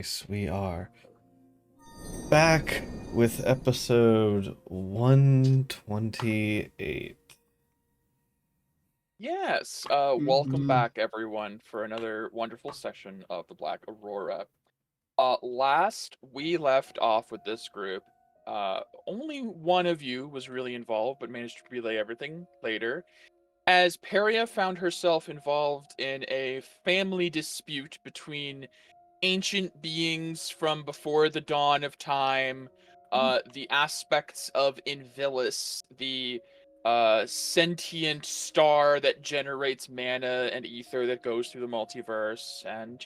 weeks, we are back with episode 128. Yes, welcome Mhm. back everyone for another wonderful session of the Black Aurora. Last we left off with this group, only one of you was really involved, but managed to relay everything later, as Peria found herself involved in a family dispute between ancient beings from before the dawn of time, the aspects of Invilis, the sentient star that generates mana and ether that goes through the multiverse, and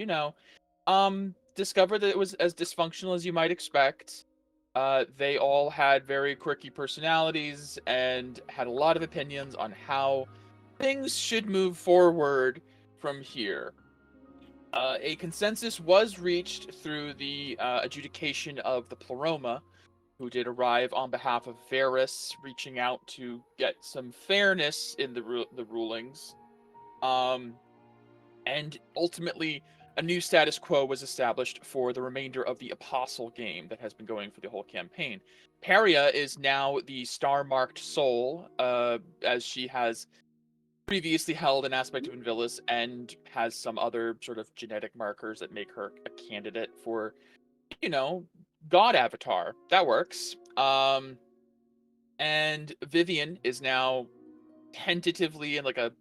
discovered that it was as dysfunctional as you might expect. They all had very quirky personalities and had a lot of opinions on how things should move forward from here. A consensus was reached through the adjudication of the Pleroma, who did arrive on behalf of Varus, reaching out to get some fairness in the rulings. Um, and ultimately, a new status quo was established for the remainder of the Apostle game that has been going for the whole campaign. Paria is now the star-marked soul, as she has previously held an aspect of Invilis and has some other sort of genetic markers that make her a candidate for, you know, God Avatar. That works. And Vivian is now tentatively in like a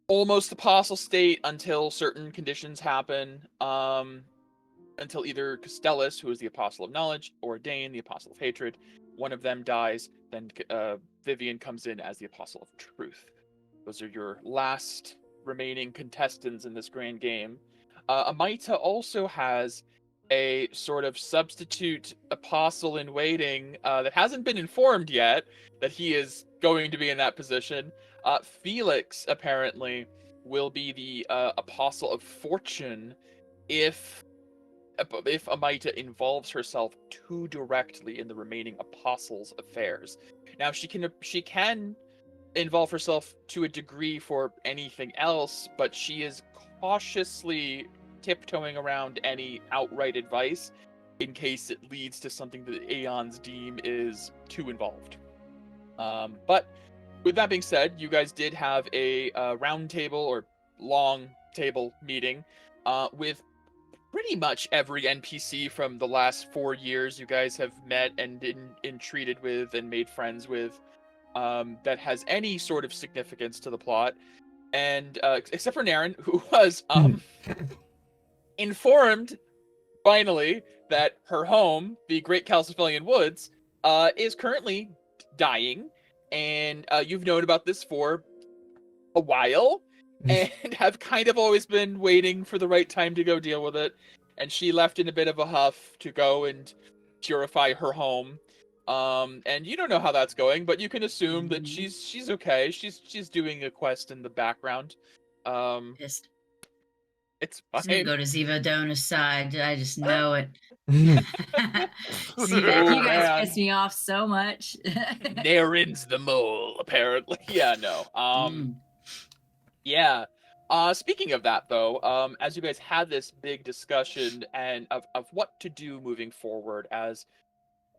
almost apostle state until certain conditions happen. Until either Castellus, who is the apostle of knowledge, or Dane, the apostle of hatred, one of them dies, then Vivian comes in as the apostle of truth. Those are your last remaining contestants in this grand game. Amita also has a sort of substitute apostle in waiting that hasn't been informed yet that he is going to be in that position. Felix apparently will be the apostle of fortune if Amita involves herself too directly in the remaining apostles' affairs. Now she can involve herself to a degree for anything else, but she is cautiously tiptoeing around any outright advice in case it leads to something that Aeons deem is too involved. But with that being said, you guys did have a round table or long table meeting with pretty much every NPC from the last 4 years you guys have met and entreated with and made friends with, that has any sort of significance to the plot. And except for Naren, who was informed finally that her home, the Great Calciphilian Woods, is currently dying, and you've known about this for a while, and have kind of always been waiting for the right time to go deal with it. And she left in a bit of a huff to go and purify her home. And you don't know how that's going, but you can assume that Mhm. she's okay. She's doing a quest in the background. Um, Pissed. it's He's gonna fine. go to Ziva Dona's side. I just know it. Ziva, Oh you guys man, piss me off so much. Naren's the mole, apparently. Yeah, no. Mm. Yeah. Speaking of that, though, as you guys had this big discussion and of what to do moving forward, as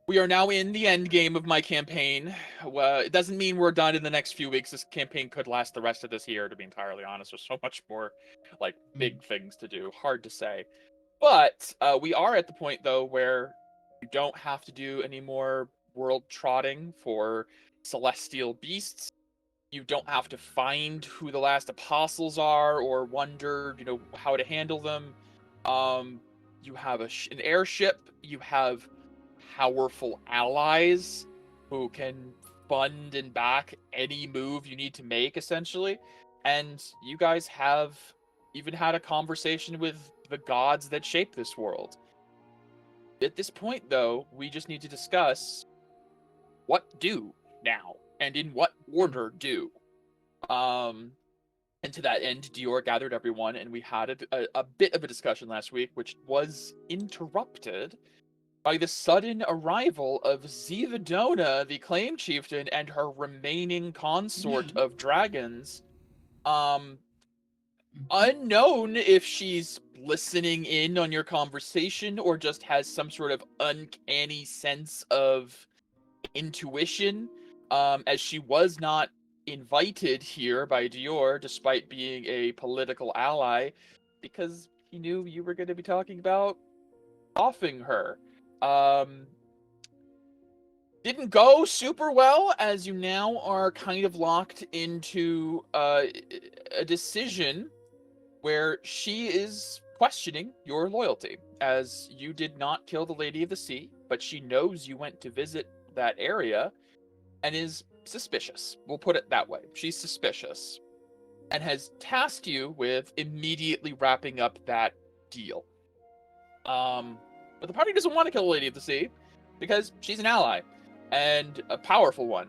we are now in the end game of my campaign. Well, it doesn't mean we're done in the next few weeks. This campaign could last the rest of this year, to be entirely honest. There's so much more, like, big things to do. Hard to say. But we are at the point, though, where you don't have to do any more world trotting for celestial beasts. You don't have to find who the last apostles are or wonder, how to handle them. Um, you have an airship. You have powerful allies who can fund and back any move you need to make, essentially. And you guys have even had a conversation with the gods that shape this world. At this point, though, we just need to discuss what do now and in what order do. Um, and to that end, Dior gathered everyone, and we had a bit of a discussion last week, which was interrupted by the sudden arrival of Zivadona, the claim chieftain, and her remaining consort of dragons. Um, Unknown if she's listening in on your conversation or just has some sort of uncanny sense of intuition, as she was not invited here by Dior, despite being a political ally, because he knew you were going to be talking about offing her. Um, didn't go super well, as you now are kind of locked into a decision where she is questioning your loyalty, as you did not kill the Lady of the Sea, but she knows you went to visit that area and is suspicious. We'll put it that way. She's suspicious and has tasked you with immediately wrapping up that deal. But the party doesn't want to kill the Lady of the Sea because she's an ally and a powerful one.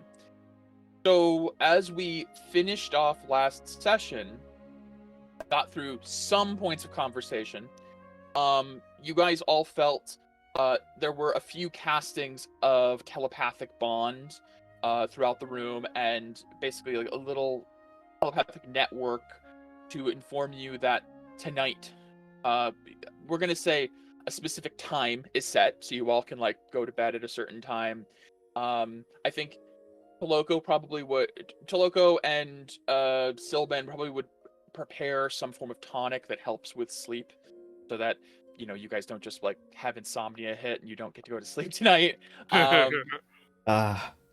So as we finished off last session, got through some points of conversation, you guys all felt there were a few castings of telepathic bond throughout the room, and basically like a little telepathic network to inform you that tonight, we're gonna say a specific time is set, so you all can like go to bed at a certain time. I think Toloco and Silben probably would prepare some form of tonic that helps with sleep, so that you guys don't just like have insomnia hit and you don't get to go to sleep tonight.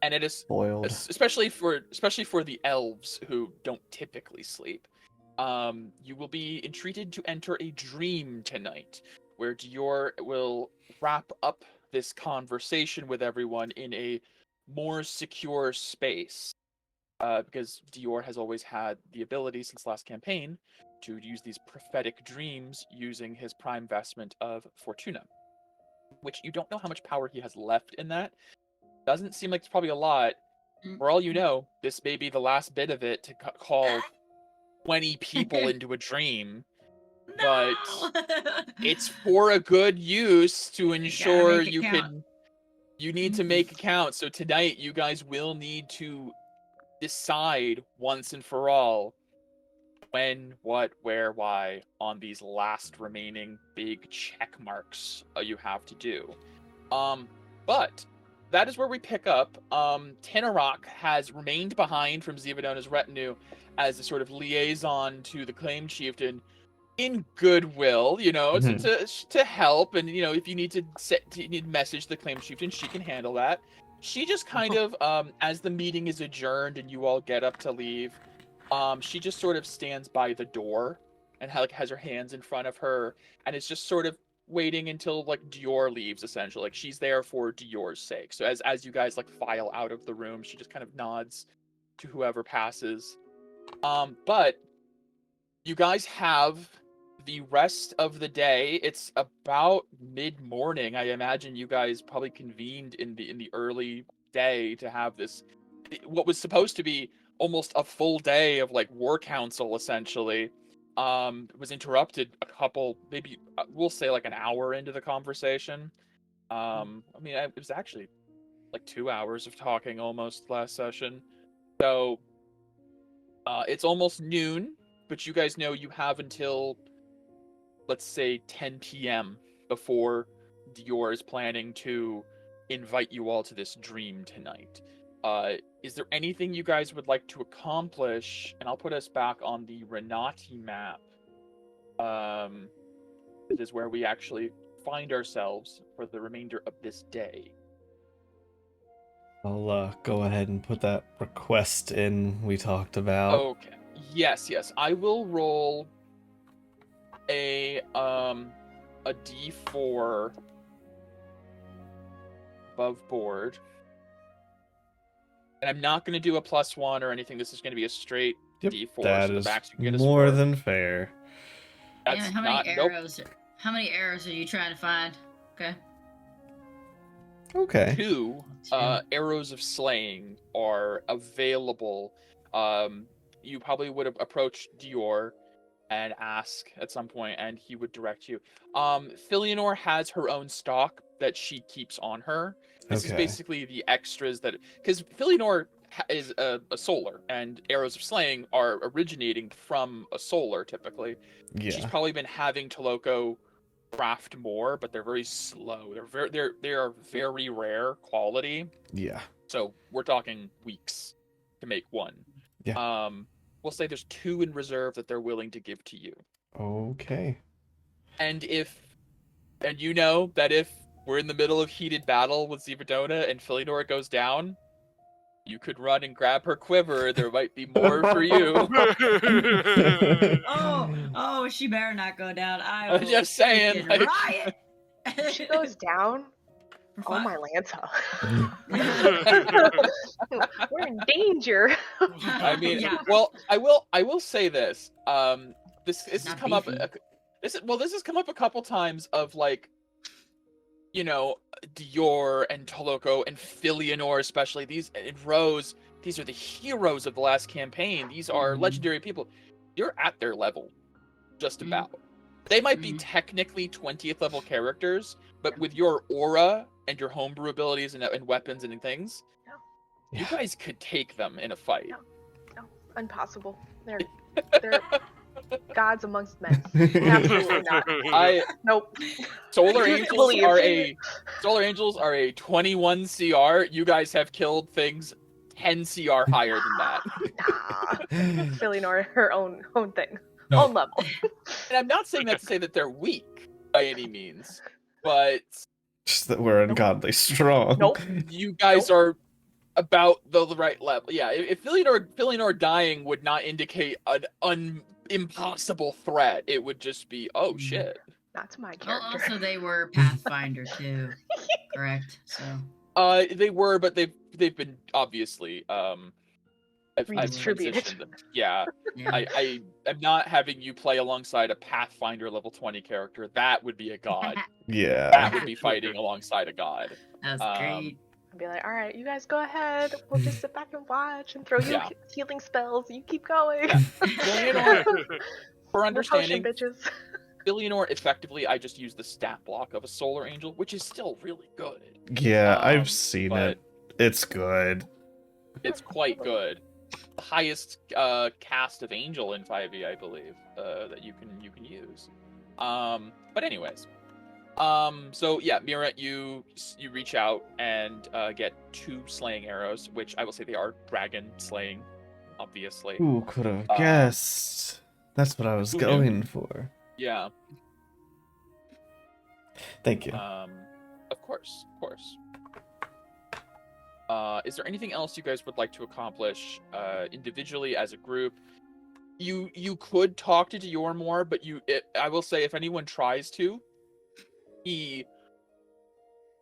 And it is Spoiled. especially for the elves who don't typically sleep. You will be entreated to enter a dream tonight, where Dior will wrap up this conversation with everyone in a more secure space. Because Dior has always had the ability since last campaign to use these prophetic dreams using his prime vestment of Fortuna, which you don't know how much power he has left in that. Doesn't seem like it's probably a lot. For all you know, this may be the last bit of it to call 20 people into a dream. No! But it's for a good use to ensure you need to make a count. So tonight you guys will need to decide once and for all when, what, where, why on these last remaining big check marks you have to do. But that is where we pick up. Tenarok has remained behind from Zivadona's retinue as a sort of liaison to the claim chieftain in goodwill, to help. And, if you need to message the claim chieftain, she can handle that. She just kind of, as the meeting is adjourned and you all get up to leave, she just sort of stands by the door and has her hands in front of her and is just sort of waiting until like Dior leaves, essentially. Like she's there for Dior's sake. So as you guys like file out of the room, she just kind of nods to whoever passes. But you guys have the rest of the day. It's about mid-morning. I imagine you guys probably convened in the early day to have this, what was supposed to be almost a full day of like war council, essentially. Was interrupted a couple, maybe we'll say like an hour into the conversation. It was actually like 2 hours of talking almost last session. So it's almost noon, but you guys know you have until, let's say, 10 p.m. before Dior is planning to invite you all to this dream tonight. Is there anything you guys would like to accomplish? And I'll put us back on the Renati map. It is where we actually find ourselves for the remainder of this day. I'll go ahead and put that request in we talked about. Okay. Yes. I will roll a D4 above board. And I'm not going to do a +1 or anything. This is going to be a straight D4. That so is the max you can get is more 4. than fair. That's Yeah, how not, many arrows? Nope. How many arrows are you trying to find? Okay. 2 arrows of slaying are available. You probably would have approached Dior and ask at some point, and he would direct you. Filianor has her own stock that she keeps on her. This is basically the extras that, because Filianor is a solar, and arrows of slaying are originating from a solar typically. She's Yeah. probably been having Toloko craft more, but they're very slow. They are very rare quality. Yeah. So we're talking weeks to make one. Yeah. We'll say there's 2 in reserve that they're willing to give to you. Okay. And you know that if we're in the middle of heated battle with Zivadona and Philidor goes down, you could run and grab her quiver. There might be more for you. Oh, she better not go down. I I'm will just saying, freaking like- riot. If she goes down, For oh fun. my Lanta. We're in danger. I mean, Yeah. well, I will say this. This has Not come up. beefy. This has come up a couple times of like, you know, Dior and Toloko and Filianor especially. These and Rose. These are the heroes of the last campaign. These are Mhm. legendary people. You're at their level, just Mhm. about. They might be Mhm. technically 20th level characters, but with your aura and your homebrew abilities and weapons and things, you Yeah. guys could take them in a fight. No, impossible. They're gods amongst men. Absolutely not. Nope. Solar refuse to Angels believe. are a 21 CR. You guys have killed things 10 CR higher than that. Nah. Philly her own thing. No. Own level. And I'm not saying that to say that they're weak by any means, but Just that we're ungodly strong. Nope. you guys are about the right level. Yeah, if Philionor dying would not indicate an impossible threat, it would just be, oh shit. Not to my Well, character. also they were Pathfinder too, correct? So They were, but they've been obviously I've Redistributed. transitioned them. Yeah. yeah. I am not having you play alongside a Pathfinder level 20 character. That would be a god. Yeah. That would be fighting alongside a god. That was Um, great. I'd be like, all right, you guys go ahead. We'll just sit back and watch and throw you Yeah. healing spells. You keep going. Yeah. Filianor, for We're understanding, potion bitches. Filianor effectively I just use the stat block of a Solar Angel, which is still really good. Yeah, Um, I've seen but it. It's good. It's quite good. The highest cast of Angel in 5e, I believe, that you can use. But anyways, so yeah, Mira, you reach out and get 2 slaying arrows, which I will say they are dragon slaying, obviously. Who could have guessed? That's what I was who knew? going for. Yeah. Thank you. Of course. Is there anything else you guys would like to accomplish individually as a group? You could talk to Dior more, but I will say if anyone tries to, he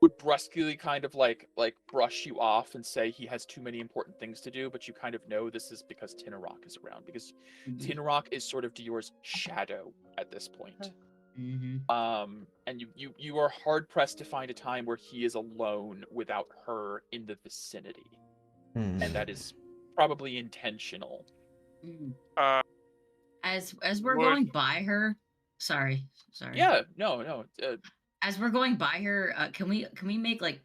would brusquely kind of like brush you off and say he has too many important things to do, but you kind of know this is because Tinarok is around, because Tinarok is sort of Dior's shadow at this point. Mm-hmm. And you are hard pressed to find a time where he is alone without her in the vicinity, and that is probably intentional. As we're Would- going by her, sorry. Yeah, no. As we're going by her, can we make like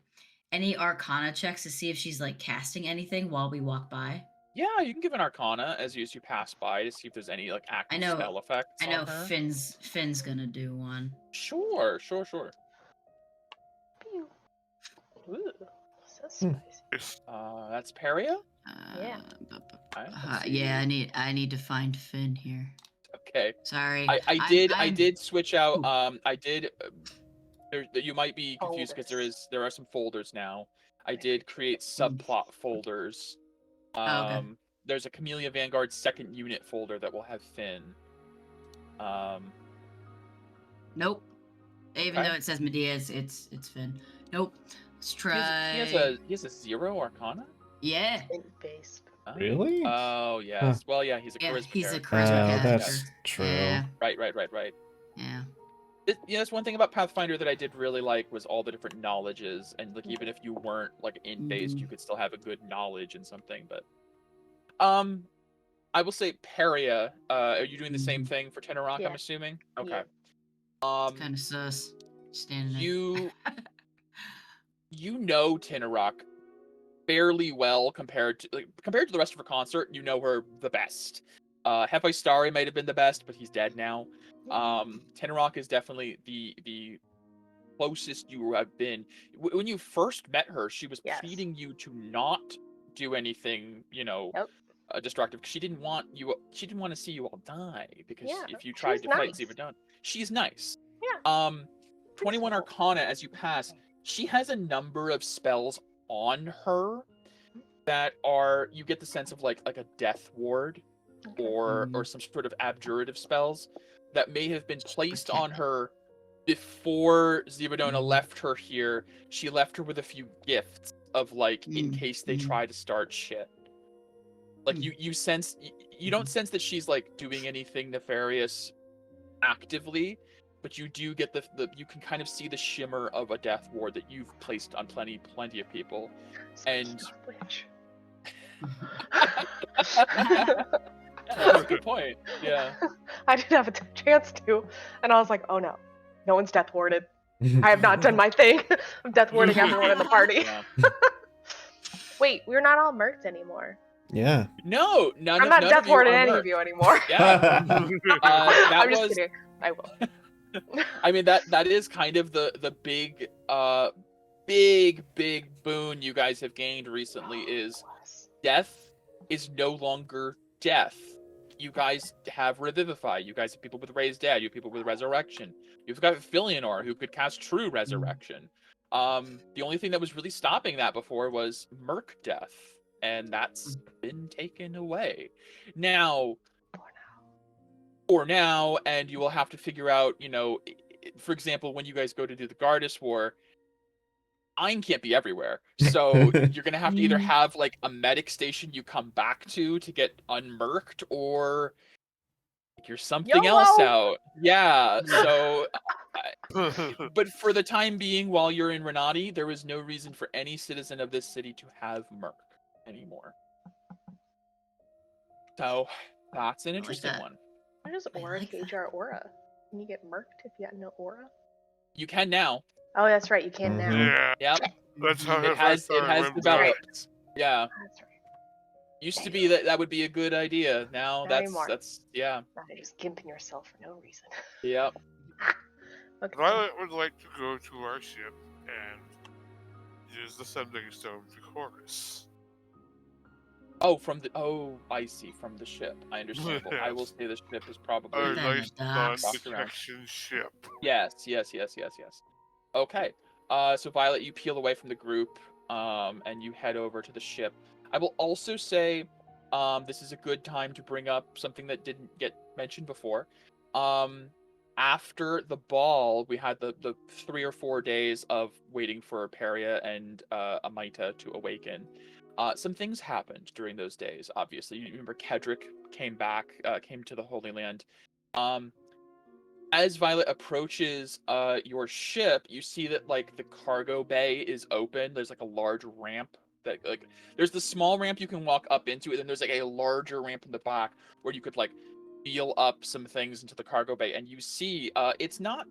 any Arcana checks to see if she's like casting anything while we walk by? Yeah, you can give an Arcana as you pass by to see if there's any like active know- spell effects. I know on her. Finn's gonna do one. Sure. Pew. Ooh, so spicy. That's Peria. Yeah. Yeah, I need to find Finn here. Okay. Sorry. I did switch out. Ooh. I did. You might be confused because there are some folders now. I did create subplot folders. Okay. There's a Camellia Vanguard second unit folder that will have Finn. Nope. Even Okay. though it says Medea, it's Finn. Nope. Let's try. He has a 0 Arcana. Yeah. Based. Oh. Really? Oh yes. Well, yeah, he's a Yeah, charisma. he's a character. charisma caster. That's true. Yeah. Right. Yeah. That's one thing about Pathfinder that I did really like was all the different knowledges, and like even if you weren't like int based, you could still have a good knowledge in something. But I will say Peria. Are you doing the same thing for Tenorock? Yeah. I'm assuming. Yeah. Okay. It's kind of sus. Standing there. You know Tenorock fairly well compared to the rest of her consort. You know her the best. Hephaestus might have been the best, but he's dead now. Tenrock is definitely the closest you have been. When you first met her, she was Yes. pleading you to not do anything, Yep. destructive. She didn't want to see you all die, because Yeah, if you she tried was to fight nice. Zevadon, she's nice. Yeah. 21 Peaceful. Arcana as you pass. She has a number of spells on her that are, you get the sense of like a death ward Okay. or some sort of abjurative spells that may have been placed on Protect. her before Zevadona Mhm. left her here. She left her with a few gifts of like, in case they Mhm. try to start shit. Like you sense, you don't sense that she's like doing anything nefarious actively, but you do get the you can kind of see the shimmer of a death ward that you've placed on plenty of people. And Speaking of which. that's a good point. Yeah. I didn't have a chance to, and I was like, oh no, no one's death warded. I have not done my thing of death warding everyone in the party. Yeah. Wait, we're not all mercs anymore. Yeah. No, none I'm of not none death of you warding are any mercs. of you anymore. Yeah. That I'm just was. kidding. I will. I mean, that is kind of the big boon you guys have gained recently is death is no longer death. You guys have Revivify. You guys have people with Raised Dead. You have people with Resurrection. You've got Filianor, who could cast True Resurrection. The only thing that was really stopping that before was Merc Death, and that's been taken away. Now, for now, and you will have to figure out, for example, when you guys go to do the Gardas War, Ein can't be everywhere. So you're going to have to either have like a medic station you come back to get unmerked, or figure something else out. Yeah, so but for the time being, while you're in Renati, there is no reason for any citizen of this city to have merc anymore. So that's an interesting one. How does I aura like gauge that. our aura? Can you get merked if you got no aura? You can now. Oh, that's right. You can now. Mhm. Yeah, Yep. that's how It has remember developed. Yeah. That's right. Used to be that would be a good idea. Now Not that's anymore. yeah. Not just gimping yourself for no reason. Yep. Okay. Violet would like to go to our ship and use the sending stone to Chorus. Oh, I see, from the ship. I understand. Well, I will say the ship is probably Our Then nice the docks. non-detection ship. Yes. Okay. So Violet, you peel away from the group, and you head over to the ship. I will also say, this is a good time to bring up something that didn't get mentioned before. After the ball, we had the 3 or 4 days of waiting for Peria and Amita to awaken. Some things happened during those days, obviously. You remember Kedrick came to the Holy Land. As Violet approaches your ship, you see that like the cargo bay is open. There's like a large ramp that there's the small ramp you can walk up into, and then there's like a larger ramp in the back where you could like wheel up some things into the cargo bay, and you see it's not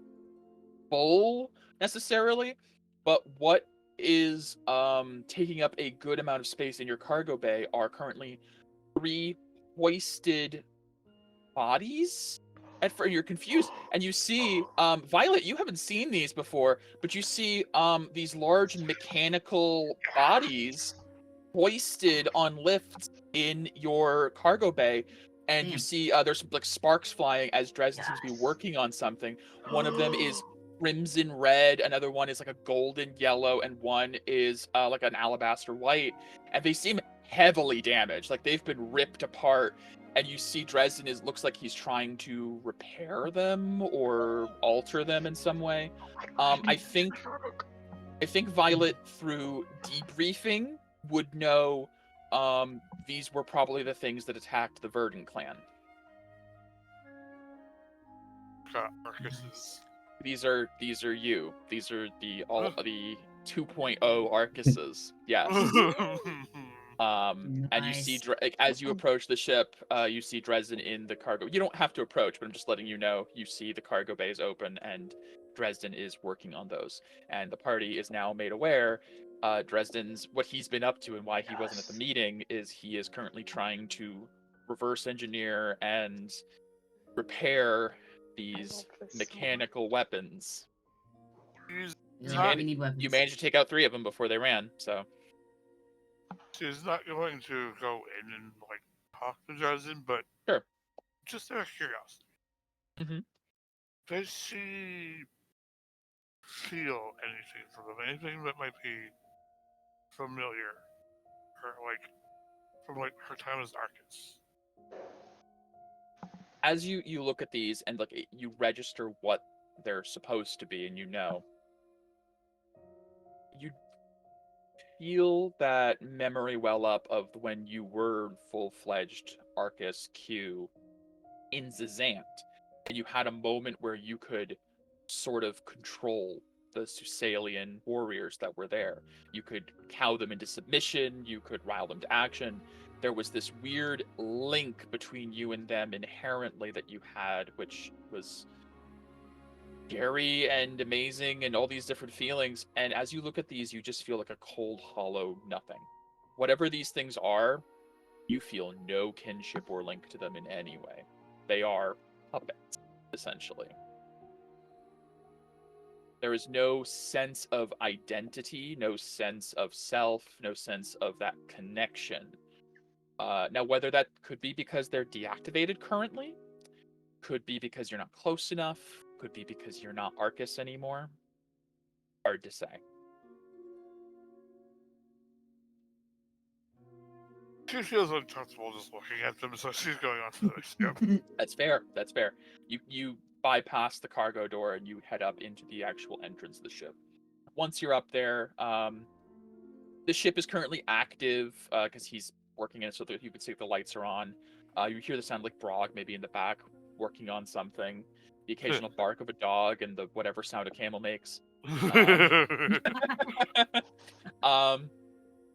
full necessarily, but what is taking up a good amount of space in your cargo bay are currently 3 hoisted bodies. You're confused, and you see Violet, you haven't seen these before, but you see these large mechanical bodies hoisted on lifts in your cargo bay, and you see there's some like sparks flying as Dresden seems to be working on something. One of them is crimson red, another one is like a golden yellow, and one is like an alabaster white, and they seem heavily damaged, like they've been ripped apart. And you see Dresden looks like he's trying to repair them or alter them in some way. I think Violet, through debriefing, would know these were probably the things that attacked the Verdun clan. Arcuses. These are you. These are the 2.0 Arcuses. Yes. And you see as you approach the ship, you see Dresden in the cargo. You don't have to approach, but I'm just letting you know. You see the cargo bays open, and Dresden is working on those. And the party is now made aware Dresden's what he's been up to and why he wasn't at the meeting is he is currently trying to reverse engineer and repair these love this mechanical weapons. He's He's You, like, not, we need weapons. you managed to take out 3 of them before they ran, so she's not going to go in and like talk to Dresden, but Sure. just out of curiosity, Mhm. does she feel anything from them? Anything that might be familiar, or like from like her time as Arcus? as you look at these and like you register what they're supposed to be, and you feel that memory well up of when you were full-fledged Arcus Q in Zazant, and you had a moment where you could sort of control the Susalian warriors that were there. You could cow them into submission, you could rile them to action. There was this weird link between you and them inherently that you had, which was scary and amazing and all these different feelings. And as you look at these, you just feel like a cold, hollow nothing. Whatever these things are, you feel no kinship or link to them in any way. They are puppets, essentially. There is no sense of identity, no sense of self, no sense of that connection. Now, whether that could be because they're deactivated currently, could be because you're not close enough, could be because you're not Arcus anymore. Hard to say. She feels uncomfortable just looking at them, so she's going on to the next step. That's fair. That's fair. You bypass the cargo door and you head up into the actual entrance of the ship. Once you're up there, the ship is currently active because he's working in it, so that you can see the lights are on. You hear the sound like Brog maybe in the back working on something. The occasional bark of a dog and the whatever sound a camel makes.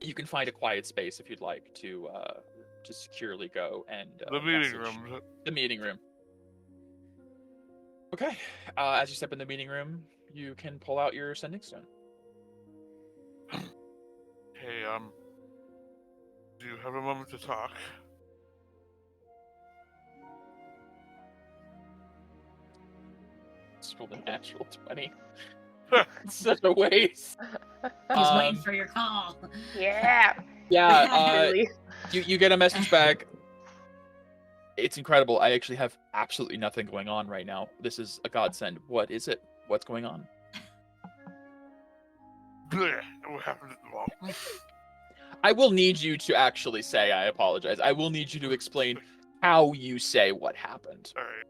You can find a quiet space if you'd like to securely go and The meeting message room. the meeting room. Okay. As you step in the meeting room, you can pull out your sending stone. Hey, do you have a moment to talk? Just rolled a natural 20. Such a waste. He's waiting for your call. Yeah. Yeah, Really. you get a message back. It's incredible. I actually have absolutely nothing going on right now. This is a godsend. What is it? What's going on? Blech, what happened at the ball? I will need you to actually say I apologize. I will need you to explain how you say what happened. Alright.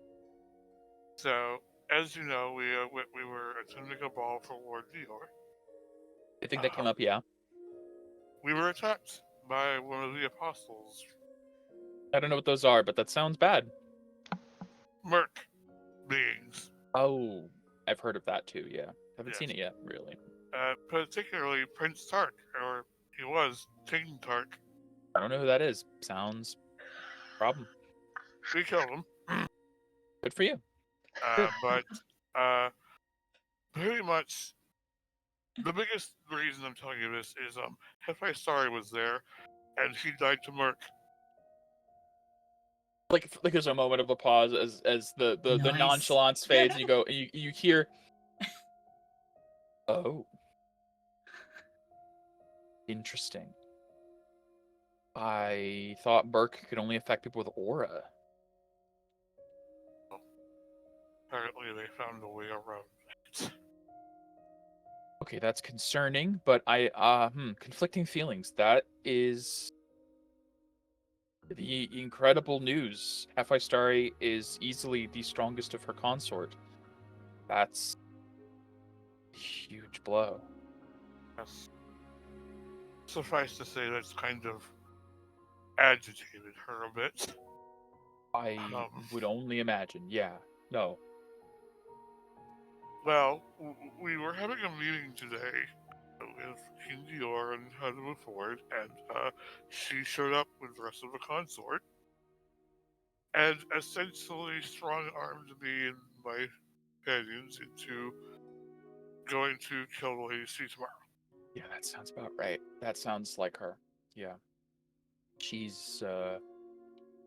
So, as you know, we were attending a ball for Lord Dior. I think that came up, yeah. We were attacked by one of the apostles, I don't know what those are, but that sounds bad. Merc beings. Oh, I've heard of that too, yeah. Haven't seen Yes. it yet, really. Particularly Prince Tark, or he was King Tark. I don't know who that is. Sounds problem. We killed him. Good for you. But pretty much the biggest reason I'm telling you this is Hephaestus was there, and he died to Merc. Like there's a moment of a pause as the Nice. nonchalance fades, and you go, and you hear, oh, interesting. I thought Burke could only affect people with aura. Apparently, they found a way around it. Okay, that's concerning, but conflicting feelings. That is the incredible news. Hephaestus is easily the strongest of her consort. That's a huge blow. Yes. Suffice to say, that's kind of agitated her a bit. I would only imagine. Yeah. No. Well, we were having a meeting today with King Dior and how to move forward, and she showed up with the rest of the consort and essentially strong-armed me and my companions into going to kill the Lady C tomorrow. Yeah, that sounds about right. That sounds like her. Yeah. She's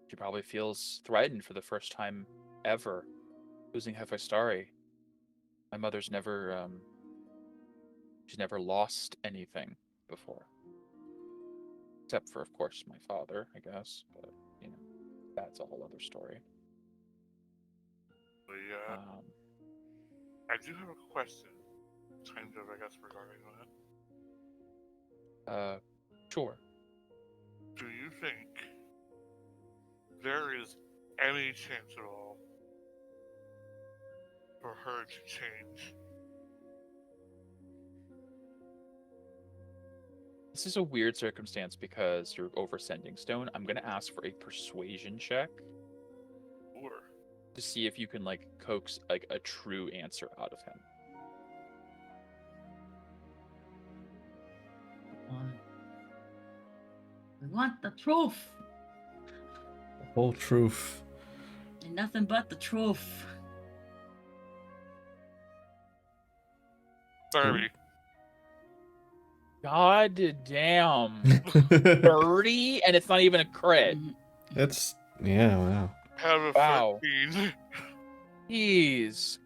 she probably feels threatened for the first time ever, losing Hephaestus. My mother's never she's never lost anything before. Except for, of course, my father, I guess. But, you know, that's a whole other story. The, Um, I do have a question, kind of, I guess, regarding that. sure. Do you think there is any chance at all for her to change? This is a weird circumstance because you're over Sending Stone. I'm going to ask for a persuasion check Or to see if you can, like, coax, like, a true answer out of him. We want the truth. The whole truth. And nothing but the truth. 30. God damn. 30? And it's not even a crit. That's, yeah, wow. Have a Wow. 13. Jeez.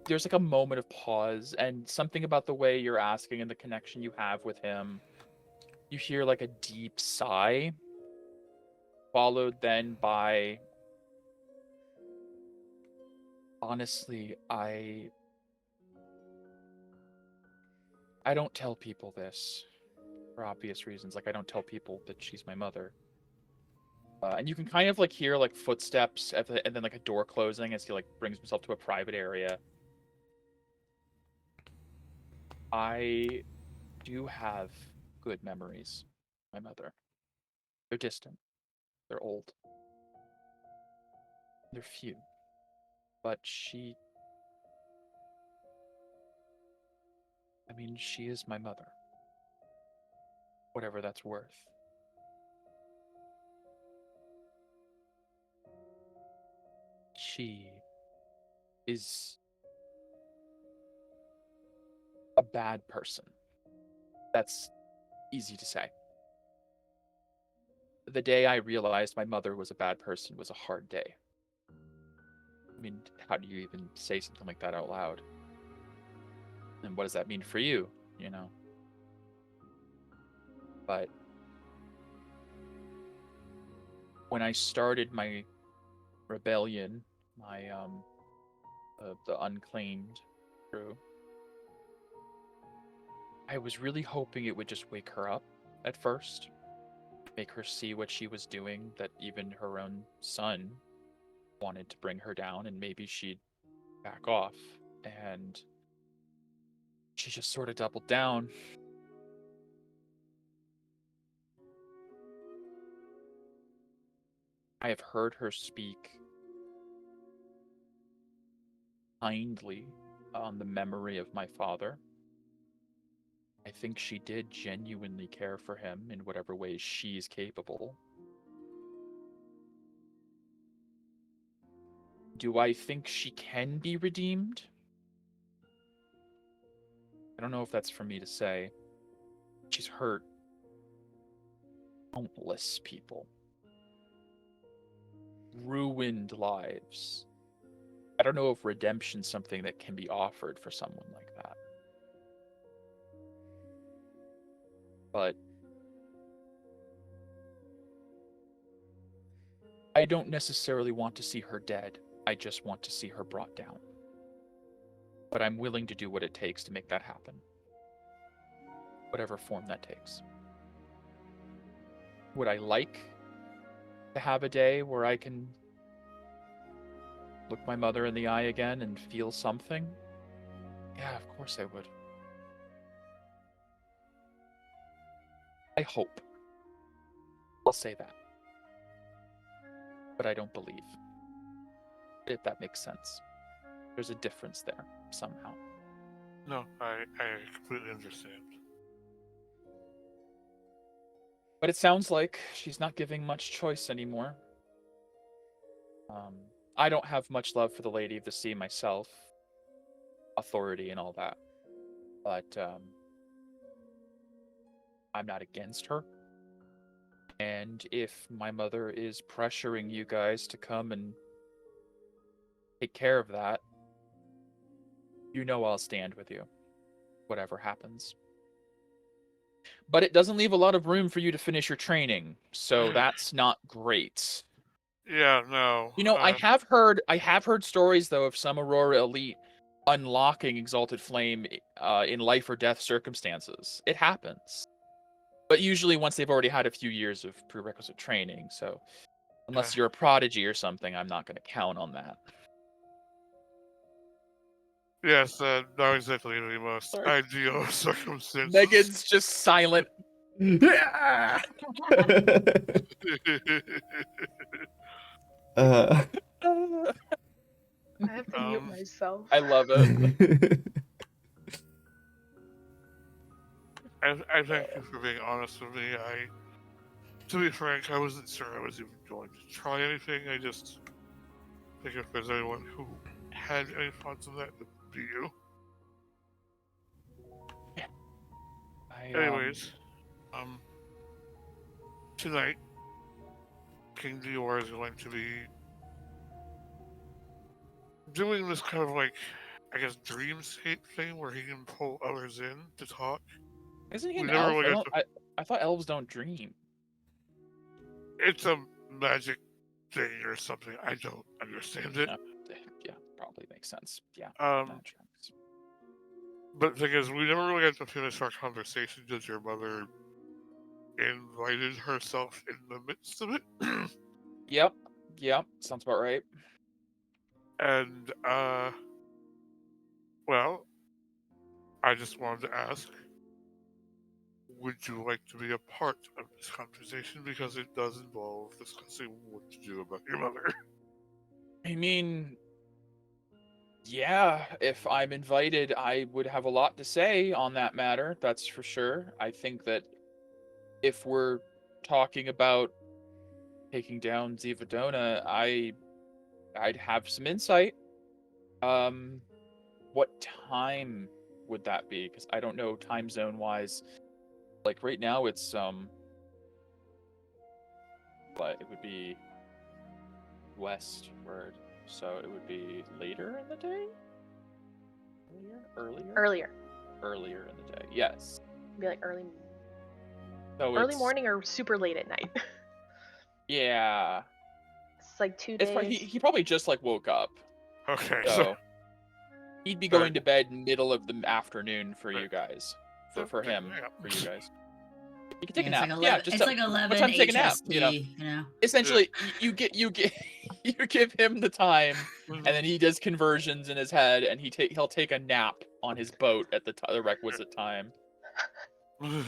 There's like a moment of pause, and something about the way you're asking and the connection you have with him. You hear like a deep sigh, followed then by, honestly, I don't tell people this for obvious reasons. Like, I don't tell people that she's my mother. And you can kind of like hear like footsteps and then like a door closing as he like brings himself to a private area. I do have good memories of my mother. They're distant. They're old. They're few. But she is my mother. Whatever that's worth. She is a bad person. That's easy to say. The day I realized my mother was a bad person was a hard day. I mean, how do you even say something like that out loud? And what does that mean for you, you know? But when I started my rebellion, my the unclaimed crew, I was really hoping it would just wake her up at first, make her see what she was doing, that even her own son wanted to bring her down, and maybe she'd back off. And she just sort of doubled down. I have heard her speak kindly on the memory of my father. I think she did genuinely care for him in whatever ways she's capable. Do I think she can be redeemed? I don't know if that's for me to say. She's hurt countless people. Ruined lives. I don't know if redemption's something that can be offered for someone like that. But I don't necessarily want to see her dead. I just want to see her brought down. But I'm willing to do what it takes to make that happen. Whatever form that takes. Would I like to have a day where I can look my mother in the eye again and feel something? Yeah, of course I would. I hope. I'll say that. But I don't believe. If that makes sense. There's a difference there, somehow. No, I completely understand. But it sounds like she's not giving much choice anymore. I don't have much love for the Lady of the Sea myself. Authority and all that. but I'm not against her. And if my mother is pressuring you guys to come and take care of that, you know I'll stand with you, whatever happens. But it doesn't leave a lot of room for you to finish your training, so that's not great. Yeah, no. You know, I have heard stories though of some Aurora elite unlocking Exalted Flame in life or death circumstances. It happens. But usually once they've already had a few years of prerequisite training, so unless you're a prodigy or something, I'm not going to count on that. Yes, not exactly the most Sorry. ideal circumstances. Megan's just silent. uh, I have to mute myself. I love it. I thank you for being honest with me. To be frank, I wasn't sure I was even going to try anything. I just think if there's anyone who had any thoughts on that, it would be you. Anyways, tonight, King Dior is going to be doing this kind of like, I guess, dreamscape thing where he can pull others in to talk. Isn't he an elf? I thought elves don't dream. It's a magic thing or something. I don't understand it. Yeah, probably makes sense. Yeah. But the thing is, we never really got to finish our conversation because your mother invited herself in the midst of it. Yep, sounds about right. And, well, I just wanted to ask, would you like to be a part of this conversation? Because it does involve discussing what to do about your mother. I mean, yeah, if I'm invited, I would have a lot to say on that matter, that's for sure. I think that if we're talking about taking down Zivadona, I'd have some insight. What time would that be? Because I don't know time zone wise. Like right now it's but it would be westward, so it would be later in the day? Earlier in the day, yes. It'd be like early morning or super late at night. Yeah. It's like 2 days. He probably just like woke up. Okay. So he'd be going to bed middle of the afternoon for you guys. For him, for you guys. You can take a nap. It's like 11 what time to take a nap? HST, you know. Essentially, you give him the time, and then he does conversions in his head, and he'll take a nap on his boat at the requisite time. You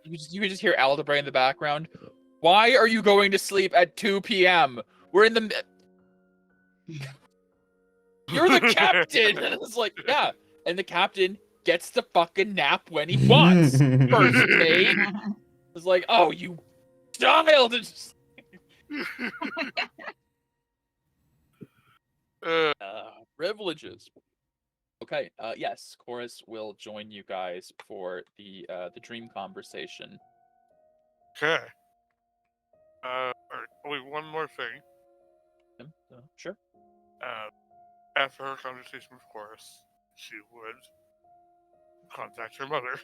can just hear Aldebaran in the background. Why are you going to sleep at 2 p.m.? We're in the. You're the captain. And it's like, yeah, and the captain gets to fucking nap when he wants. First date. It's like, oh, you child. Privileges. Okay. Yes, Chorus will join you guys for the dream conversation. Okay. Wait, one more thing. Sure. After her conversation with Chorus, she would contact her mother.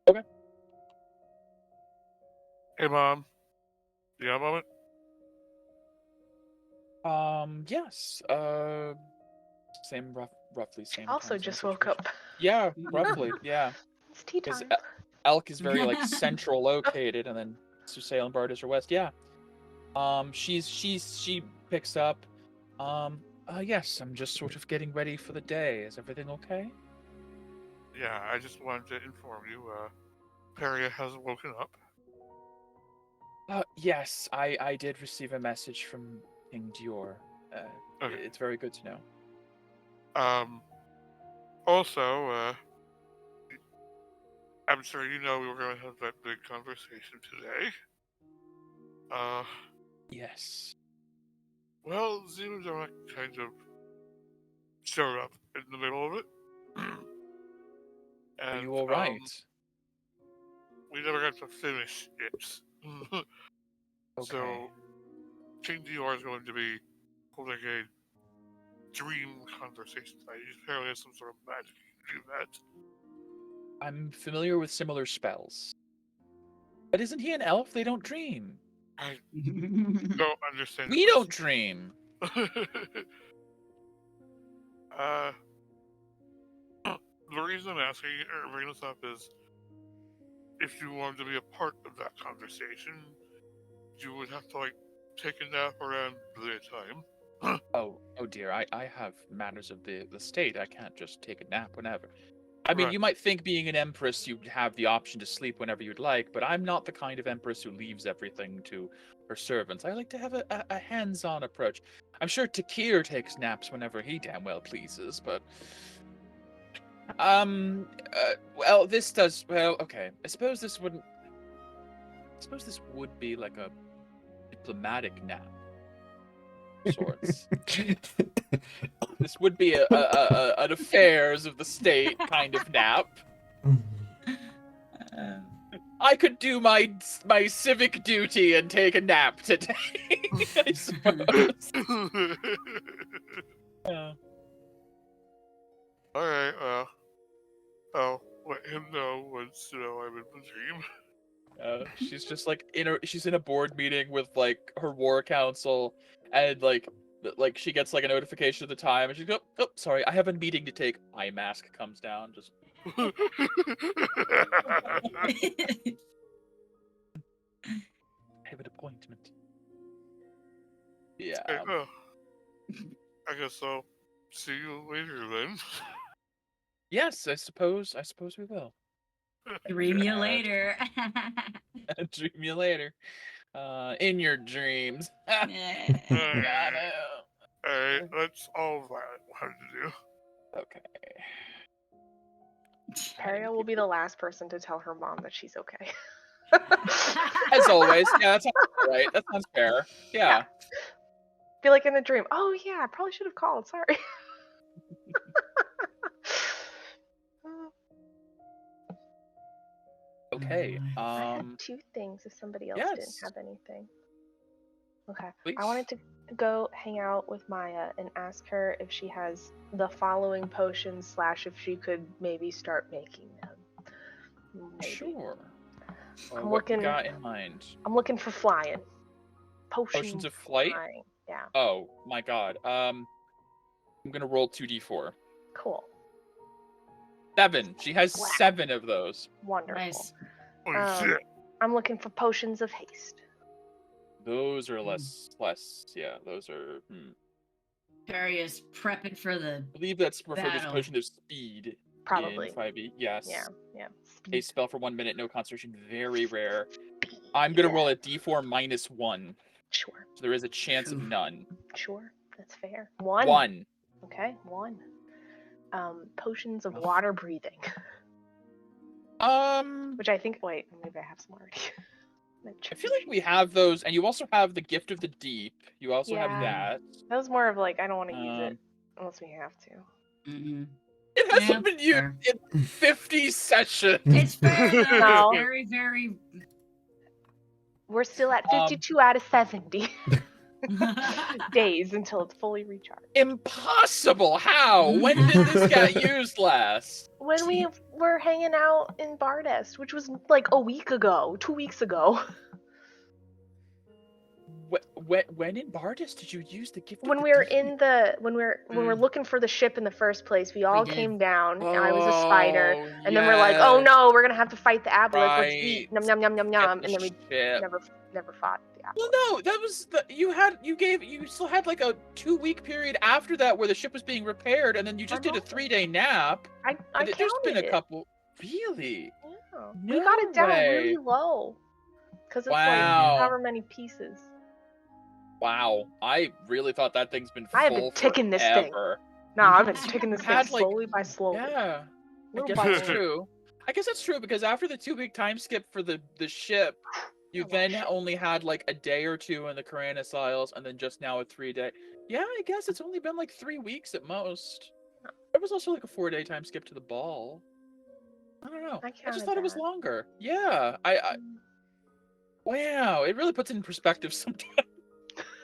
Okay. Hey, Mom. You got a moment? Yes. Roughly same. Also just woke up. Yeah, roughly. Yeah. It's tea time. Elk is very like central located, and then Salem Bard is her west. Yeah. She picks up. Yes, I'm just sort of getting ready for the day. Is everything okay? Yeah, I just wanted to inform you, Peria has woken up. Yes, I did receive a message from King Dior. Okay. It's very good to know. Also, I'm sure you know we were going to have that big conversation today. Yes. Well, Zivadona kind of showed up in the middle of it. you all right? We never got to finish it. Okay. So, King Dior is going to be holding a dream conversation tonight. He apparently has some sort of magic to do that. I'm familiar with similar spells. But isn't he an elf? They don't dream. I don't understand. We don't dream. The reason I'm asking or bringing this up is if you wanted to be a part of that conversation, you would have to take a nap around the time. Oh dear. I have matters of the state. I can't just take a nap whenever. I mean, Right. you might think being an empress, you'd have the option to sleep whenever you'd like, but I'm not the kind of empress who leaves everything to her servants. I like to have a hands-on approach. I'm sure Takir takes naps whenever he damn well pleases, but well, this does well. Okay, I suppose this would be like a diplomatic nap, sorts. This would be an affairs of the state kind of nap. I could do my civic duty and take a nap today, I suppose. Yeah. Alright, I'll let him know once, I'm in the dream. She's just she's in a board meeting with her war council, and she gets a notification of the time, and she goes, "Oh, sorry, I have a meeting to take." Eye mask comes down, just I have an appointment. Yeah. Okay, well, I guess I'll see you later then. Yes, I suppose we will. Dream you later. Dream you later. In your dreams. Got it. Alright, that's all I wanted to do. Okay. Peria will be the last person to tell her mom that she's okay. As always. Yeah, that sounds right. That sounds fair. Yeah. Be like in a dream. Oh yeah, I probably should have called. Sorry. Okay. I had two things if somebody else didn't yes. have anything. Okay. Please. I wanted to go hang out with Maya and ask her if she has the following potions / if she could maybe start making them. Maybe. Sure. I'm what you looking- got in mind? I'm looking for flying. Potions of flight? Flying. Yeah. Oh my god. I'm gonna roll 2d4. Cool. 7. She has Wow. 7 of those. Wonderful. Nice. Holy shit. I'm looking for potions of haste. Those are less. Yeah, those are. Perry is prepping for the. I believe that's referred to as battle. potion of speed. Probably. In 5e. Yes. Yeah. A spell for 1 minute, no concentration, very rare. I'm gonna roll a d4 minus 1. Sure. So there is a chance of Ooh. none. Sure. That's fair. 1. 1. Okay, 1. Potions of water breathing. Which I think. Wait, maybe I have some already. I feel like we have those, and you also have the Gift of the Deep. You also have Yeah. that. That was more of I don't want to use it unless we have to. Mm-hmm. It hasn't been used fair. in 50 sessions. It's fair though. No. Very, very. We're still at 52 out of 70 days until it's fully recharged. Impossible! How? When did this get used last? When we were hanging out in Bardest, which was a week ago, 2 weeks ago. When in Bardis did you use the gift? When of we the were Deep? in the when we're looking for the ship in the first place, we all did. came down. And I was a spider, and then we're like, yes, "Oh no, we're gonna have to fight the aboleth. Let's right. eat, yum yum yum yum Get yum." the And then we ship. never fought the aboleth. Well, no, that was you still had a 2-week period after that where the ship was being repaired, and then you just did a 3-day nap. I And there's been counted a it. couple. Really? Yeah. No We got it down way. really low, because it's Wow. however many pieces. Wow, I really thought that thing's been full I have been ticking this thing. forever. No, I've been taking this thing Had, slowly by slowly. Yeah, I Little guess by that's little. true. I guess that's true because after the 2-week time skip for the ship, you then only had a day or 2 in the Karanis Isles, and then just now a 3-day. Yeah, I guess it's only been 3 weeks at most. There was also a 4-day time skip to the ball. I don't know. I I just counted thought it was that. longer. Yeah. Wow. It really puts it in perspective sometimes.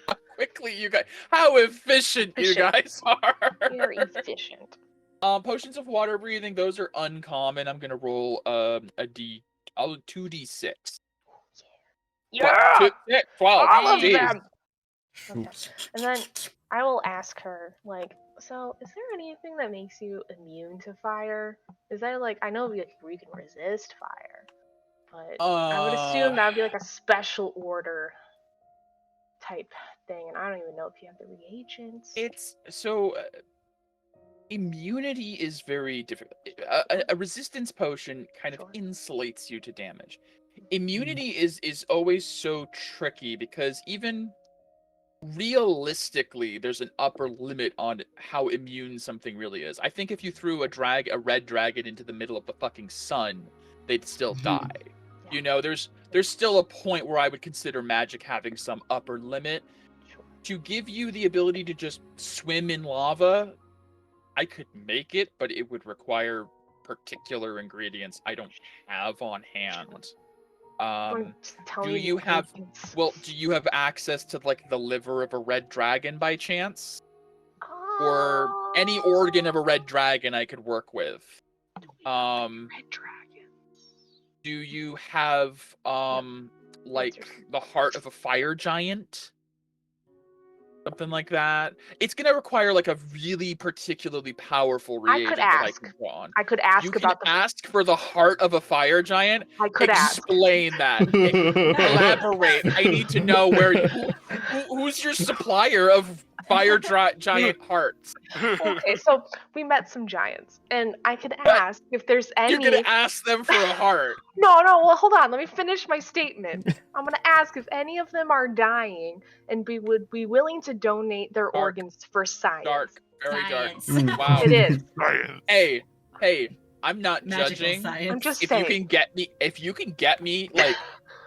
How quickly you guys, how efficient you Efficient. guys are. Very efficient. Potions of water breathing, those are uncommon. I'm gonna roll I'll do 2d6. Yeah! 12. All of Jeez. them! Okay. And then I will ask her, like, so is there anything that makes you immune to fire? Is there, like, I know we can resist fire, but I would assume that would be like a special order type thing, and I don't even know if you have the reagents. It's so immunity is very difficult. A resistance potion kind of Sure. insulates you to damage. Immunity is always so tricky because even realistically, there's an upper limit on how immune something really is. I think if you threw a red dragon into the middle of the fucking sun, they'd still die. Yeah. You know, there's still a point where I would consider magic having some upper limit. Sure. To give you the ability to just swim in lava, I could make it, but it would require particular ingredients I don't have on hand. Tell do me you the have- ingredients. Well, do you have access to like the liver of a red dragon by chance? Or any organ of a red dragon I could work with? Red dragon. Do you have like Answers. the heart of a fire giant? Something like that. It's gonna require like a really particularly powerful I reagent could that I ask. can draw on. I could ask You can about the. ask for the heart of a fire giant. I could ask. Explain that. Elaborate. I need to know who's your supplier of giant hearts. Okay, so we met some giants, and I could ask if there's any. You're gonna ask them for a heart. No, well, hold on. Let me finish my statement. I'm gonna ask if any of them are dying, and we would be willing to donate their Dark. organs for science. Dark. Very Science. dark. Wow. It is. Science. Hey, I'm not Magical judging. science. I'm just If saying. you can get me like,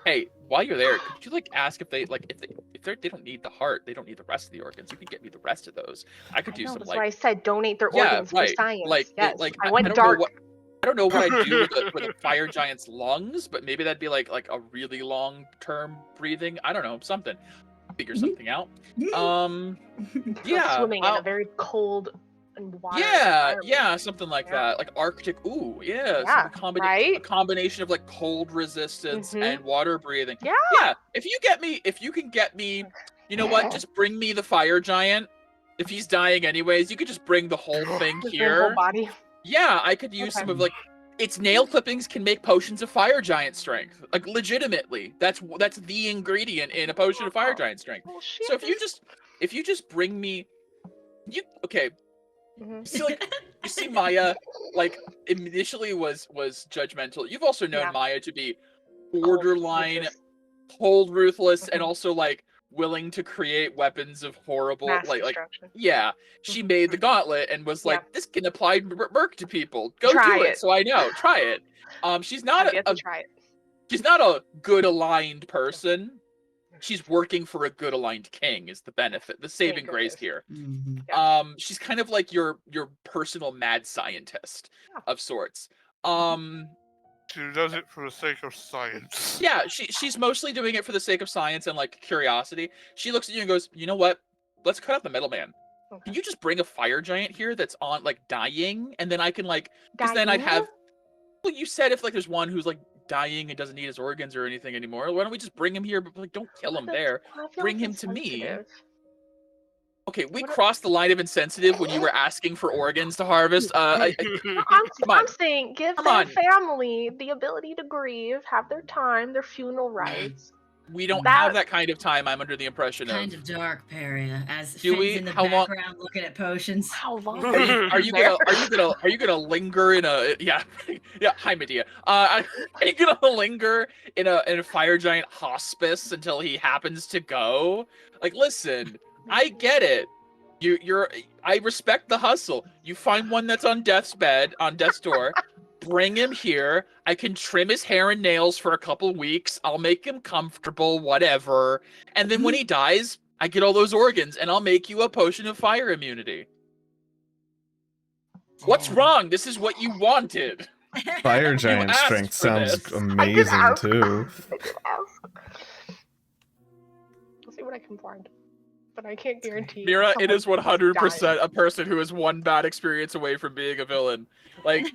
hey, while you're there, could you like ask if they don't need the heart, they don't need the rest of the organs. You can get me the rest of those. I could I do know, some that's like why I said donate their Yeah, organs right. for science. Like, yes, like I went don't dark. Know I don't know what I do with a fire giant's lungs, but maybe that'd be like a really long term breathing. I don't know, something. Figure something out. Go Yeah. swimming in a very cold and water. environment. Yeah, something like Yeah. that. Like Arctic. Ooh, yeah. Yeah, A right? combination of like cold resistance Mhm. and water breathing. Yeah. Yeah. If you can get me, you know what? Just bring me the fire giant. If he's dying anyways, you could just bring the whole thing With their whole here. body. Yeah, I could use Okay. some of like its nail clippings can make potions of fire giant strength. Like legitimately. That's the ingredient in a potion of fire giant strength. Oh shit. So if you just bring me okay, Mhm. you see Maya like initially was judgmental. You've also known Yeah. Maya to be Cold, borderline ruthless, cold, ruthless, and Mhm. also like willing to create weapons of horrible mass like destruction. yeah. She Mhm. made the gauntlet and was like, Yeah. this can apply Merc to people. Go Try do it. it. So I know. Try it. She's not I've yet to a try it. she's not a good aligned person. She's working for a good aligned king is the benefit, the saving grace grace. here. Mhm. Yeah. She's kind of like your personal mad scientist Yeah. of sorts. She does it for the sake of science. Yeah, she's mostly doing it for the sake of science and like curiosity. She looks at you and goes, "You know what? Let's cut out the middleman. Okay. Can you just bring a fire giant here that's on like dying, and then I can like, because then I'd have. Well, you said if like there's one who's like dying and doesn't need his organs or anything anymore, why don't we just bring him here? But like, don't kill him there. Bring him to me. Okay, we What- crossed the line of insensitive when you were asking for organs to harvest. I'm on. saying give Come their on. family the ability to grieve, have their time, their funeral rites. We don't That- have that kind of time. I'm under the impression Kind of. of dark, Paria, as Do Finn's we? in the How long- background looking at potions. How long? Are you gonna linger in a yeah hi Medea are you gonna linger in a fire giant hospice until he happens to go? Like, listen, I get it. I respect the hustle. You find one that's on death's door, bring him here. I can trim his hair and nails for a couple weeks. I'll make him comfortable, whatever. And then when he dies, I get all those organs, and I'll make you a potion of fire immunity. What's wrong? This is what you wanted. Fire giant asked strength for sounds this. amazing ask. too. I did ask. I'll see what I can find, but I can't guarantee. Mira, it is someone's 100% dying. a person who is one bad experience away from being a villain. Like,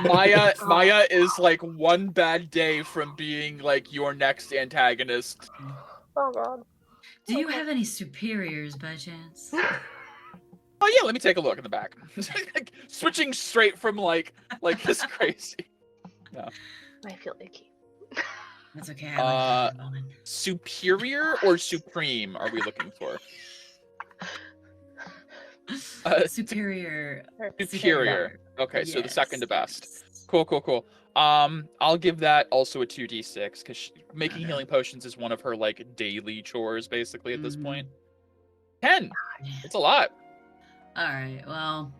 Maya is like one bad day from being like your next antagonist. Oh god. Do you Okay. have any superiors by chance? Oh yeah, let me take a look in the back. Switching straight from like this crazy. I feel icky. That's okay. I like that one. Superior or supreme are we looking for? Superior. Superior. Okay, so the second to best. Yes. Cool. I'll give that also a 2d6 because making Okay. healing potions is one of her like daily chores basically at this Mhm. point. 10. Yeah. It's a lot. All right. Well,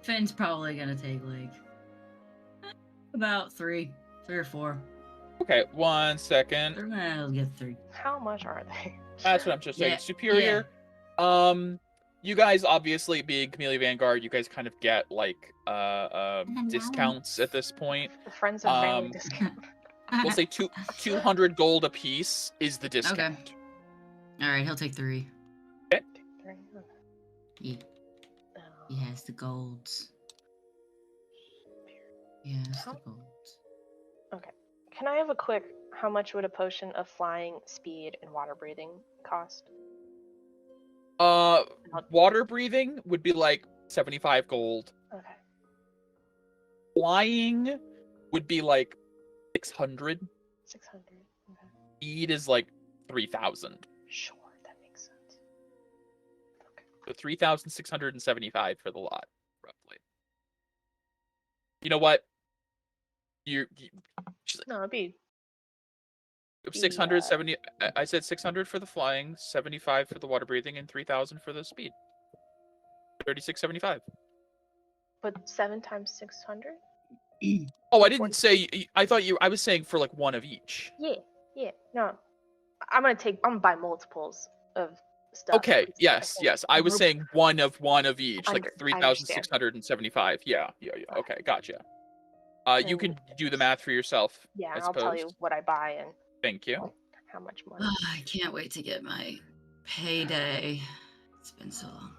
Finn's probably gonna take like about three or four. Okay, 1 second. I'll get 3. How much are they? That's what I'm just saying. Yeah, Superior. You guys obviously being Camellia Vanguard, you guys kind of get like discounts at this point. The friends and family discount. We'll say 200 gold a piece is the discount. All right, he'll take 3. He has the golds. He has the golds. Can I have a quick? How much would a potion of flying, speed, and water breathing cost? Water breathing would be like 75 gold. Okay. Flying would be like 600. 600. Okay. Speed is like 3,000. Sure, that makes sense. Okay. So 3,675 for the lot, roughly. You know what? No, it'd be 670. I said 600 for the flying, 75 for the water breathing, and 3,000 for the speed. 3675. but 7 times 600. Oh, I didn't say. I thought you. I was saying for like one of each. Yeah. No, I'm gonna buy multiples of stuff. Okay. because Yes. think Yes. I was we're- saying one of each, I like understand. 3,675. Yeah. Okay. Gotcha. You And- can do the math for yourself. Yeah, I and I'll tell you suppose. what I buy and Thank you. how much money. I can't wait to get my payday. It's been so long.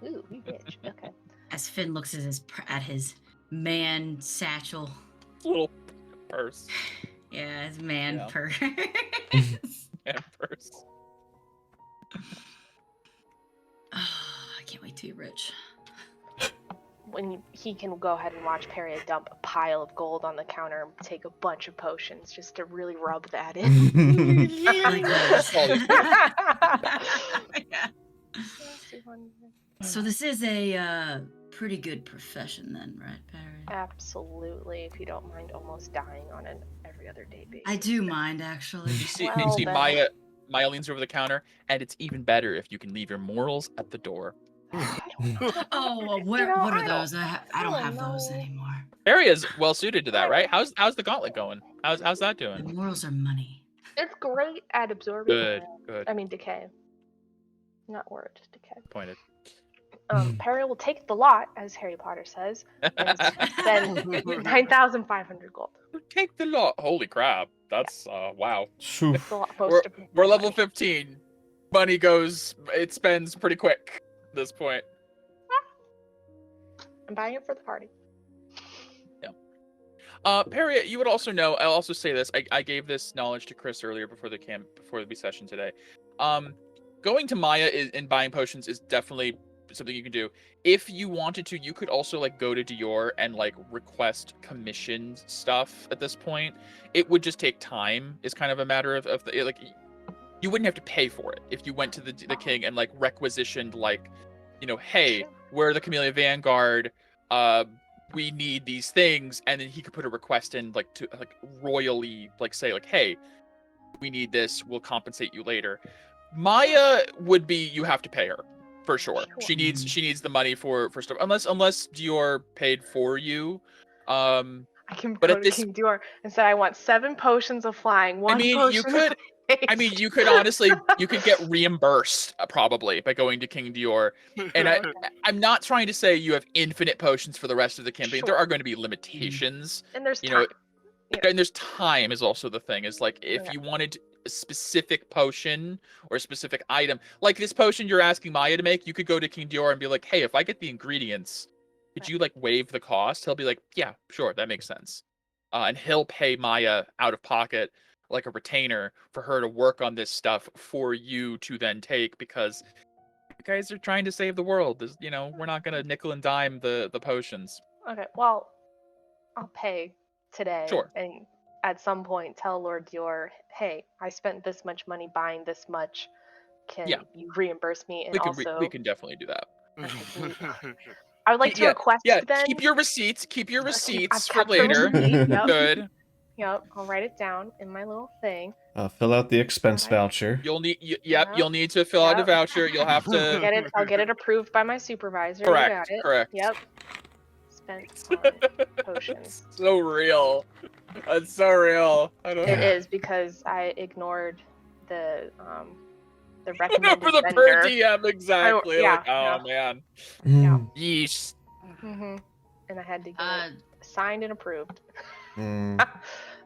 Ooh, you bitch. Okay. As Finn looks at his man satchel. Little purse. Yeah, his man Yeah. purse. And purse. I can't wait to be rich. When he can go ahead and watch Perry dump a pile of gold on the counter and take a bunch of potions just to really rub that in. Like So this is a pretty good profession then, right, Perry? Absolutely, if you don't mind almost dying on an every other day basis. I do mind, actually. You see, Well, then. Maya leans over the counter, and it's even better if you can leave your morals at the door. Oh, well, what are those? I don't have those know. anymore. Area is well suited to that, right? How's the gauntlet going? How's that The doing? morals are money. It's great at absorbing. Good. I mean, decay. Not word, decay. Pointed. Perry will take the lot, as Harry Potter says, and spend 9,500 gold. Take the lot. Holy crap! That's wow. Phew. It's a lot. Most of We're level 15. Money it spends pretty quick at this point. I'm buying it for the party. Perry, you would also know. I'll also say this. I gave this knowledge to Chris earlier before the session today. Going to Maya and buying potions is definitely something you can do. If you wanted to, you could also like go to Dior and like request commissioned stuff at this point. It would just take time. It's kind of a matter of like you wouldn't have to pay for it if you went to the king and like requisitioned like, hey, we're the Camellia Vanguard. We need these things, and then he could put a request in like to like royally like say like, hey, we need this. We'll compensate you later. Maya would be you have to pay her. For sure. She needs the money for stuff. Unless Dior paid for you. I can but go at to this King Dior and say I want 7 potions of flying. One I mean, potion you could I mean, you could get reimbursed probably by going to King Dior. And I'm not trying to say you have infinite potions for the rest of the campaign. Sure. There are going to be limitations. And there's You time. know, and there's time is also the thing. Is like if you wanted a specific potion or a specific item, like this potion you're asking Maya to make, you could go to King Dior and be like, hey, if I get the ingredients, could you like waive the cost? He'll be like, yeah, sure, that makes sense. And he'll pay Maya out of pocket like a retainer for her to work on this stuff for you to then take, because you guys are trying to save the world. We're not gonna nickel and dime the potions. Okay, well, I'll pay today. Sure. And at some point tell Lord Dior, hey, I spent this much money buying this much. Can you reimburse me? And we can definitely do that. I would like to request then. Keep your receipts. Keep your receipts for kept the later. receipt, yep. Good. Yep, I'll write it down in my little thing. Fill out the expense voucher. You'll need you'll need to fill out a voucher. You'll have to I'll get it approved by my supervisor. Correct. You got it. Correct. Yep. Spent on potions. So real. That's so real. I don't know. It is because I ignored the recommended for the vendor. per DM exactly. Man. Yeah. Yeesh. Mm-hmm. And I had to get it signed and approved. Mm.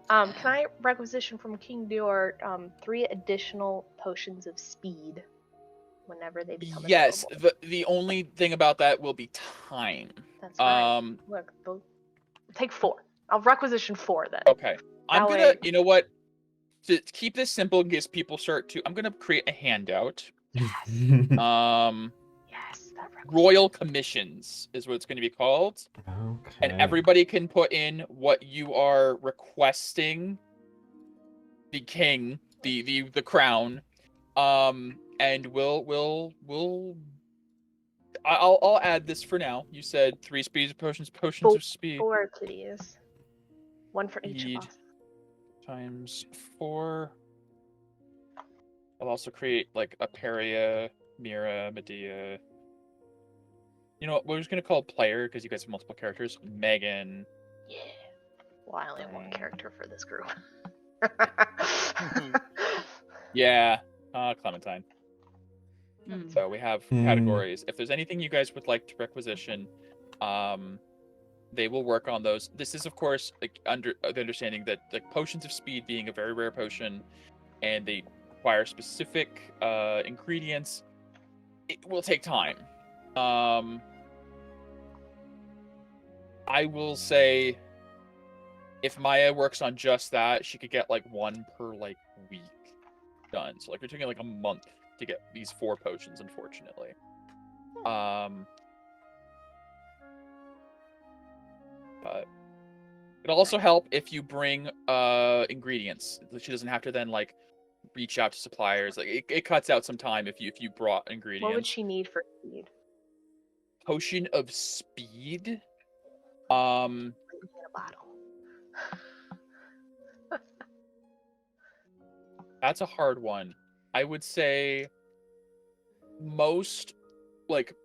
Can I requisition from King Dior 3 additional potions of speed whenever they become available? The only thing about that will be time. That's fine. Look, take 4. I'll requisition 4 then. Okay. I'm gonna, you know what? To keep this simple in case people start to, I'm gonna create a handout. Yes. Yes. Royal commissions is what it's going to be called. Okay. And everybody can put in what you are requesting the king, the crown. And I'll add this for now. You said 3 speed potions of speed. 4, please. 1 for each of us. Times 4. I'll also create like a Peria, Mira, Medea. You know what? We're just gonna call player because you guys have multiple characters. Megan. Yeah. Well, I only have 1 character for this group. Yeah. Clementine. So we have categories. If there's anything you guys would like to requisition, they will work on those. This is, of course, like under the understanding that like potions of speed being a very rare potion, and they require specific ingredients. It will take time. I will say, if Maya works on just that, she could get like 1 per like week done. So like you're taking like a month to get these 4 potions, unfortunately. But it'll also help if you bring ingredients. She doesn't have to then like reach out to suppliers. Like it cuts out some time if you brought ingredients. What would she need for speed? Potion of speed. In a bottle. That's a hard one. I would say most like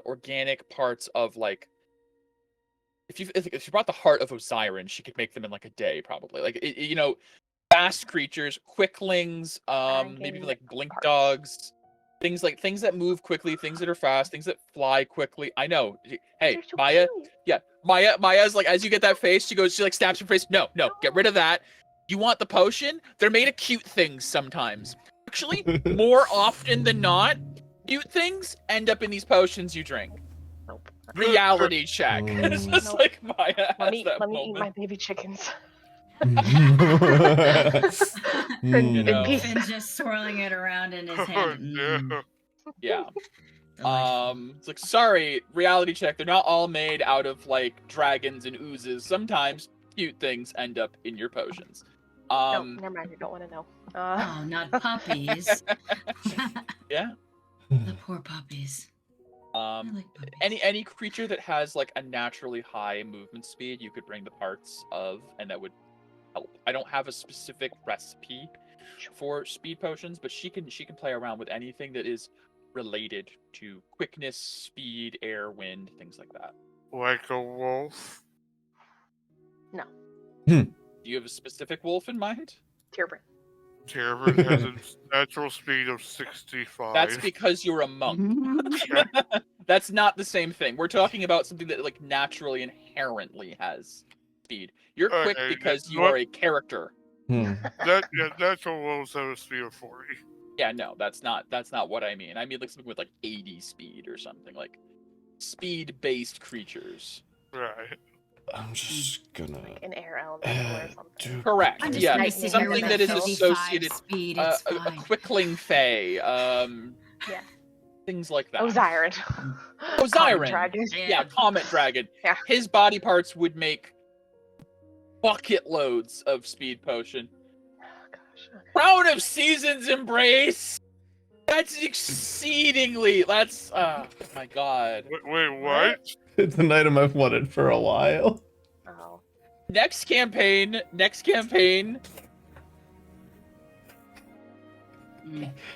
organic parts of like if you brought the heart of Osiris, she could make them in like a day probably. Like fast creatures, quicklings, maybe like blink dogs, things that move quickly, things that are fast, things that fly quickly. I know. Hey, So Maya. cute. Yeah, Maya's like, as you get that face, she like stabs her face. No, get rid of that. You want the potion? They're made of cute things sometimes. Actually, more often than not, cute things end up in these potions you drink. Nope. Reality check. It's just Nope. like Maya. Let me has eat my baby chickens. Finn's just swirling it around in his hand. No. Yeah. Delightful. It's like, sorry, reality check. They're not all made out of like dragons and oozes. Sometimes cute things end up in your potions. No, never mind. You don't want to know. Oh, not puppies. Yeah. The poor puppies. I like puppies. Any creature that has like a naturally high movement speed, you could bring the parts of, and that would help. I don't have a specific recipe for speed potions, but she can play around with anything that is related to quickness, speed, air, wind, things like that. Like a wolf. No. Do you have a specific wolf in mind? Tierbrin. Tierbrin has a natural speed of 65. That's because you're a monk. Yeah. That's not the same thing. We're talking about something that like naturally inherently has speed. You're quick Okay, because you what- are a character. Natural wolves have a speed of 40. Yeah, no, that's not what I mean. I mean like something with like 80 speed or something, like speed-based creatures. Right. I'm just gonna. Like an air elemental or something. Correct. I'm just Yeah, gonna sit here with something a that is 55 associated speed. a It's fine. quickling fae, Yeah. things like that. Osiren. Osiren. Comet dragon. Yeah, comet dragon. Yeah. His body parts would make bucket loads of speed potion. Oh, gosh. Okay. Crown of Seasons Embrace. That's exceedingly. That's my god. Wait, what? It's an item I've wanted for a while. Oh. Next campaign.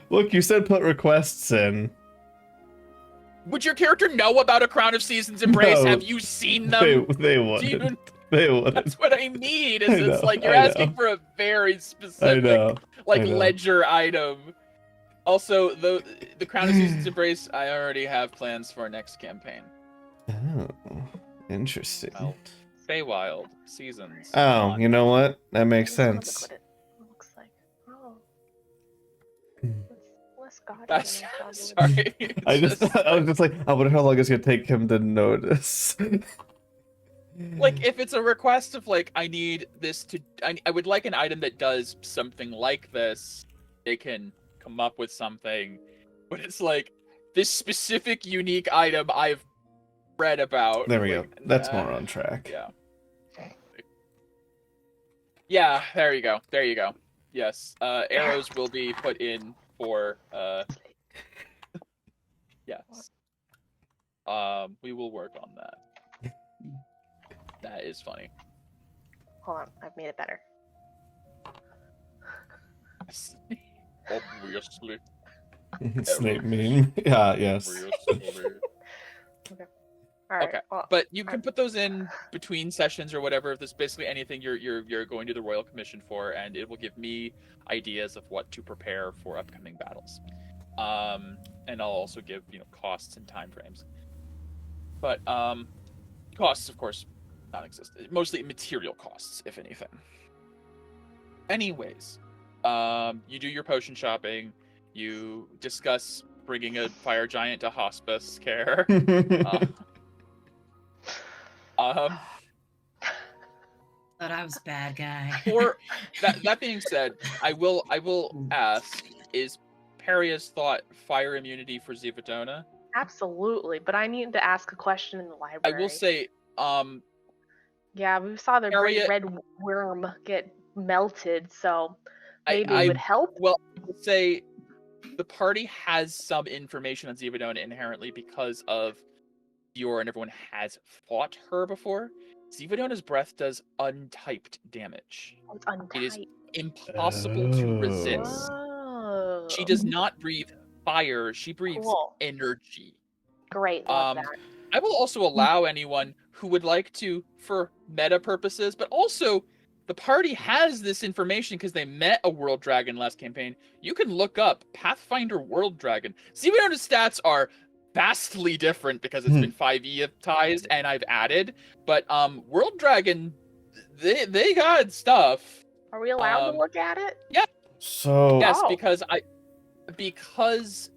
Look, you said put requests in. Would your character know about a Crown of Seasons Embrace? No. Have you seen them? They Do wouldn't. you- They wouldn't. That's what I mean. Is I it's know, like you're I asking know. for a very I specific, know. like I know. ledger item. Also, the Crown of Seasons Embrace, I already have plans for our next campaign. Oh, interesting. Well, Feywild Seasons. Oh, you know what? That makes I just wanna sense. look what it looks like. Oh. Hmm. It's less gaudy That's than I thought it would be. sorry. I It's was just like, I wonder how long it's gonna take him to notice. like if it's a request of like I need this to I would like an item that does something like this, they can come up with something, but it's like this specific unique item I've read about. There we go. like, That's nah. more on track. Yeah, there you go. Yes, arrows will be put in for yes. We will work on that. That is funny. Hold on, I've made it better. Obviously. Snape meme. Yeah, yes. All right. Okay. Well, But you can put those in between sessions or whatever. If there's basically anything you're going to the Royal Commission for, and it will give me ideas of what to prepare for upcoming battles. And I'll also give costs and time frames. But costs, of course, non-existent. Mostly material costs, if anything. Anyways, you do your potion shopping. You discuss bringing a fire giant to hospice care. Thought I was a bad guy. Or that being said, I will ask: is Peria's thought fire immunity for Zivadona? absolutely, but I need to ask a question in the I library. will say, Yeah, we saw the great Harriet- red worm get melted, so I- maybe it would help. well, I would say the party has some information on Zivadona inherently because of Dior and everyone has fought her before. Zivadona's breath does untyped damage. Oh, it's untight. It is impossible to resist. Oh. She does not breathe fire, she breathes Cool. energy. Great, love Um, that. I will also allow anyone who would like to, for meta purposes, but also the party has this information because they met a world dragon last campaign. You can look up Pathfinder World Dragon. Zivadona's stats are vastly different because it's been 5e-tized and I've added, but World Dragon, they got stuff. Are we allowed to look at it? So Yes, Oh. because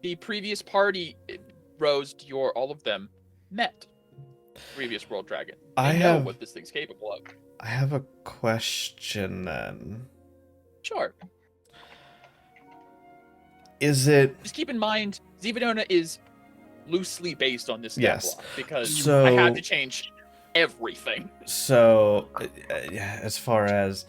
the previous party, Rose, Dior, all of them met previous World Dragon. They I know have what this thing's capable of. I have a question then. Sure. Is it Just keep in mind, Zivadona is loosely based on this stat Yes. block because So- I had to change everything. so as far as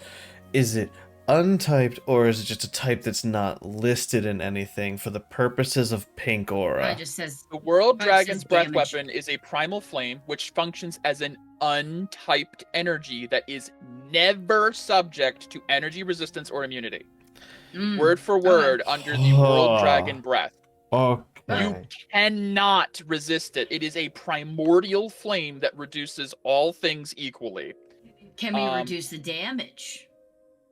is it untyped or is it just a type that's not listed in anything for the purposes of pink aura? It just says The World Mine Dragon's says breath damage. weapon is a primal flame which functions as an untyped energy that is never subject to energy resistance or immunity. Word for word under the World Dragon breath. Okay. You cannot resist it. It is a primordial flame that reduces all things equally. Can we Um, reduce the damage?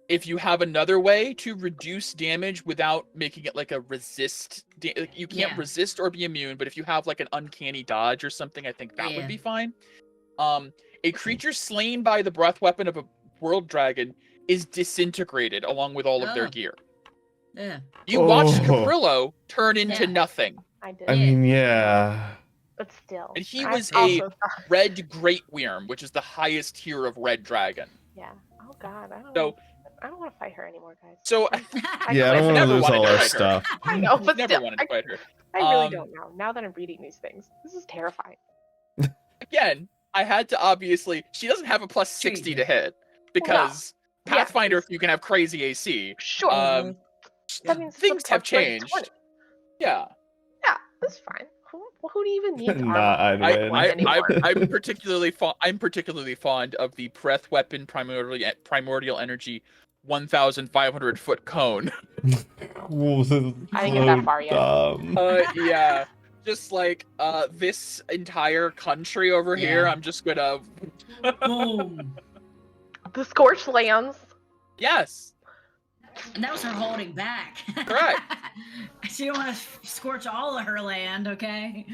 If you have another way to reduce damage without making it like a resist, like you can't Yeah. resist or be immune, but if you have like an uncanny dodge or something, I think that Yeah. would be fine. A creature slain by the breath weapon of a world dragon is disintegrated along with all of their Oh. gear. Yeah. You watched Oh. Caprillo turn into Yeah. nothing, I did. I mean, yeah. but still. and he I was a also thought, red great worm, which is the highest tier of red dragon. yeah. Oh god, So, I don't want to fight her anymore, guys. so Yeah, I don't I've want to never lose wanted all to our fight her. stuff. I know, but never still, wanted to fight her. I really Um, don't know. Now that I'm reading these things, this is terrifying. Again, I had to obviously. She doesn't have a plus 60 to hit because Yeah, Pathfinder, it's- you can have crazy AC. Sure. that means it's a Things have plus, like, changed. 20. Yeah, Yeah, that's fine. Who do you even need to Nah, I'd win. anymore? I'm particularly fond of the breath weapon primordial energy 1,500 foot cone. I didn't get that far yet. Yeah, just like this entire country over here. Yeah. I'm just gonna. Boom. The scorched lands. Yes. And that was her holding back. Correct. She don't want to scorch all of her land, okay?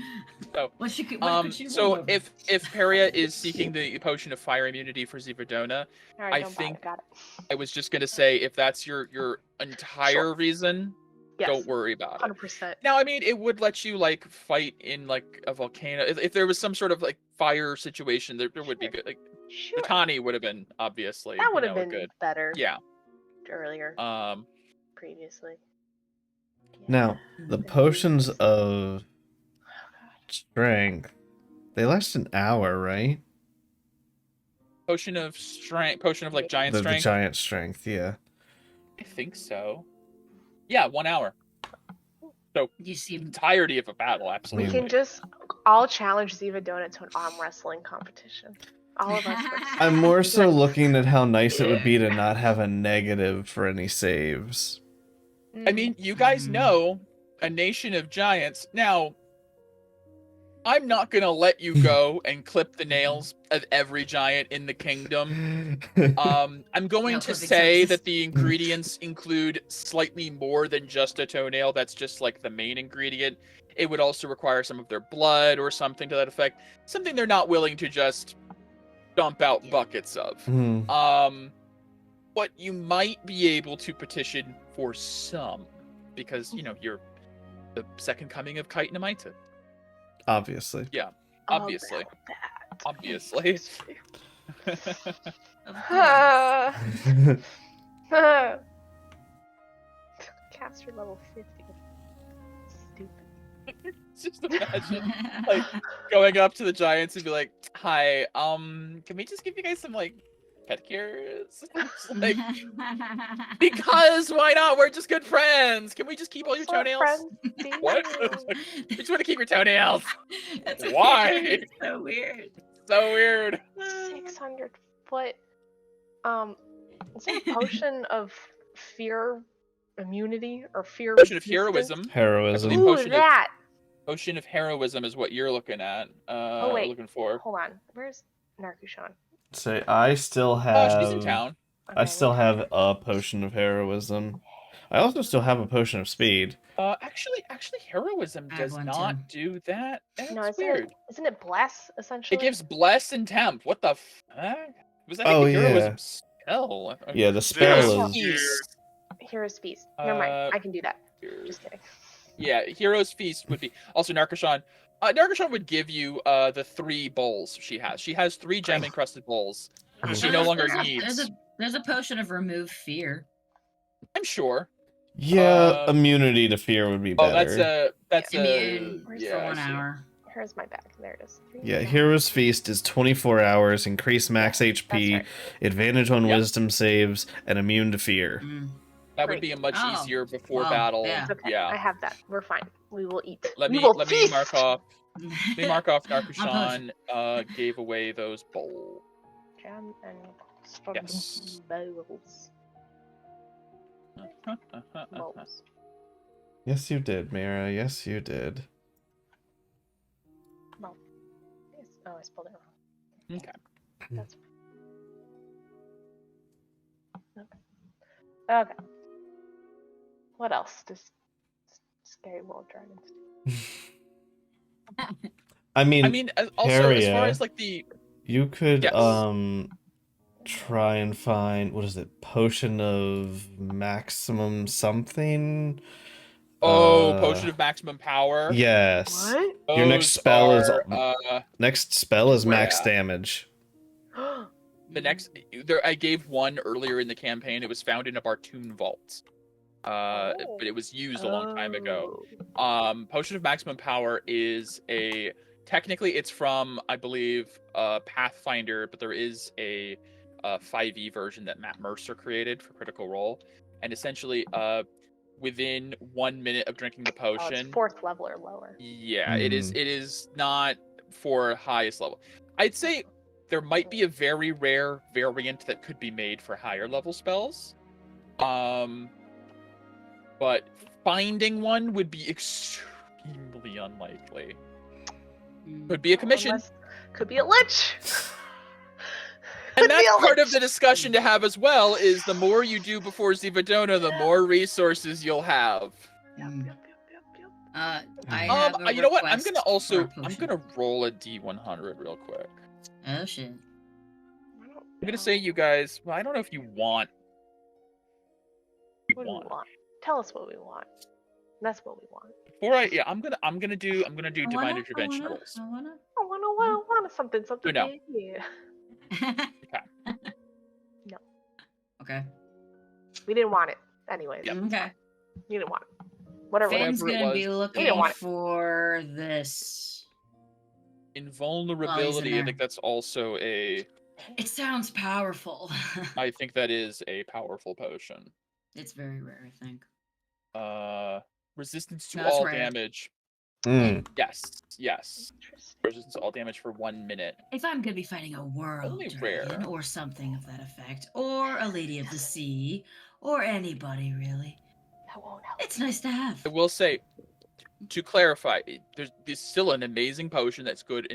So, What she could, what could she roll So over? if Peria is seeking the potion of fire immunity for Ziverdona, Alright, I don't think- bother. Got it. I was just gonna say if that's your entire Sure. reason, Yes, don't worry about it. 100%. Now, I mean, it would let you like fight in like a volcano. If there was some sort of like fire situation, there would be Sure. good. Like Sure. Batani would have been obviously. That would you have know, been good. better Yeah. earlier, Um. previously. Yeah. Now, the potions of strength, they last an hour, right? Potion of strength. Potion of like giant The strength. giant strength, yeah. I think so. Yeah, 1 hour. You seem Entirety of a battle, We absolutely. can just all challenge Ziva Donut to an arm wrestling competition. All of us. I'm more so looking at how nice it would be to not have a negative for any saves. I mean, you guys Mhm. know a nation of giants. Now, I'm not gonna let you go and clip the nails of every giant in the kingdom. I'm going No to clipping say services. that the ingredients include slightly more than just a toenail. That's just like the main ingredient. It would also require some of their blood or something to that effect. Something they're not willing to just dump out Yeah. buckets of. Hmm. But you might be able to petition for some, because you know you're the second coming of Kite Namita. Obviously. Obviously. Obviously. Of course. Caster level 50. Stupid. Just imagine like going up to the giants and be like, "Hi, can we just give you guys some like pedicures?" Just like, because why not? We're just good friends. Can we just keep all your What's up, toenails? friends? What? Damn. We just want to keep your toenails. That's Why? weird. It's so weird. So weird. 600 foot. Is there a potion of fear immunity or fear Potion of resistance? heroism. Heroism. believe- Ooh, Potion of- that. Potion of heroism is what you're looking at. Oh, wait. Looking for. Hold on. Where's Narkushan? Say, I still Oh, have. she's in town. I still have a potion of heroism. I also still have a potion of speed. Actually, heroism I have does one not too. do that. That's No, weird. isn't it bless essentially? It gives bless and temp. What the fuck? Was that Oh, a heroism yeah. spell? Yeah, the Yeah, spell is. Feast. Hero's feast. Never mind. I can do that. Just kidding. Yeah, hero's feast would be also Narkashan. Narkashan would give you the 3 bowls she has. She has 3 gem encrusted bowls. Oh, She no longer There's needs. there's a potion of remove fear. I'm sure. Yeah, Um, immunity to fear would be better. Oh, that's Immune yeah, for I 1 see. hour. Here's my bag. There it is. Yeah, Hero's Feast is 24 hours, increased max HP, right. advantage on Yep. wisdom saves, and immune to fear. Mm. That would Great. be a much Oh, easier before well, battle. yeah. It's okay. Yeah. I have that. We're fine. We will eat. Let We me will let me feast. mark off. Let me mark off potion. Narkushan gave away those bowls. Jam and Yes. bowls. Bowls. Yes, you did, Mira. Yes, you did. Yes. Oh, I spelled it wrong. Okay. That's Okay. What else does Scary World Dragons do? I mean, I mean, also as far Peria, as like the you could yes. try and find, what is it, potion of maximum something. Potion of maximum power. Yes. What? Your next Those spell is are next spell is where max at? damage. The next there I gave one earlier in the campaign. It was found in a Bartoon vault. But it was used a long time ago. Potion of maximum power is technically it's from, I believe, Pathfinder, but there is a 5e version that Matt Mercer created for Critical Role, and essentially within 1 minute of drinking the Oh, potion, it's 4th level or lower. yeah, it is not for highest level. I'd say there might be a very rare variant that could be made for higher level spells. But finding one would be extremely unlikely. Could be a commission. Could be a lich. And Could be that's a part of lich. the discussion to have as well, is the more you do before Zivadona, the more resources you'll have. Yep. I have a You know what? I'm request for a potion. gonna roll a D100 real quick. Oh shit. I'm gonna say you guys, well, I don't know if you want. What do we want? Tell us what we want. That's what we want. Before I'm gonna do divine intervention rolls. I wanna. I want something. No. Yeah. No. Okay. We didn't want it. Anyways. Yep. Okay. You didn't want it. Whatever. Finn's Whatever it gonna was. be looking don't want it. for this. Invulnerability, I think that's also It sounds powerful. I think that is a powerful potion. It's very rare, I think. Resistance to No, it's all rare. damage. Mm. Yes. Interesting. Resistance to all damage for 1 minute. If I'm gonna be fighting a world Only dragon rare. or something of that effect, or a lady of the sea, or anybody really, That won't help. it's nice to have. I will say, to clarify, there's still an amazing potion that's good,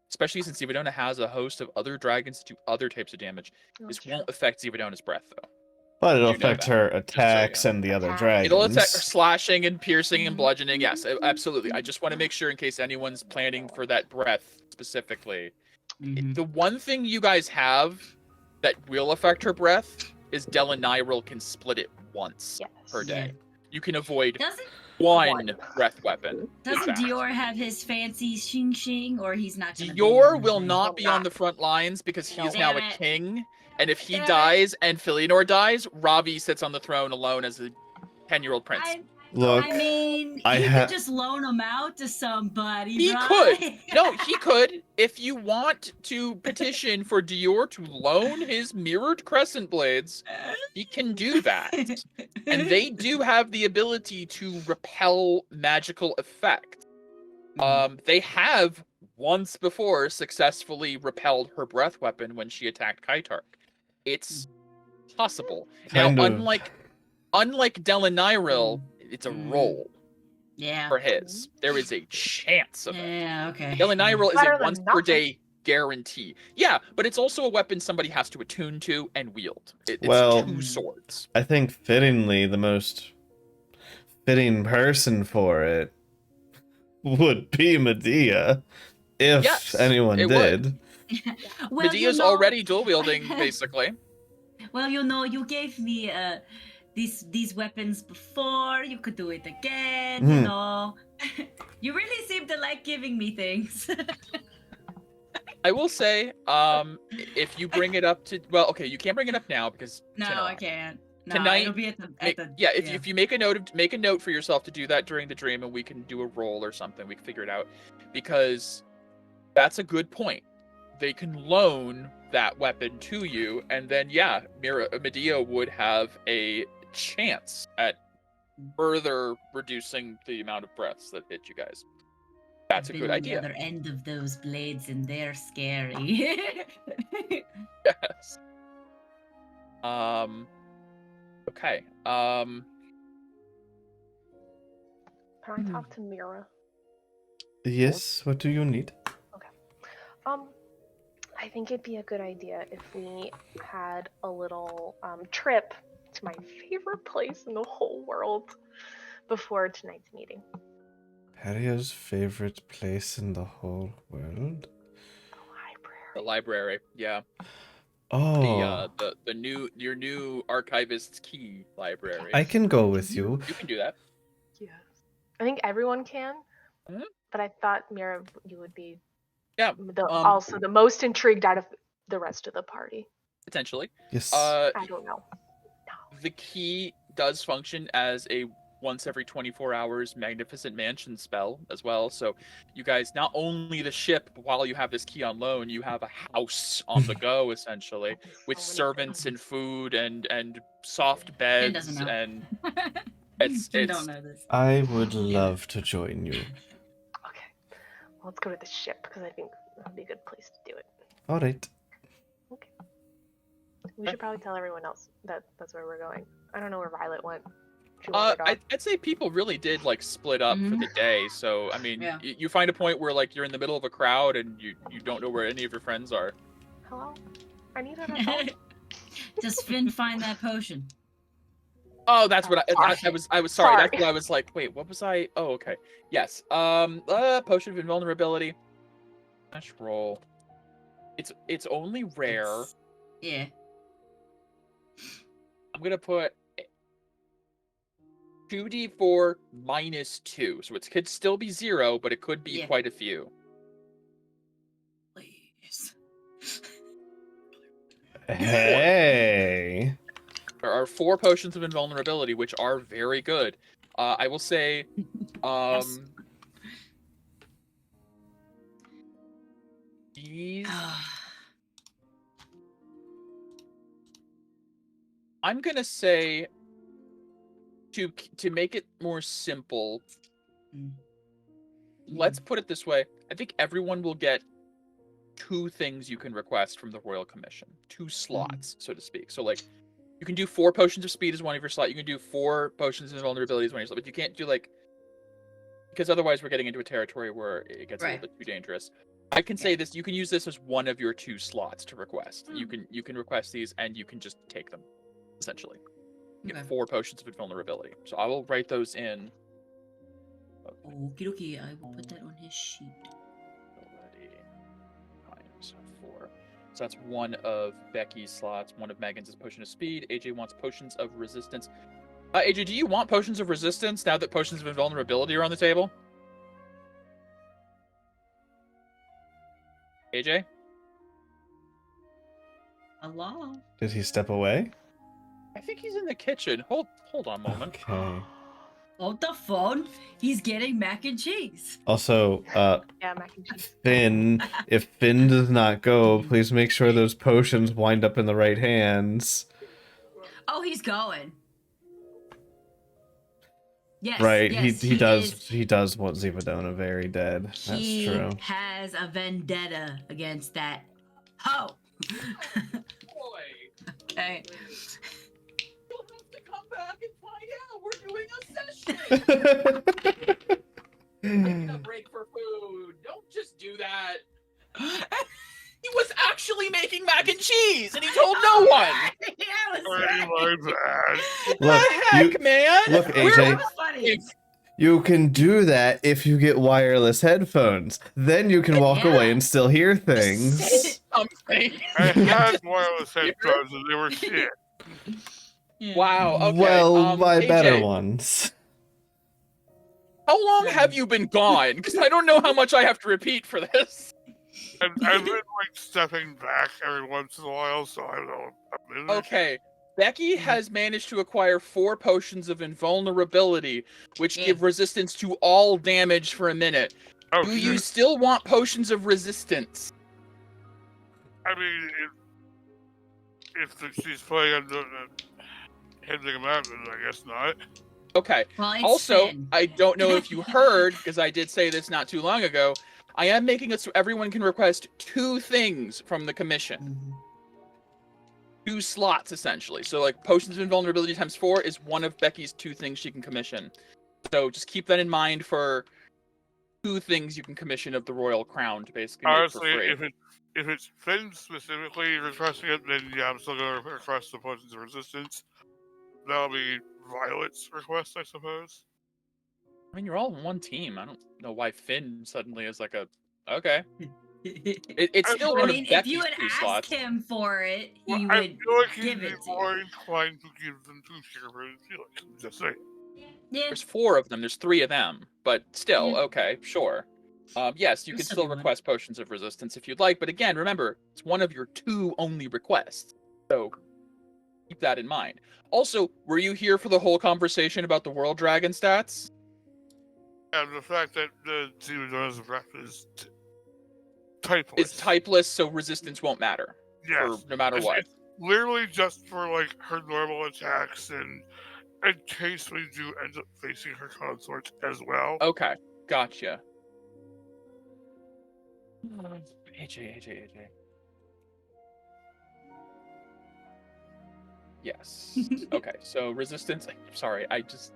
especially since Zivadona has a host of other dragons that do other types of damage. This won't affect Zivadona's breath, though. But it'll You know affect that. her attacks and the other Attack. dragons. It'll attack slashing and piercing and bludgeoning. Yes, absolutely. I just want to make sure in case anyone's planning for that breath specifically. Mhm. The one thing you guys have that will affect her breath is Delanyril can split it once Yes. per day. Yeah. You can avoid Doesn't one breath weapon. in doesn't fact. Dior have his fancy shing shing, or he's not gonna be Dior on will the not Will be on not. the front lines because he No. is now Damn a it. king. And if he Damn it. dies and Felinor dies, Ravi sits on the throne alone as a 10-year-old prince. Look, I mean, I you ha- could just loan him out to somebody. He right? could. No, he could. If you want to petition for Dior to loan his mirrored crescent blades, he can do that. And they do have the ability to repel magical effects. They have once before successfully repelled her breath weapon when she attacked Kaitark. It's possible. Kind now, of. unlike Delanyril, it's a roll Yeah. for his. There is a chance of it. Yeah. Okay. Delanyril is Better a than once per nothing. day guarantee. Yeah, but it's also a weapon somebody has to attune to and wield. It's Well- 2 swords. I think fittingly, the most fitting person for it would be Medea, if Yes, anyone it did. would. Well, Medea's already dual wielding, basically. Well, you gave me these weapons before. You could do it again. You Hmm. know, you really seem to like giving me things. I will say, if you bring it up to, well, okay, you can't bring it up now because No, tonight. I can't. No, Tonight, it'll be at the If you make a note for yourself to do that during the dream, and we can do a roll or something, we can figure it out, because that's a good point. They can loan that weapon to you, and then Medea would have a chance at further reducing the amount of breaths that hit you guys. That's a been good on idea. The other end of those blades, and they're scary. Yes. Okay. Can I talk to Mira? Yes, what do you need? I think it'd be a good idea if we had a little trip to my favorite place in the whole world before tonight's meeting. Patio's favorite place in the whole world? The library, yeah. Oh, Your new archivist's key library. I can go with you. You can do that. Yes. I think everyone can, Mhm. but I thought, Mira, you would be Yeah, also the most intrigued out of the rest of the party. potentially. Yes. I don't know. The key does function as a once every 24 hours magnificent mansion spell as well. So you guys, not only the ship, but while you have this key on loan, you have a house on the go essentially, with So many servants things. and food and soft Finn doesn't beds know. and it's Finn don't know this. I would love to join you. Okay. Well, let's go to the ship because I think that would be a good place to do it. All right. Okay. We should probably tell everyone else that that's where we're going. I don't know where Violet went. She wandered off. I'd say people really did like split up for the day. So I mean, Yeah. you find a point where like you're in the middle of a crowd and you don't know where any of your friends are. Hello? I need an adult. Does Finn find that potion? Oh, that's what I was sorry. That's Sorry. what I was like. Wait, what was I? Oh, okay. Yes. Potion of invulnerability. Dash roll. It's only rare. Yeah. I'm gonna put 2d4 minus 2, so it could still be 0, but it could be Yeah. quite a few. Please. Hey. There are 4 potions of invulnerability, which are very good. I will say, Yes. these. I'm gonna say to make it more simple. Mm. Let's put it this way. I think everyone will get 2 things you can request from the Royal Commission. 2 slots, so to speak. So like you can do 4 potions of speed as one of your slot. You can do 4 potions of invulnerability as one of your slot, but you can't do like, because otherwise we're getting into a territory where it gets a little bit too dangerous. I can say this, you can use this as one of your 2 slots to request. You can request these and you can just take them, essentially. You get 4 potions of invulnerability. So I will write those in. Okie dokie, I will put that on his sheet. Times 4. So that's one of Becky's slots. One of Megan's is potion of speed. AJ wants potions of resistance. AJ, do you want potions of resistance now that potions of invulnerability are on the table? AJ? Hello? Did he step away? I think he's in the kitchen. Hold on a moment. Okay. Hold the phone. He's getting mac and cheese. Also, Yeah, mac and cheese. Finn, if Finn does not go, please make sure those potions wind up in the right hands. Oh, he's going. Yes. Right, yes, he does want Zivadona very dead. That's he true. has a vendetta against that hoe. Boy, Okay. you'll have to come back and find out. We're doing a session. Taking a break for food. Don't just do that. He was actually making mac and cheese, and he told no one. That was Pretty right. my bad. What Look, the heck, you- man? look, AJ. That was funny. You can do that if you get wireless headphones. Then you can walk Yeah. away and still hear things. Something. I had wireless headphones and they were shit. Yeah. Wow. Okay. Well, my AJ, better ones. How long have you been gone? Because I don't know how much I have to repeat for this. I've been like stepping back every once in a while, so I don't know. A minute. Okay. Becky has managed to acquire 4 potions of invulnerability, which give resistance to all damage for a minute. Oh, Do you shit. still want potions of resistance? I mean, she's playing on handing them out, then I guess not. Okay. Well, it's Also, Finn. I don't know if you heard, because I did say this not too long ago, I am making it so everyone can request 2 things from the commission. Mhm. 2 slots, essentially. So, like, potions of invulnerability times 4 is one of Becky's 2 things she can commission. So, just keep that in mind for 2 things you can commission of the Royal Crown to basically make for Honestly, free. if it's Finn specifically requesting it, then yeah, I'm still gonna request the potions of resistance. that'll be Violet's request, I suppose. I mean, you're all on one team. I don't know why Finn suddenly is like a okay. It's still I one mean, of if you Becky's had 2 asked slots. him for it, Well, he I would feel like he'd give be it to more you. inclined to give them to Shepherd Felix. I'm just saying. Yeah, There's 4 of them. There's 3 of them, but still, Yeah. okay, sure. Yes, you There'll can still still be one. request potions of resistance if you'd like, but again, remember, it's one of your 2 only requests. So keep that in mind. Also, were you here for the whole conversation about the World Dragon stats? And the fact that the Zero's rep is typeless. It's typeless, so resistance won't matter Yes. for no matter what. It's literally just for like her normal attacks and in case we do end up facing her consort as well. Okay, gotcha. AJ. Yes. Okay, so resistance. Sorry, I just.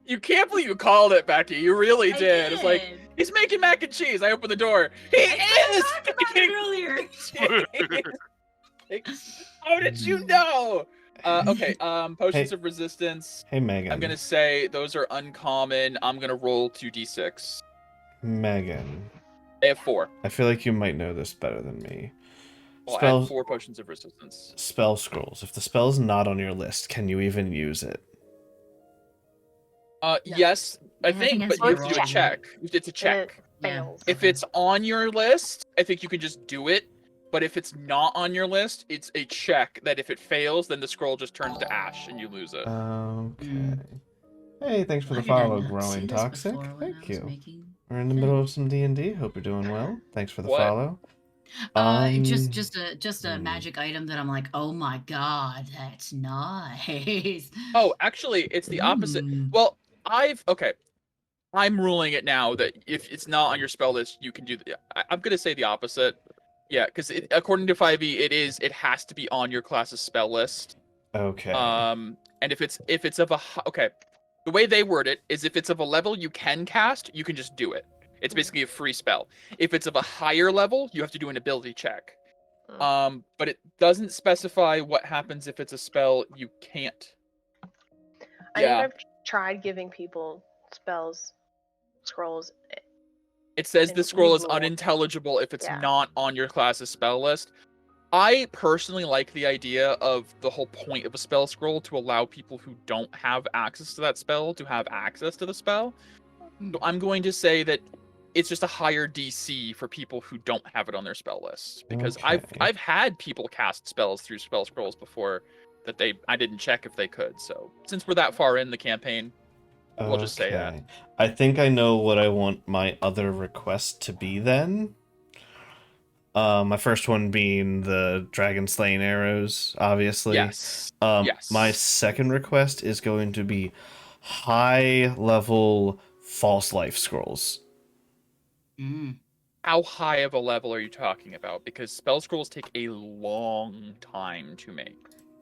You can't believe you called it, Becky. You really I did. It's like, did. he's making mac and cheese. I open the door. He I is talked about it making earlier. cheese. How did you know? Okay, potions Hey. of resistance. Hey, Megan. I'm gonna say those are uncommon. I'm gonna roll 2d6. Megan. I have 4. I feel like you might know this better than me. Well, I Spell have 4 potions of resistance. spell scrolls. If the spell's not on your list, can you even use it? No. Yes, I Nothing think, has but to you be have to do a rolled. check. It's a check. It Yeah. fails. If it's on your list, I think you can just do it. But if it's not on your list, it's a check that if it fails, then the scroll just turns to ash and you lose it. Okay. Hey, thanks for Why the did I follow, not Growing see this Toxic. before when I Thank was you. making We're in the middle of some D&D. Hope you're doing well. Thanks for the What? follow. Just a magic item that I'm like, oh my god, that's nice. Oh, actually, it's the opposite. Well, I'm ruling it now that if it's not on your spell list, you can do the. I'm gonna say the opposite. Yeah, because according to 5e, it has to be on your class's spell list. Okay. And if it's of a okay, the way they word it is if it's of a level you can cast, you can just do it. It's basically a free spell. If it's of a higher level, you have to do an ability check. But it doesn't specify what happens if it's a spell you can't. I think I've tried giving people spells, scrolls. It says and the scroll is usually won't. unintelligible if it's Yeah. not on your class's spell list. I personally like the idea of the whole point of a spell scroll to allow people who don't have access to that spell to have access to the spell. So I'm going to say that it's just a higher DC for people who don't have it on their spell list. Because Okay. I've had people cast spells through spell scrolls before that I didn't check if they could. So since we're that far in the campaign, we'll just say that. Okay. I think I know what I want my other request to be then. My first one being the dragon slaying arrows, obviously. Yes. Yes. My second request is going to be high level false life scrolls. How high of a level are you talking about? Because spell scrolls take a long time to make.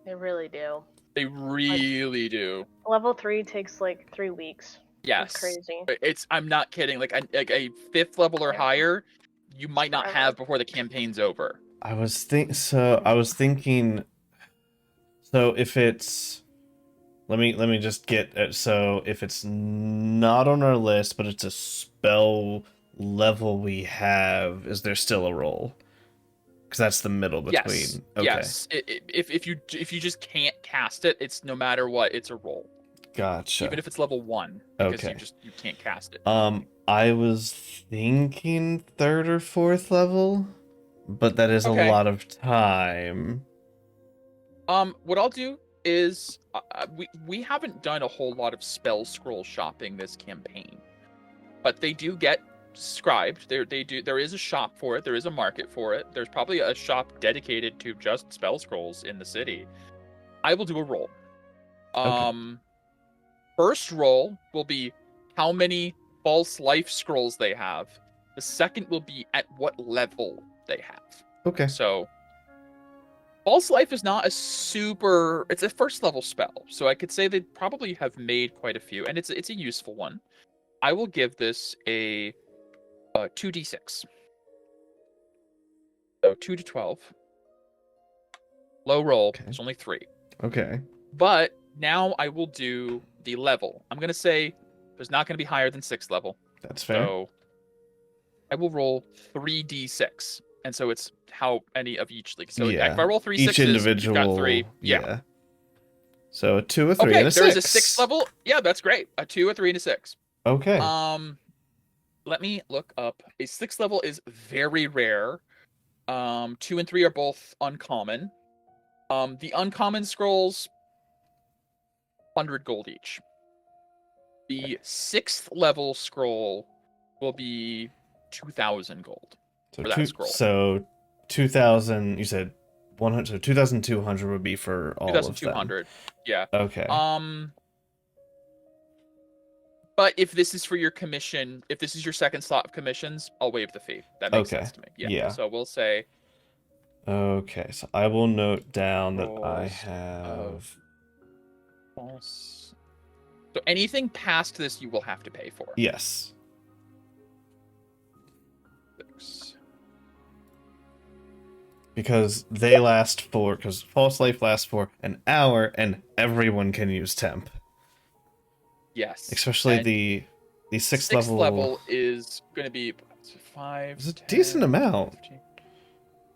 They really do. They really do. Level 3 takes like 3 weeks. Yes. It's crazy. I'm not kidding. Like a 5th level or Yeah. higher, you might not Forever. have before the campaign's over. I was thinking. So if it's, let me just get it. So if it's not on our list, but it's a spell level we have, is there still a roll? Because that's the middle between. Yes. Okay. Yes. If you just can't cast it, it's no matter what, it's a roll. Gotcha. Even if it's level 1, because Okay. you can't cast it. I was thinking 3rd or 4th level, but that is Okay. a lot of time. What I'll do is we haven't done a whole lot of spell scroll shopping this campaign, but they do get scribed. There is a shop for it. There is a market for it. There's probably a shop dedicated to just spell scrolls in the city. I will do a roll. Okay. First roll will be how many false life scrolls they have. The second will be at what level they have. Okay. So false life is not a super, it's a first level spell, so I could say they probably have made quite a few, and it's a useful one. I will give this a 2d6. So 2 to 12. Low roll. Okay. It's only 3. Okay. But now I will do the level. I'm gonna say there's not gonna be higher than 6th level. That's fair. So I will roll 3d6, and so it's how any of each league. So Yeah. if I roll 3 Each sixes, individual. you've got 3. Yeah. So a 2, a 3, Okay, and a 6. there's a 6th level. Yeah, that's great. A 2, a 3, and a 6. Okay. Let me look up. A 6th level is very rare. 2 and 3 are both uncommon. The uncommon scrolls, 100 gold each. The 6th level scroll will be 2,000 gold for that scroll. So 2,000. You said 100. So 2,200 would be for all of them. 2,200. Yeah. Okay. But if this is for your commission, if this is your second slot of commissions, I'll waive the fee. That makes sense to me. Yeah. So we'll say. Okay, so I will note down that I Rolls have. False. So anything past this, you will have to pay for. Yes. 6. Because they last for. Because False Life lasts for an hour, and everyone can use temp. Yes. Especially and the 6th sixth level. is going to be 5. It's a 10, decent amount. 15.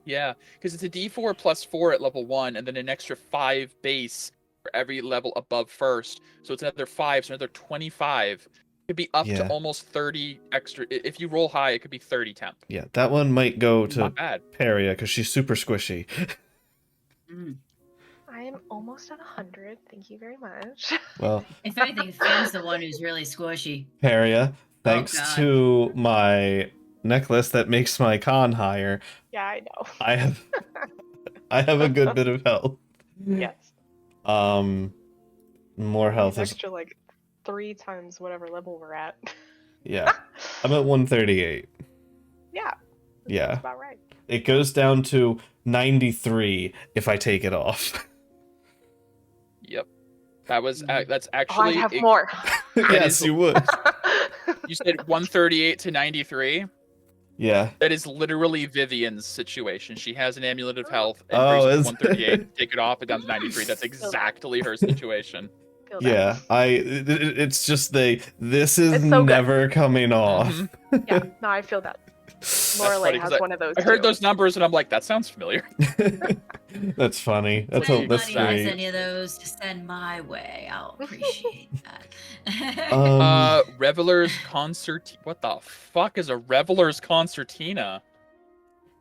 Yeah, because it's a D4 plus 4 at level 1, and then an extra 5 base for every level above first. So it's another 5, so another 25. It could be up to almost 30 extra. If you roll high, it could be 30 temp. Yeah, that one might go to Not bad. Peria because she's super squishy. I am almost at 100. Thank you very much. Well, If anything, Finn's the one who's really squishy. Peria, thanks to my necklace that makes my con higher. Yeah, I know. I have a good bit of health. Yes. More health is extra like 3 times whatever level we're at. Yeah. I'm at 138. Yeah. Yeah. That's about right. It goes down to 93 if I take it off. Yep. That's actually. I have more. Yes, you would. You said 138 to 93. Yeah. That is literally Vivian's situation. She has an amulet of health and Oh, brings is it to 138, take it off, and down to 93. That's exactly her situation. Yeah, it's just this is It's so never coming off. Mm-hmm. Yeah, no, I feel that. Lorelei has one of those. I heard those numbers and I'm like, that sounds familiar. That's funny. That's If that's anybody has great. any of those to send my way, I'll appreciate that. Reveler's concert. What the fuck is a Reveler's concertina?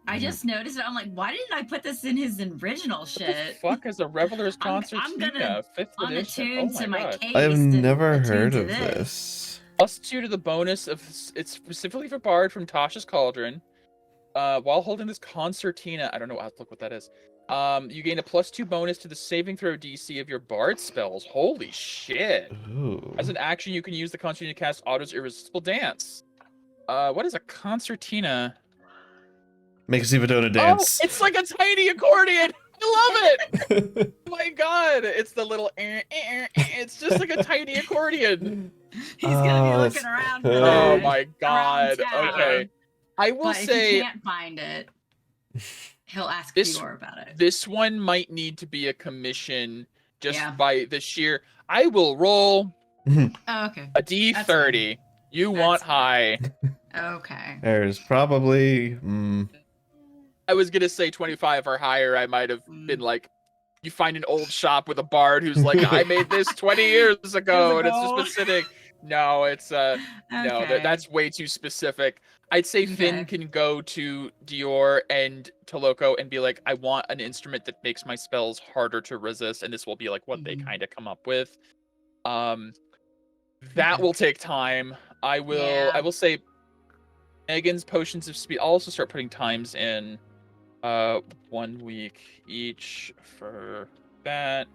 I just noticed it. I'm like, why didn't I put this in his original shit? What the fuck is a Reveler's concertina? I'm gonna 5th edition. unattune Oh to my my god. case. I have and never attune heard to of this. +2 to the bonus of it's specifically for Bard from Tasha's Cauldron. While holding this concertina, I don't know. I'll look what that is. You gain a +2 bonus to the saving throw DC of your Bard spells. Holy shit! Ooh. As an action, you can use the concertina to cast Otto's Irresistible Dance. What is a concertina? Make us even do a dance. Oh, it's like a tiny accordion. I love it. Oh my god, it's the little. It's just like a tiny accordion. He's gonna be looking around. For Oh that, my god. around town. Okay, I will But say. if he can't find it, he'll ask Fior about it. This one might need to be a commission just Yeah. by the sheer. I will roll Oh, okay. a D30. You want high. Okay. There's probably. I was gonna say 25 or higher. I might have been like, you find an old shop with a bard who's like, I made this 20 years ago, and it's just been sitting. No, it's no, that's way too specific. I'd say Finn can go to Dior and Toloko and be like, I want an instrument that makes my spells harder to resist, and this will be like what they kind of come up with. That will take time. I will say Megan's potions of speed. I'll also start putting times in 1 week each for that.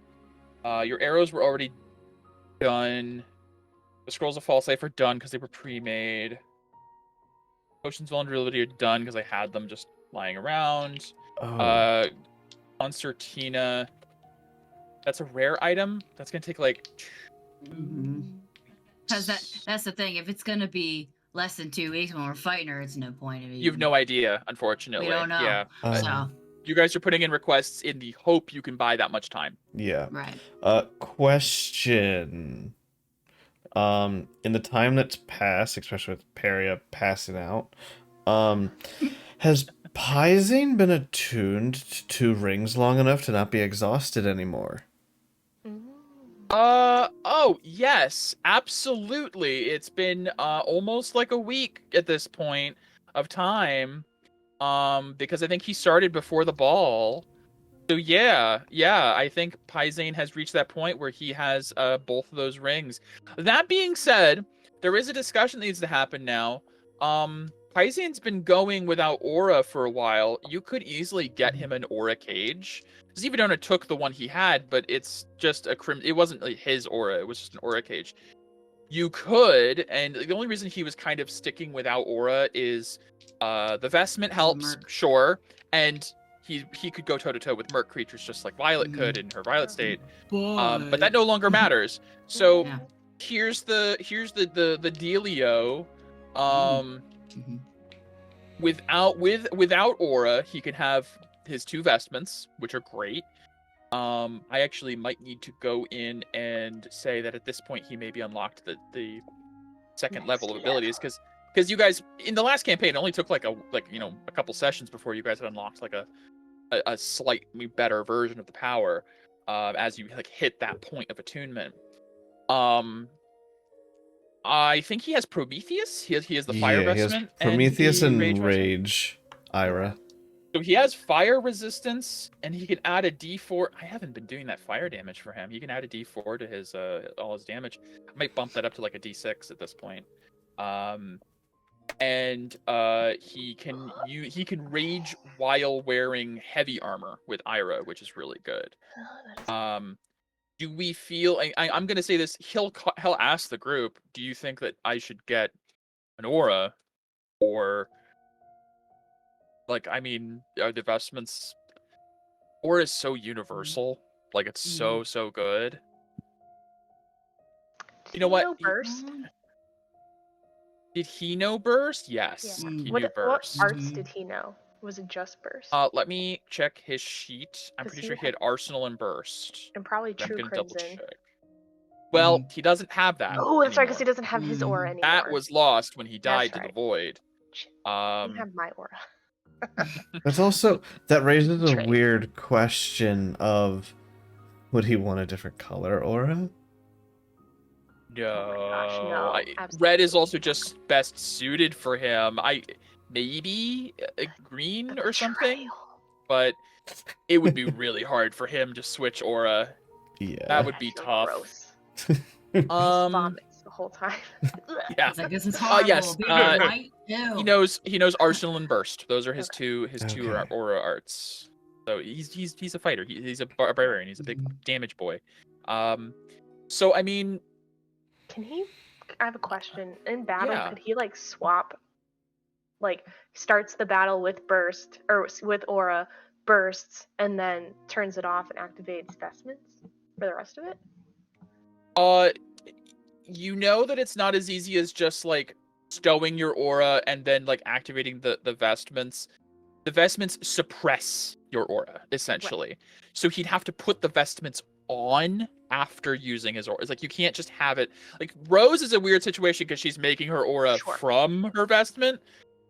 Your arrows were already done. The scrolls of false life are done because they were pre-made. Potions of vulnerability are done because I had them just lying around. Concertina. That's a rare item. That's gonna take like. Because that's the thing. If it's gonna be less than 2 weeks when we're fighting her, it's no point of it. You have no idea, unfortunately. We don't know. Yeah. So You guys are putting in requests in the hope you can buy that much time. Yeah. Right. Question. In the time that's passed, especially with Peria passing out, has Pizing been attuned to 2 rings long enough to not be exhausted anymore? Oh, yes, absolutely. It's been almost like a week at this point of time. Because I think he started before the ball. So yeah, I think Pizane has reached that point where he has both of those rings. That being said, there is a discussion that needs to happen now. Pyzane's been going without aura for a while. You could easily get him an aura cage. Zevadona took the one he had, but it's just it wasn't like his aura, it was just an aura cage. You could, and the only reason he was kind of sticking without aura is the vestment helps, sure, and he could go toe to toe with merc creatures just like Violet could in her Violet state. But that no longer matters. So Yeah. here's the dealio. Without aura, he can have his 2 vestments, which are great. I actually might need to go in and say that at this point he maybe unlocked the second level of abilities because you guys in the last campaign it only took like a couple sessions before you guys had unlocked like a slightly better version of the power as you like hit that point of attunement. I think he has Prometheus. He has the fire vestment. He has Prometheus and Rage. Rage Ira. So he has fire resistance, and he can add a D4. I haven't been doing that fire damage for him. He can add a D4 to his all his damage. I might bump that up to like a D6 at this point. And he can rage while wearing heavy armor with Ira, which is really good. Do we feel? I'm gonna say this. He'll ask the group. Do you think that I should get an aura, or like I mean, are the vestments? Aura is so universal. Like it's so good. You know what? Burst? Did he know burst? Yes, Yeah. he What knew burst. arts did he know? Was it just burst? Let me check his sheet. I'm pretty sure he had arsenal and burst. And probably I'm true gonna double crimson. check. Well, he doesn't have that. Oh, that's right, because he anymore. doesn't have his aura anymore. That was lost when he died That's to the right. void. I have my aura. That's also that raises a Trade. weird question of would he want a different color aura? No, gosh, no, red is also just best suited for him. Maybe a green or something, but it would be really hard for him to switch aura. Yeah, that would be tough. Gross. Vomits the whole time. Yeah. It's like this is horrible. Yes. White? He knows Arsenal and Burst. Those are his two aura arts. So he's a fighter. He's a barbarian. He's a big damage boy. So I mean, can he? I have a question. In battle, Yeah. could he like swap? Like starts the battle with burst or with aura, bursts, and then turns it off and activates vestments for the rest of it? You know that it's not as easy as just like stowing your aura and then like activating the vestments. The vestments suppress your aura essentially. Right. So he'd have to put the vestments on after using his aura. It's like you can't just have it. Like Rose is a weird situation because she's making her aura from her vestment.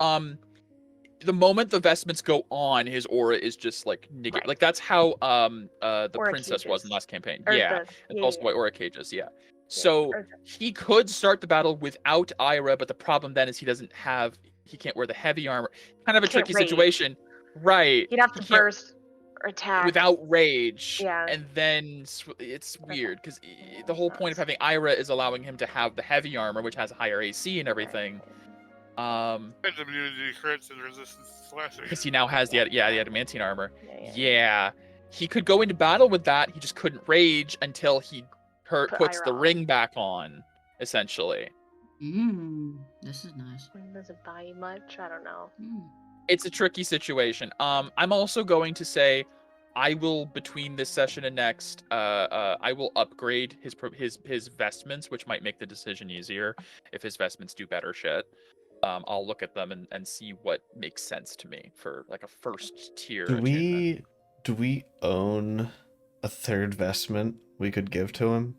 The moment the vestments go on, his aura is just like negated. Right. Like that's how the aura princess cages. Was in last campaign. It's also why aura cages. Yeah. So he could start the battle without Ira, but the problem then is he can't wear the heavy armor. Kind of a tricky situation. Right. He'd have to burst or attack. Without rage. Yeah. And then it's weird because the whole point of having Ira is allowing him to have the heavy armor, which has higher AC and everything. And immunity, crits, and resistance to slashing. Because he now has the adamantine armor. Yeah. He could go into battle with that. He just couldn't rage until he puts the ring back on, essentially. This is nice. Does it buy you much? I don't know. It's a tricky situation. I'm also going to say, I will between this session and next, I will upgrade his vestments, which might make the decision easier if his vestments do better shit. I'll look at them and see what makes sense to me for like a first tier Do attunement. we own a third vestment we could give to him?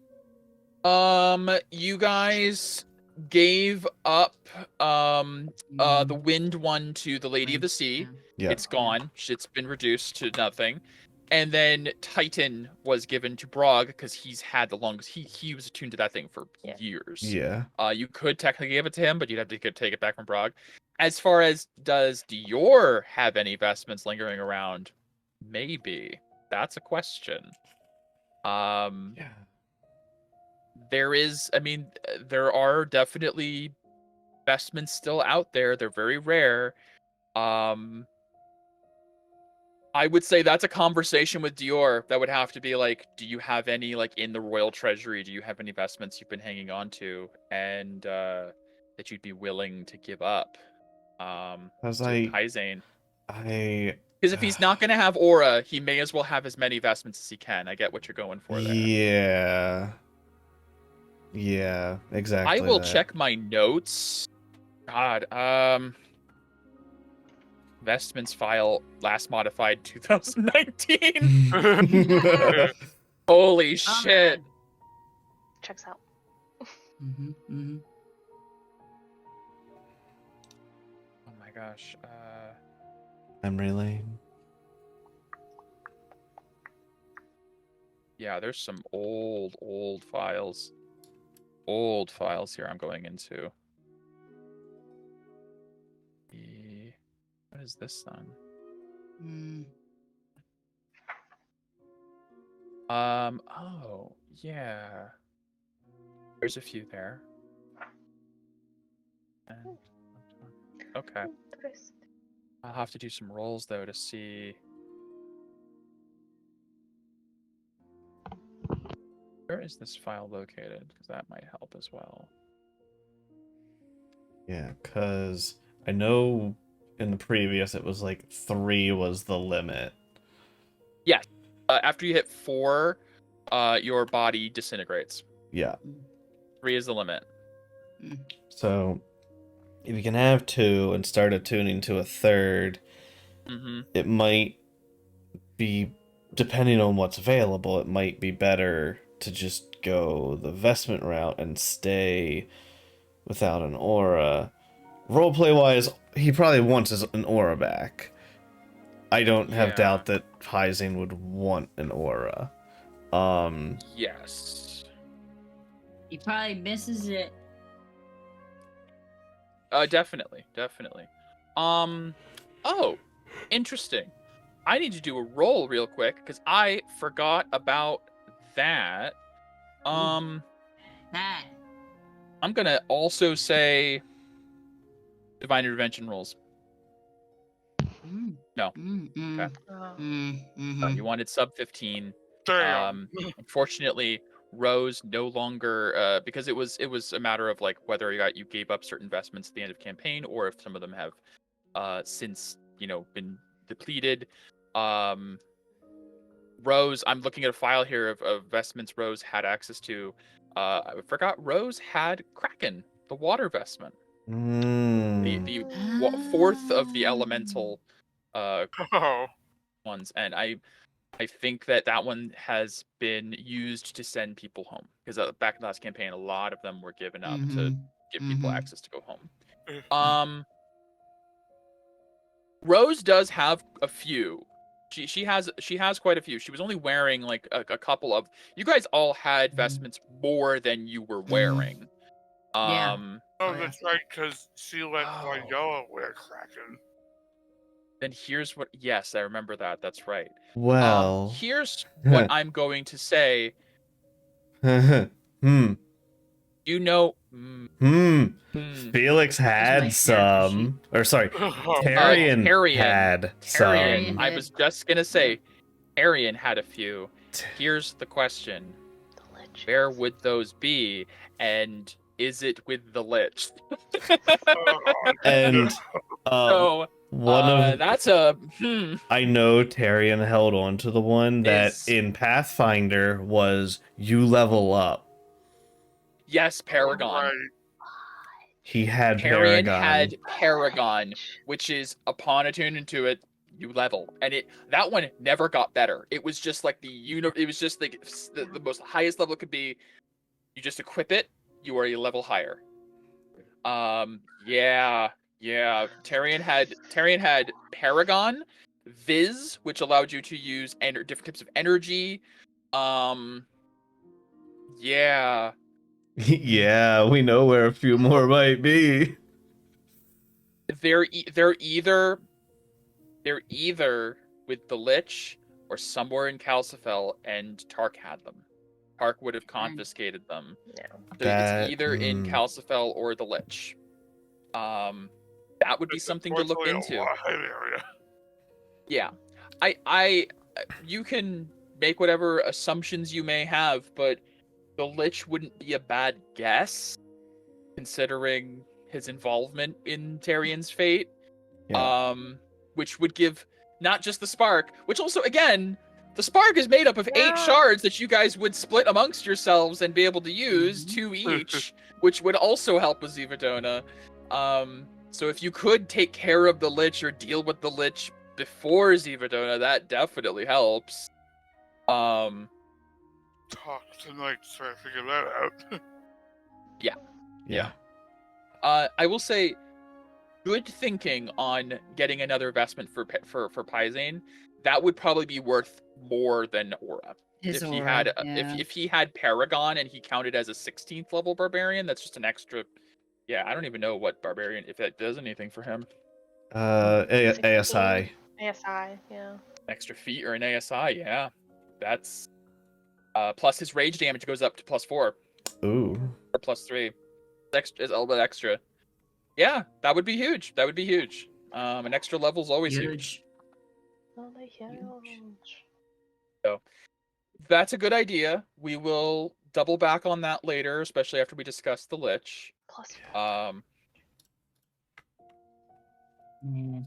You guys gave up the wind one to the Lady of the Sea. Yeah. It's gone. It's been reduced to nothing. And then Titan was given to Brog because he's had the longest. He was attuned to that thing for years. Yeah. You could technically give it to him, but you'd have to take it back from Brog. As far as does Dior have any vestments lingering around? Maybe. That's a question. Yeah. There are definitely vestments still out there. They're very rare. I would say that's a conversation with Dior that would have to be like, do you have any like in the royal treasury? Do you have any vestments you've been hanging on to and that you'd be willing to give up? Because To Hyzane. I Because if he's not going to have Aura, he may as well have as many vestments as he can. I get what you're going for there. Yeah. Yeah, exactly. I will that. check my notes. God, vestments file last modified 2019. Holy shit. Checks out. Oh my gosh. Memory lane. Yeah, there's some old files. Old files here I'm going into. What is this then? Oh, yeah. There's a few there. And, okay. I'll have to do some rolls though to see. Where is this file located? Because that might help as well. Yeah, because I know in the previous it was like 3 was the limit. Yes. After you hit 4, your body disintegrates. Yeah. 3 is the limit. So if you can have 2 and start attuning to a third, it might be, depending on what's available, it might be better to just go the vestment route and stay without an aura. Roleplay wise, he probably wants an aura back. I don't have doubt that Hyzane would want an aura. Yes. He probably misses it. Definitely. Oh, interesting. I need to do a roll real quick because I forgot about that. That. I'm gonna also say divine intervention rolls. No. Okay. You wanted sub 15. Unfortunately, Rose no longer because it was a matter of like whether you gave up certain investments at the end of campaign or if some of them have since been depleted. Rose, I'm looking at a file here of vestments Rose had access to. I forgot Rose had Kraken, the water vestment. The fourth of the elemental ones, and I think that one has been used to send people home because back in the last campaign, a lot of them were given up to give people access to go home. Rose does have a few. She has quite a few. She was only wearing like a couple of. You guys all had vestments more than you were wearing. Yeah. Oh, that's right, because she let Mariola wear Kraken. Then here's what. Yes, I remember that. That's right. Well, here's what I'm going to say. Felix had some, or sorry, Tarian had some. I was just gonna say, Arian had a few. Here's the question: where would those be, and is it with the Lich? And that's a. I know Tarian held on to the one that in Pathfinder was you level up. Yes, Paragon. He had Tarion Paragon. had Paragon, which is upon attuning to it, you level, and that one never got better. It was just like it was just like the most highest level it could be. You just equip it, you are a level higher. Yeah. Tarion had Paragon, Viz, which allowed you to use different types of energy. Yeah. Yeah, we know where a few more might be. They're either with the Lich or somewhere in Calcifel, and Tark had them. Tark would have confiscated them. Yeah. So it's either in Calcifel or the Lich. That would be something to look into. A wide area. Yeah. You can make whatever assumptions you may have, but the Lich wouldn't be a bad guess, considering his involvement in Tarion's fate. Yeah. Which would give not just the spark, which also, again, the spark is made up of 8 shards that you guys would split amongst yourselves and be able to use, 2 each, which would also help with Zivadona. So if you could take care of the Lich or deal with the Lich before Zivadona, that definitely helps. Talk tonight to try to figure that out. Yeah. I will say, good thinking on getting another investment for Pyzane. That would probably be worth more than Aura. If he had Paragon and he counted as a 16th level barbarian, that's just an extra. Yeah, I don't even know what barbarian, if that does anything for him. ASI. ASI, yeah. Extra feat or an ASI, yeah. That's plus his rage damage goes up to +4. Ooh. Or +3. Is a little bit extra. Yeah, that would be huge. An extra level is always huge. Oh, huge. So that's a good idea. We will double back on that later, especially after we discuss the Lich.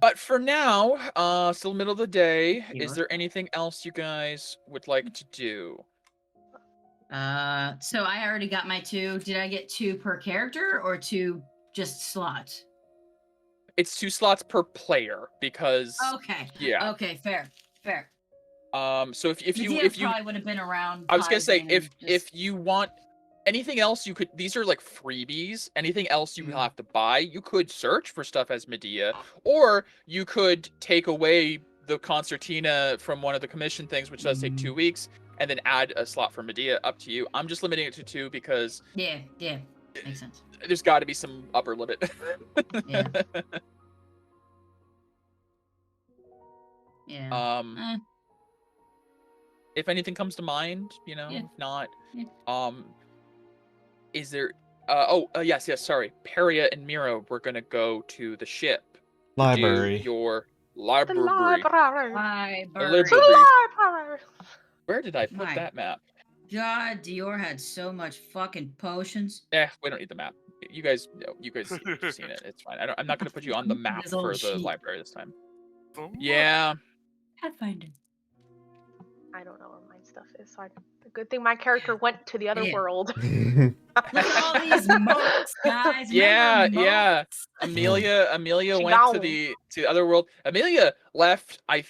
But for now, still middle of the day. Is there anything else you guys would like to do? So I already got my 2. Did I get 2 per character or 2 just slots? It's 2 slots per player because. Okay. Yeah. Okay. Fair. So if you probably would have been around. I was gonna say if you want anything else, you could. These are like freebies. Anything else you will have to buy. You could search for stuff as Medea, or you could take away the concertina from one of the commission things, which does take 2 weeks, and then add a slot for Medea. Up to you. I'm just limiting it to 2 because yeah, makes sense. There's got to be some upper limit. Yeah. Yeah. If anything comes to mind, if not, is there? Yes. Sorry, Peria and Miro were gonna go to the ship. Library. To do your The library. library. Where did I put that map? God, Dior had so much fucking potions. We don't need the map. You guys have seen it. It's fine. I'm not gonna put you on the map for the library this time. Yeah. Pathfinder. I don't know where my stuff is, so the good thing my character went to the other world. Look at all these moats, guys. Yeah. Amelia went to the other world. Amelia left. I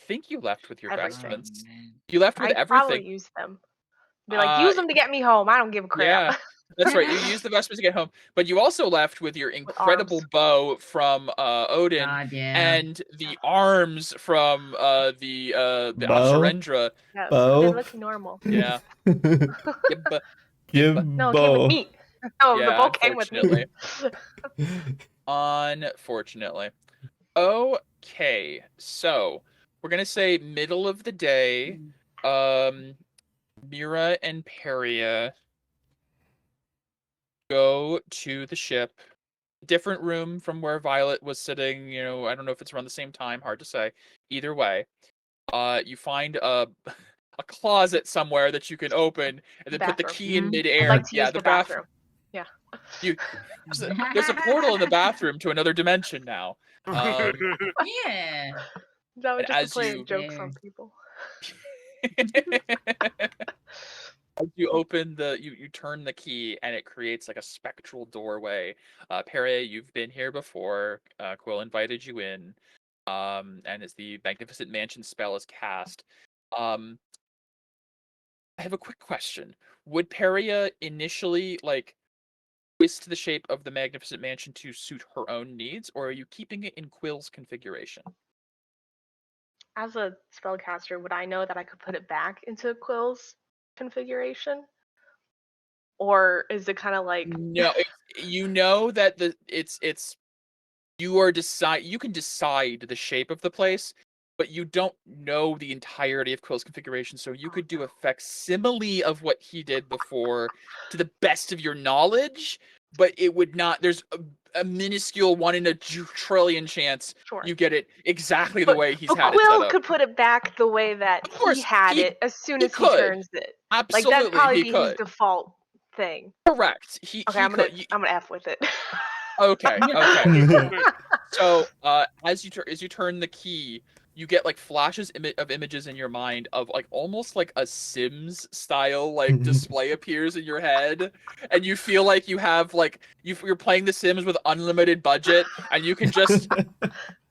think you left with your vestments. You left with everything. Probably use them. Be like, use them to get me home. I don't give a crap. Yeah. That's right. You used the vestments to get home, but you also left with your incredible bow from Odin and the arms from the Asharendra. Yeah, bow. They look normal. Yeah. Give No, it bow. came with me. No, the bow came with me. Unfortunately. Okay, so we're gonna say middle of the day. Mira and Peria go to the ship. Different room from where Violet was sitting. I don't know if it's around the same time. Hard to say. Either way, you find a closet somewhere that you can open and then put the key in midair. Like to use the bathroom. Yeah. There's a portal in the bathroom to another dimension now. Yeah. That was just to play jokes on people. As you open you turn the key and it creates like a spectral doorway. Perry, you've been here before. Quill invited you in. And as the Magnificent Mansion spell is cast, I have a quick question. Would Peria initially like twist the shape of the Magnificent Mansion to suit her own needs, or are you keeping it in Quill's configuration? As a spellcaster, would I know that I could put it back into Quill's configuration? Or is it kind of like No, you know that it's you can decide the shape of the place, but you don't know the entirety of Quill's configuration, so you could do a facsimile of what he did before to the best of your knowledge, but it would not. There's a minuscule 1 in a trillion chance sure? you get it exactly the way he's But had it set Quill up. could put it back the way that Of course, he had he it as soon he as he could. turns it. Like that'd Absolutely, probably he be his could. default thing. Correct. He Okay, I'm could. gonna F with it. Okay. Okay. Wait, So, as you turn the key, you get like flashes of images in your mind of like almost like a Sims style like display appears in your head, and you feel like you have like you're playing The Sims with unlimited budget, and you can just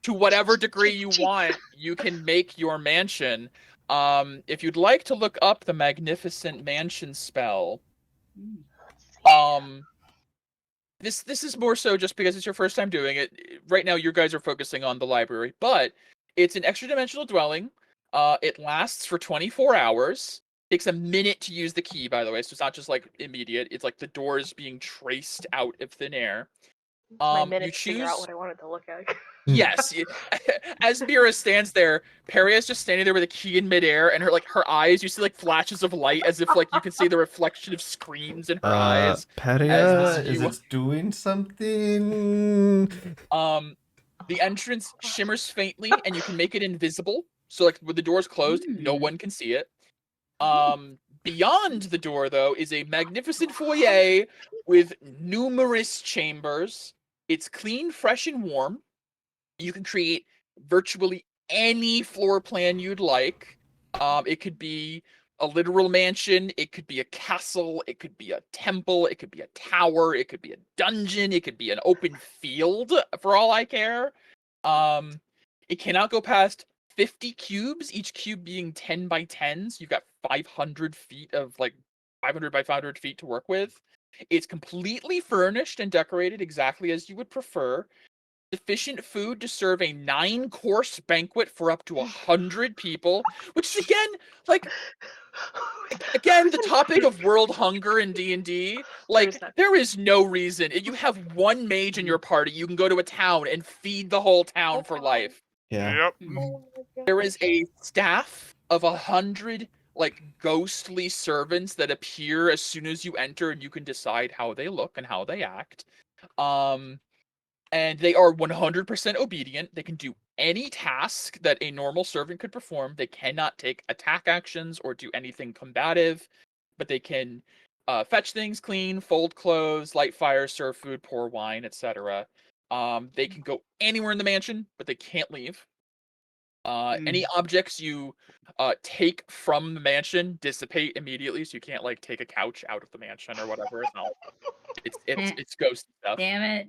to whatever degree you want, you can make your mansion. If you'd like to look up the Magnificent Mansion spell, um. This is more so just because it's your first time doing it. Right now, you guys are focusing on the library, but it's an extra dimensional dwelling. It lasts for 24 hours. Takes a minute to use the key, by the way, so it's not just like immediate. It's like the doors being traced out of thin air. It's my minute You to figure out choose. what I wanted to look at. Yes, as Mira stands there, Peria is just standing there with a key in midair, and her eyes. You see like flashes of light, as if like you can see the reflection of screens in her eyes. Peria, As is you it doing something? The entrance shimmers faintly, and you can make it invisible. So, like, with the doors closed, no one can see it. Beyond the door, though, is a magnificent foyer with numerous chambers. It's clean, fresh, and warm. You can create virtually any floor plan you'd like. It could be a literal mansion, it could be a castle, it could be a temple, it could be a tower, it could be a dungeon, it could be an open field for all I care. It cannot go past 50 cubes, each cube being 10 by 10s. You've got 500 feet of like 500 by 500 feet to work with. It's completely furnished and decorated exactly as you would prefer. Sufficient food to serve a 9-course banquet for up to 100 people, which is again the topic of world hunger in D&D. Like, there is no reason. If you have one mage in your party, you can go to a town and feed the whole town for life. Yeah. Yep. Oh my There is gosh. a staff of 100 like ghostly servants that appear as soon as you enter, and you can decide how they look and how they act. And they are 100% obedient. They can do any task that a normal servant could perform. They cannot take attack actions or do anything combative, but they can fetch things, clean, fold clothes, light fire, serve food, pour wine, etc. They can go anywhere in the mansion, but they can't leave. Any objects you take from the mansion dissipate immediately, so you can't like take a couch out of the mansion or whatever. It's ghost stuff. Damn it.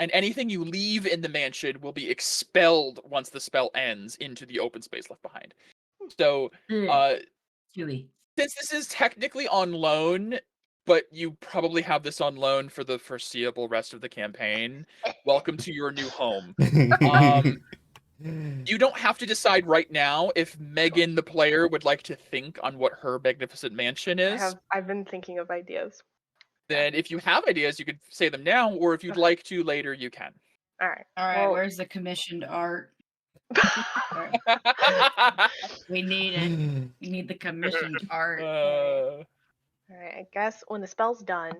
And anything you leave in the mansion will be expelled once the spell ends into the open space left behind. So, Chewy. since this is technically on loan, but you probably have this on loan for the foreseeable rest of the campaign, welcome to your new home. You don't have to decide right now if Megan, the player, would like to think on what her magnificent mansion is. I've been thinking of ideas. Then, if you have ideas, you could say them now, or if you'd like to later, you can. All right. All right, Well, where's the commissioned art? We need it. We need the commissioned art. all right. I guess when the spell's done,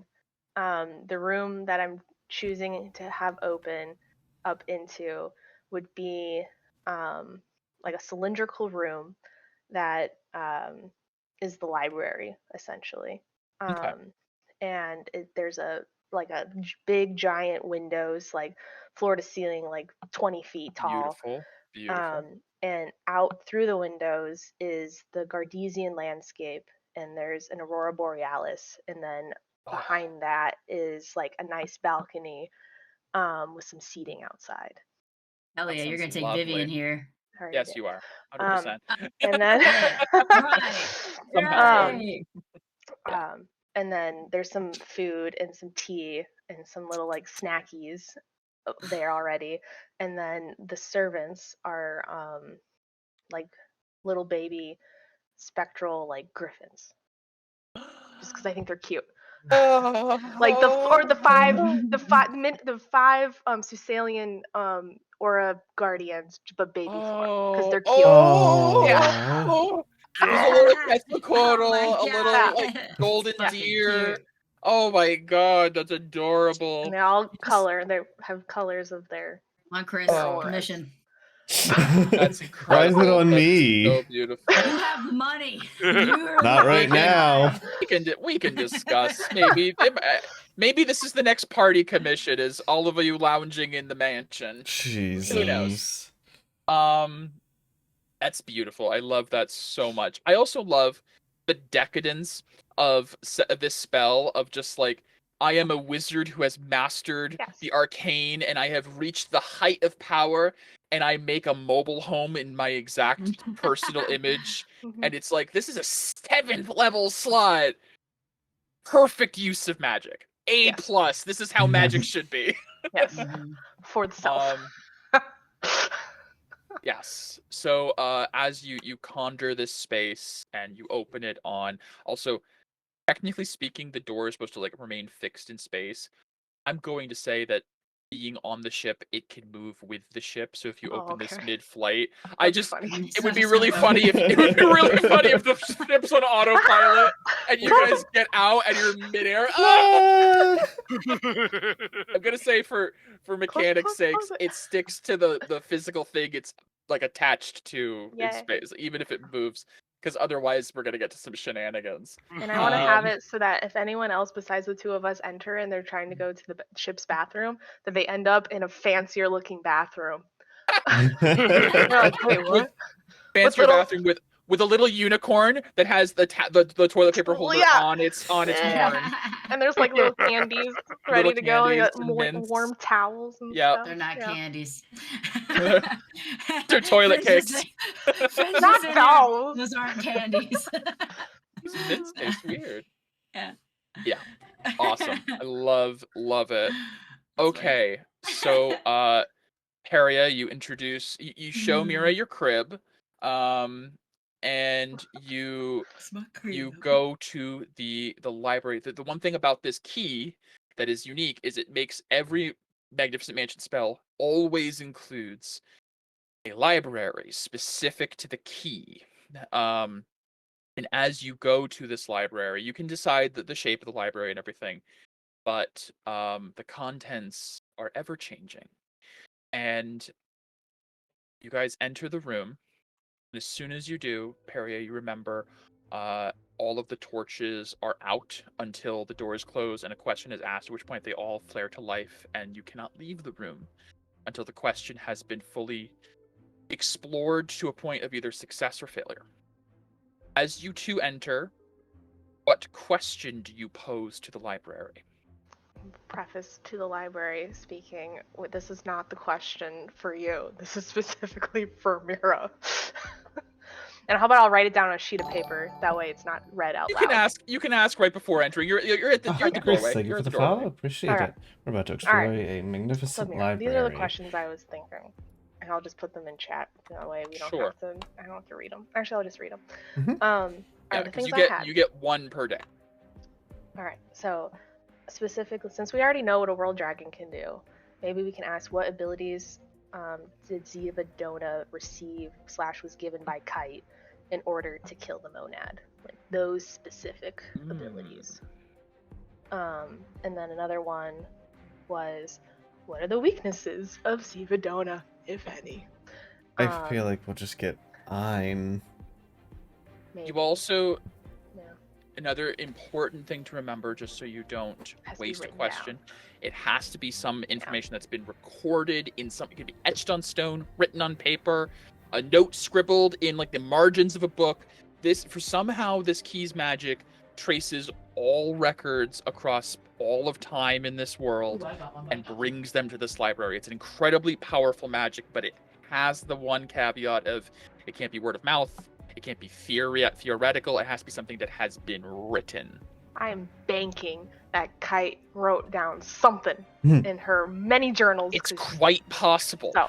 the room that I'm choosing to have open up into would be like a cylindrical room that is the library essentially. Okay. And there's a big giant windows like floor to ceiling like 20 feet tall. Beautiful. And out through the windows is the Gardesian landscape and there's an Aurora Borealis, and then Oh. behind that is like a nice balcony with some seating outside. Hell That yeah, you're gonna sounds take lovely. Vivian here. Alright, Yes, yeah. you are. 100%. And then Yeah. Right. Somehow. Right. Yeah. and then there's some food and some tea and some little like snackies there already. And then the servants are like little baby spectral like griffins, just because I think they're cute. Like the five Susalian aura guardians, but baby form, because they're cute. Oh. Yeah. There's a little Quetzalcoatl, Oh my a little God. like golden Yeah. deer. Cute. Oh my god, that's adorable. And they all color. They have colors of their. Come on, Chris. Oh. Commission. That's Why is incredible. it on That's me? so beautiful. You have the money. You are Not the right money now. guy. We can discuss. Maybe this is the next party commission, is all of you lounging in the mansion. Jesus. That's beautiful. I love that so much. I also love the decadence of this spell of just like, I am a wizard who has mastered the arcane, and I have reached the height of power, and I make a mobile home in my exact personal image. And it's like, this is a 7th level slot. Perfect use of magic. A+. This is how magic should be. Yes. Mhm. For the self. Yes. So as you conjure this space and you open it on, also technically speaking, the door is supposed to like remain fixed in space. I'm going to say that being on the ship, it can move with the ship. So if you open this mid-flight, it would be really funny if the ship's on autopilot and you guys get out and you're midair. I'm gonna say for mechanics' sakes, it sticks to the physical thing it's like attached to in space, even if it moves. Because otherwise, we're gonna get to some shenanigans. And I want to have it so that if anyone else besides the two of us enter and they're trying to go to the ship's bathroom, that they end up in a fancier looking bathroom. You're like, wait, what? Fancier bathroom with a little unicorn that has the toilet paper holder on its horn. And there's like little candies ready to go. And you got warm towels and stuff. They're not candies. They're toilet cakes. Not dolls. Those aren't candies. Mints taste weird. Yeah. Yeah. Awesome. I love it. Okay. So Peria, you show Mira your crib. And you go to the library. The one thing about this key that is unique is it makes every Magnificent Mansion spell always includes a library specific to the key. And as you go to this library, you can decide the shape of the library and everything, but the contents are ever changing. And you guys enter the room. As soon as you do, Peria, you remember all of the torches are out until the door is closed and a question is asked, at which point they all flare to life and you cannot leave the room until the question has been fully explored to a point of either success or failure. As you two enter, what question do you pose to the library? Preface to the library speaking, this is not the question for you. This is specifically for Mira. And how about I'll write it down on a sheet of paper? That way it's not read out loud. You can ask right before entering. You're at the doorway. Thank you for the follow. Appreciate it. We're about to explore a magnificent library. These are the questions I was thinking. And I'll just put them in chat. That way we don't have to. I don't have to read them. Actually, I'll just read them. The things you get one per day. All right. So specifically, since we already know what a world dragon can do, maybe we can ask what abilities did Zivadona receive / was given by Kite in order to kill the monad, like those specific abilities. And then another one was, what are the weaknesses of Zivadona, if any? I feel like we'll just get Ein. Maybe. You also, another important thing to remember, just so you don't waste a question, it has to be some information that's been recorded in something. It could be etched on stone, written on paper, a note scribbled in like the margins of a book. somehow this key's magic traces all records across all of time in this world and brings them to this library. It's an incredibly powerful magic, but it has the one caveat of it can't be word of mouth, it can't be theoretical, it has to be something that has been written. I am banking that Kite wrote down something in her many journals. It's quite possible. So.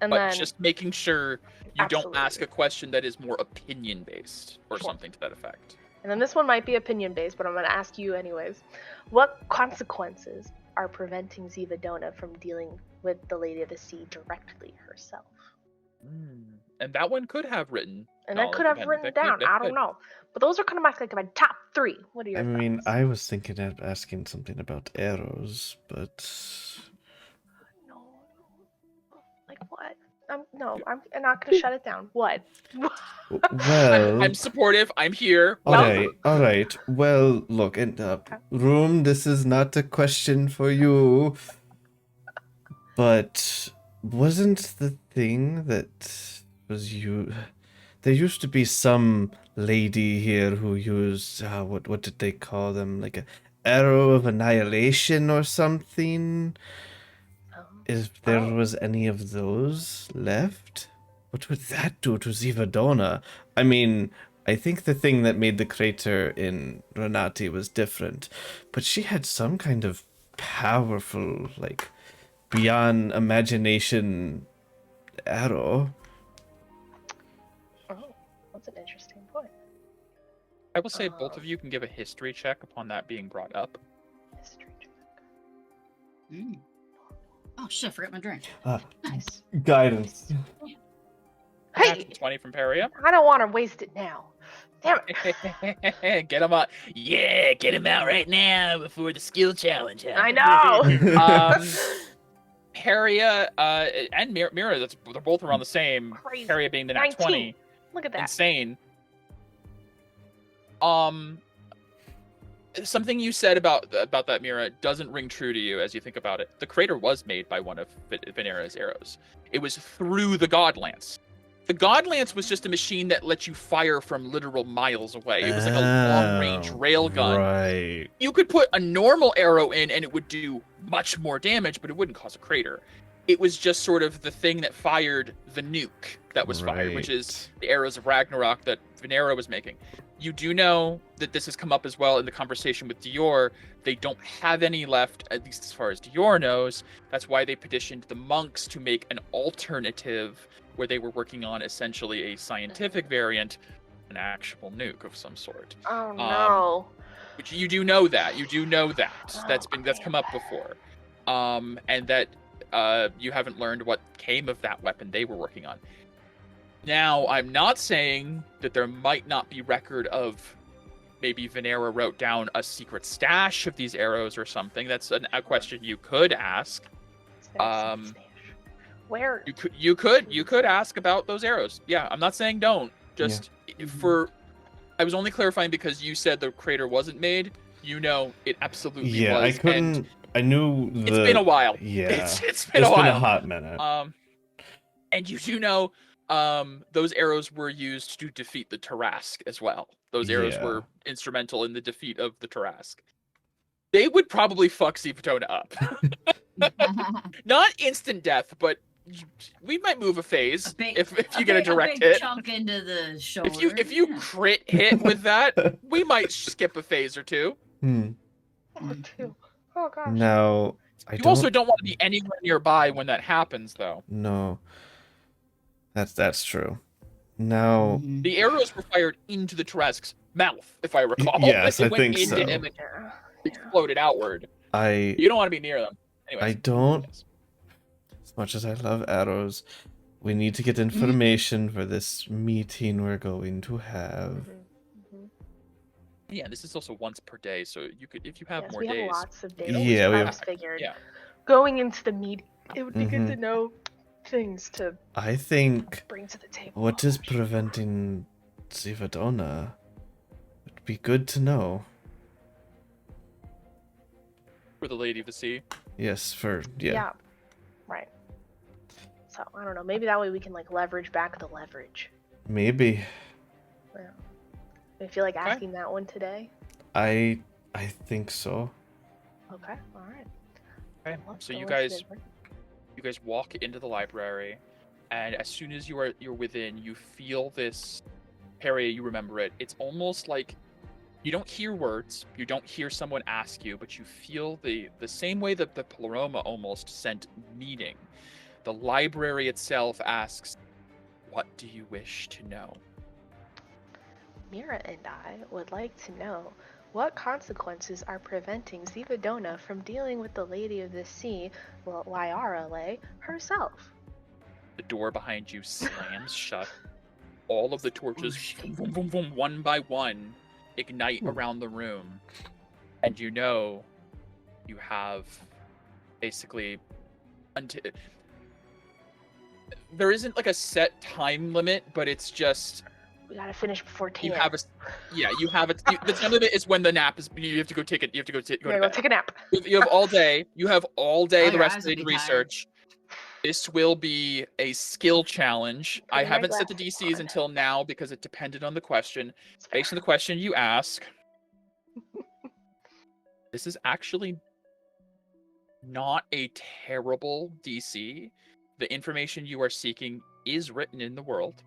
And but then, just making sure you don't ask Absolutely. a question that is more opinion-based or Sure. something to that effect. and then this one might be opinion-based, but I'm going to ask you anyways. What consequences are preventing Zivadona from dealing with the Lady of the Sea directly herself? And that one could have written. And that could knowledge have of written it. down. That I don't could. know. But those are kind of my top 3. What are your I mean, thoughts? I was thinking of asking something about arrows, but No. Like what? I'm not going to shut it down. What? well, I'm supportive. I'm here. all right. Well, look, and room. This is not a question for you, but wasn't the thing that was you? There used to be some lady here who used what did they call them? Like a arrow of annihilation or something. If there was any of those left, what would that do to Zivadona? I mean, I think the thing that made the crater in Renati was different, but she had some kind of powerful, like, beyond imagination arrow. Oh, that's an interesting point. I will say both of you can give a history check upon that being brought up. History check. Oh shit! I forgot my drink. Nice. Guidance. Hey, Natural 20 from Peria. I don't want to waste it now. Damn it. Get him out. Yeah, get him out right now before the skill challenge I happens. know. Peria and Mira, they're both around the same. Crazy. Peria being the nat 19. 20. Look at that. Insane. Something you said about that Mira doesn't ring true to you as you think about it. The crater was made by one of Venera's arrows. It was through the God Lance. The God Lance was just a machine that let you fire from literal miles away. It was like a long-range rail gun. Right. You could put a normal arrow in and it would do much more damage, but it wouldn't cause a crater. It was just sort of the thing that fired the nuke that was fired, which is the arrows of Ragnarok that Venera was making. You do know that this has come up as well in the conversation with Dior. They don't have any left, at least as far as Dior knows. That's why they petitioned the monks to make an alternative where they were working on essentially a scientific variant, an actual nuke of some sort. Oh no. Which you do know that. You do know that. That's come up before. And that you haven't learned what came of that weapon they were working on. Now, I'm not saying that there might not be record of maybe Venera wrote down a secret stash of these arrows or something. That's a question you could ask. Where? You could ask about those arrows. Yeah, I'm not saying don't. Just I was only clarifying because you said the crater wasn't made. You know, it absolutely was. Yeah, I couldn't. I knew it's been a while. Yeah, it's been a while. It's been a hot minute. And you do know, those arrows were used to defeat the Tarrasque as well. Those arrows were instrumental in the defeat of the Tarrasque. They would probably fuck Zivadona up. Not instant death, but we might move a phase if you get a direct hit. Chunk into the shoulder. If you crit hit with that, we might skip a phase or two. Oh gosh. Now, also don't want to be anywhere nearby when that happens, though. No. That's true. Now, the arrows were fired into the Tarrasque's mouth, if I recall. Yes, I think so. Him and exploded outward. You don't want to be near them. Anyways, I don't. As much as I love arrows, we need to get information for this meeting we're going to have. Yeah, this is also once per day, so you could, if you have more we days. Have lots of days. Yeah, I just figured going into the meeting, it would be good to know things to. I think bring to the table. What is preventing Zivadona? It'd be good to know. For the Lady of the Sea. Yes, Yeah, right. So I don't know. Maybe that way we can like leverage back the leverage. Maybe. Well, I feel like asking that one today. I think so. Okay, all right. Okay. Let's So go you into guys the- walk into the library, and as soon as you're within, you feel this area. You remember it. It's almost like you don't hear words, you don't hear someone ask you, but you feel the same way that the Pleroma almost sent meaning. The library itself asks, "What do you wish to know?" Mira and I would like to know what consequences are preventing Zivadona from dealing with the Lady of the Sea, Lyara herself. The door behind you slams shut. All of the torches, Whoosh. boom, boom, boom, one by one, ignite around the room. And you know you have basically until there isn't like a set time limit, but it's just We gotta finish before 10. you have a you have it. The time limit is when the nap is. You have to go take it. You have to go Yeah, to go bed. take a nap. You have all day. You have all day. Oh, The your rest eyes of the will day be to tired. research. This will be a skill challenge. I Putting my haven't set the glasses DCs on. until now because it depended on the question. It's fair. Based on the question you ask, this is actually not a terrible DC. The information you are seeking is written in the world,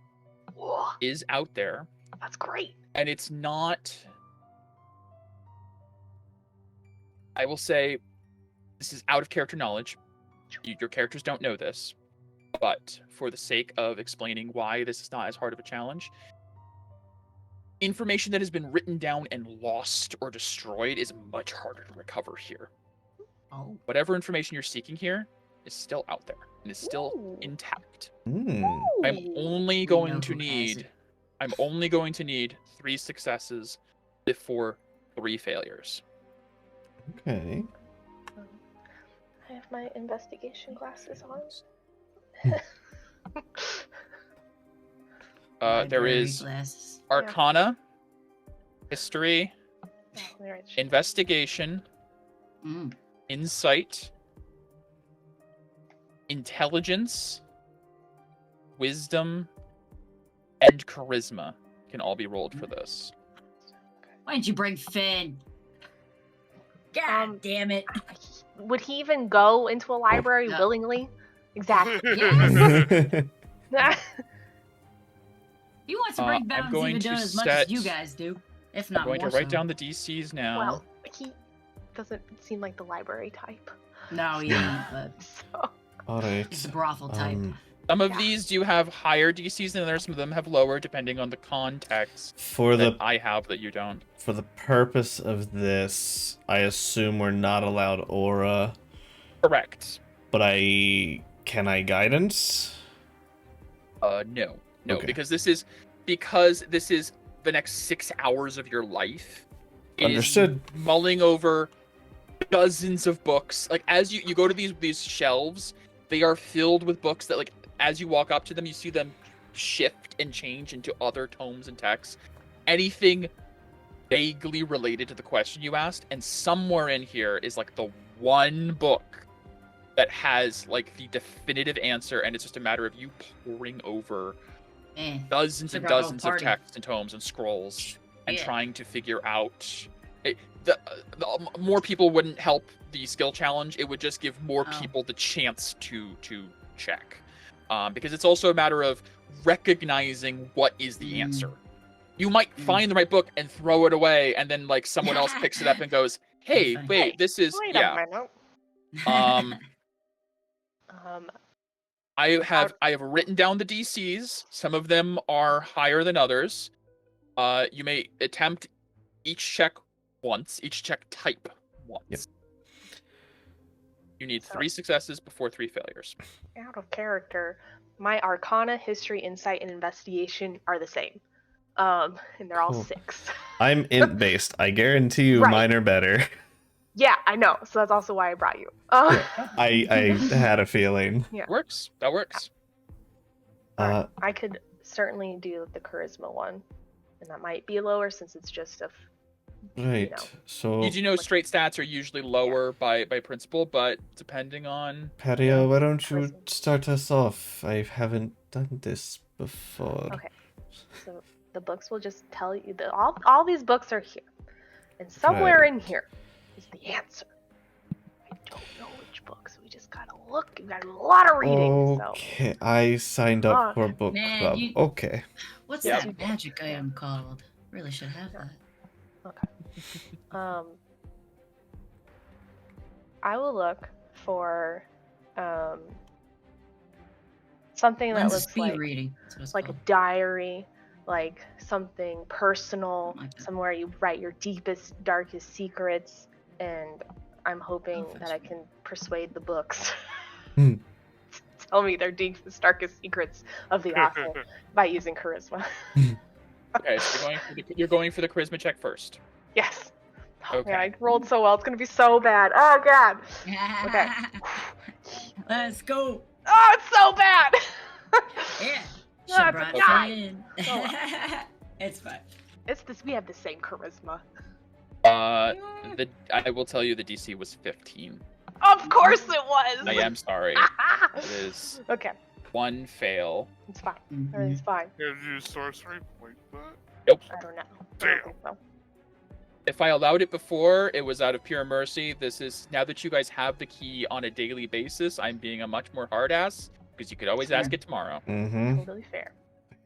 Whoa, is out there, that's great. and it's not. I will say, this is out of character knowledge. Your characters don't know this, but for the sake of explaining why this is not as hard of a challenge, information that has been written down and lost or destroyed is much harder to recover here. Oh. Whatever information you're seeking here is still out there and is still Ooh. intact. Hmm. I'm Ooh. only We going know to who has need it. I'm only going to need 3 successes before 3 failures. Okay. I have my investigation glasses on. There Library is glasses. Arcana, History, Oh, let me write this shit. Investigation, Mm. Insight, Intelligence, Wisdom, and Charisma can all be rolled for this. Why didn't you bring Finn? God damn it. Would he even go into a library No. willingly? Exactly. Yes. He wants to break I'm bounds going even to doing as much as you set- guys do. If I'm not going more to write so. down the DCs now. Well, he doesn't seem like the library type. No, he isn't, but So All right. he's the brothel type. Some of Yeah. these do have higher DCs than others. Some of them have lower, depending on the context For that the I have that you don't. for the purpose of this, I assume we're not allowed aura, Correct. but can I guidance? No, Okay. because this is the next 6 hours of your life. It is Understood. mulling over dozens of books. Like as you go to these shelves, they are filled with books that, like, as you walk up to them, you see them shift and change into other tomes and texts. Anything vaguely related to the question you asked, and somewhere in here is like the one book that has like the definitive answer, and it's just a matter of you poring over dozens and Figure out dozens whole of party. texts and tomes and scrolls and Yeah. trying to figure out the more people wouldn't help the skill challenge. It would just give more Oh. people the chance to check, because it's also a matter of recognizing what is the answer. You might find the right book and throw it away, and then like someone else picks it up and goes, "Hey, Funny. wait, this is wait yeah." a minute. I have written down the DCs. Some of them are higher than others. You may attempt each check once, each check type once. Yep. You need So- 3 successes before 3 failures. Out of character, my Arcana, History, Insight, and Investigation are the same. And they're all Cool. 6. I'm int based. I guarantee you Right. mine are better. Yeah, I know. So that's also why I brought you. I had a feeling. Works. That works. Uh, I could certainly do the Charisma one, and that might be lower since it's just a. right. know. So You do know straight stats are usually lower by principle, but depending on Patio, why don't you Charisma. start us off? I haven't done this before. Okay. So the books will just tell you that all these books are here, and somewhere in here is the answer. I don't know which books. We just gotta look. We got a lot of reading. Okay, I signed up for book Man, club. you- Okay. What's Yep. that magic item called? Really should have that. So, I will look for something that Mine's a looks speed like reading. That's what it's like a called. diary, like something personal, Like that. somewhere you write your deepest, darkest secrets, and I'm hoping that I can persuade the books Hmm. to tell me their deepest, darkest secrets of the author by using charisma. Okay, so you're going for the charisma check first. Yes. Oh, Okay. man, I rolled so well. It's gonna be so bad. Oh god. Okay. Let's go. Oh, it's so bad. Yeah. No, Should it's brought a you nine. in. Oh. It's fine. It's this. We have the same charisma. I will tell you the DC was 15. Of course it was. I am sorry. It is Okay, one fail. it's fine. Mhm. Everything's fine. Can you use sorcery point that? Nope. I don't know. I Damn. don't think so. If I allowed it before, it was out of pure mercy. This is now that you guys have the key on a daily basis, I'm being a much more hard ass because you could always ask it tomorrow. Mm-hmm. Totally fair.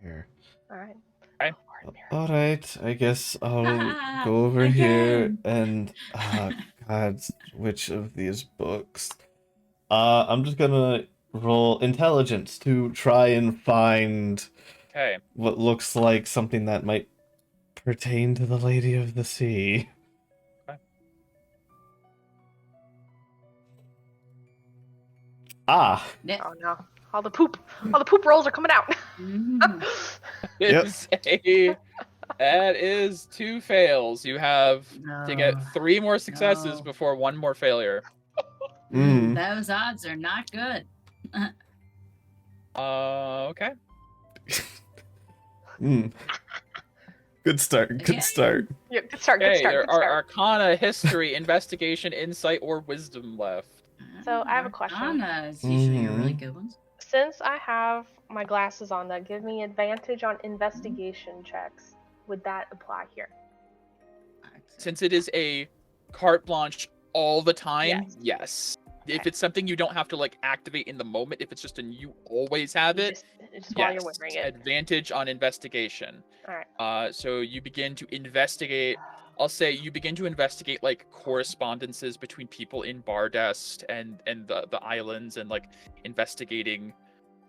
Here. All right. Okay. All right, I guess I'll Ah, go over here again. and God, which of these books? I'm just gonna roll intelligence to try and find Okay. what looks like something that might pertain to the Lady of the Sea. Okay. Ah, Yeah. Oh no! All the poop rolls are coming out. Mhm. Yep. That is 2 fails. You have to get No. 3 more successes No. before 1 more failure. Mm. Those odds are not good. Okay. mm. Good start. Okay. Good start. Yeah, good start. Good Okay, start. there Good are start. Arcana, History, Investigation, Insight, or Wisdom left. So, I have a question. Arcana is usually a really Mhm. good ones. Since I have my glasses on that give me advantage on investigation checks, would that apply here? Since it is a carte blanche all the time, Yes. yes. If Okay. it's something you don't have to like activate in the moment, if it's just an you always have You it, just while yes. you're wearing it. Advantage on investigation. All right. So you begin to investigate. I'll say you begin to investigate like correspondences between people in Bardest and the islands, and like investigating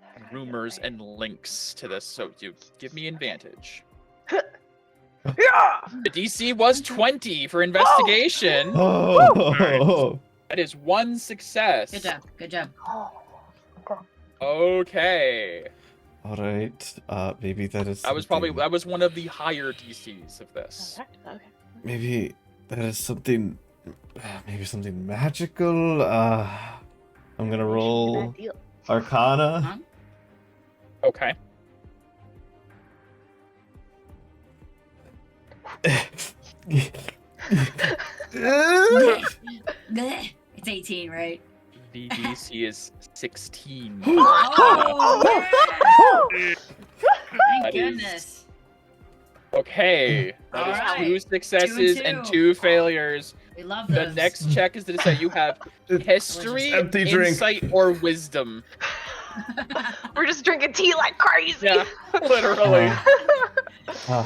I gotta get rumors away. and links to this. So you give me advantage. Yeah! The DC was 20 for investigation. Oh. That is 1 success. Good job. Good job. Oh, okay. Okay. All right. Maybe that is. That was something- one of the higher DCs of this. Okay. Maybe that is something. Maybe something magical. I'm gonna roll Bad deal. Arcana. Huh? Okay. Blech. It's 18, right? The DC is 16. Oh, yeah! Thank That is- goodness. Okay. That is Alright. 2 successes and 2 failures. We love The those. next check is to say you have history, Empty drink. insight, or wisdom. We're just drinking tea like crazy. Yeah, literally.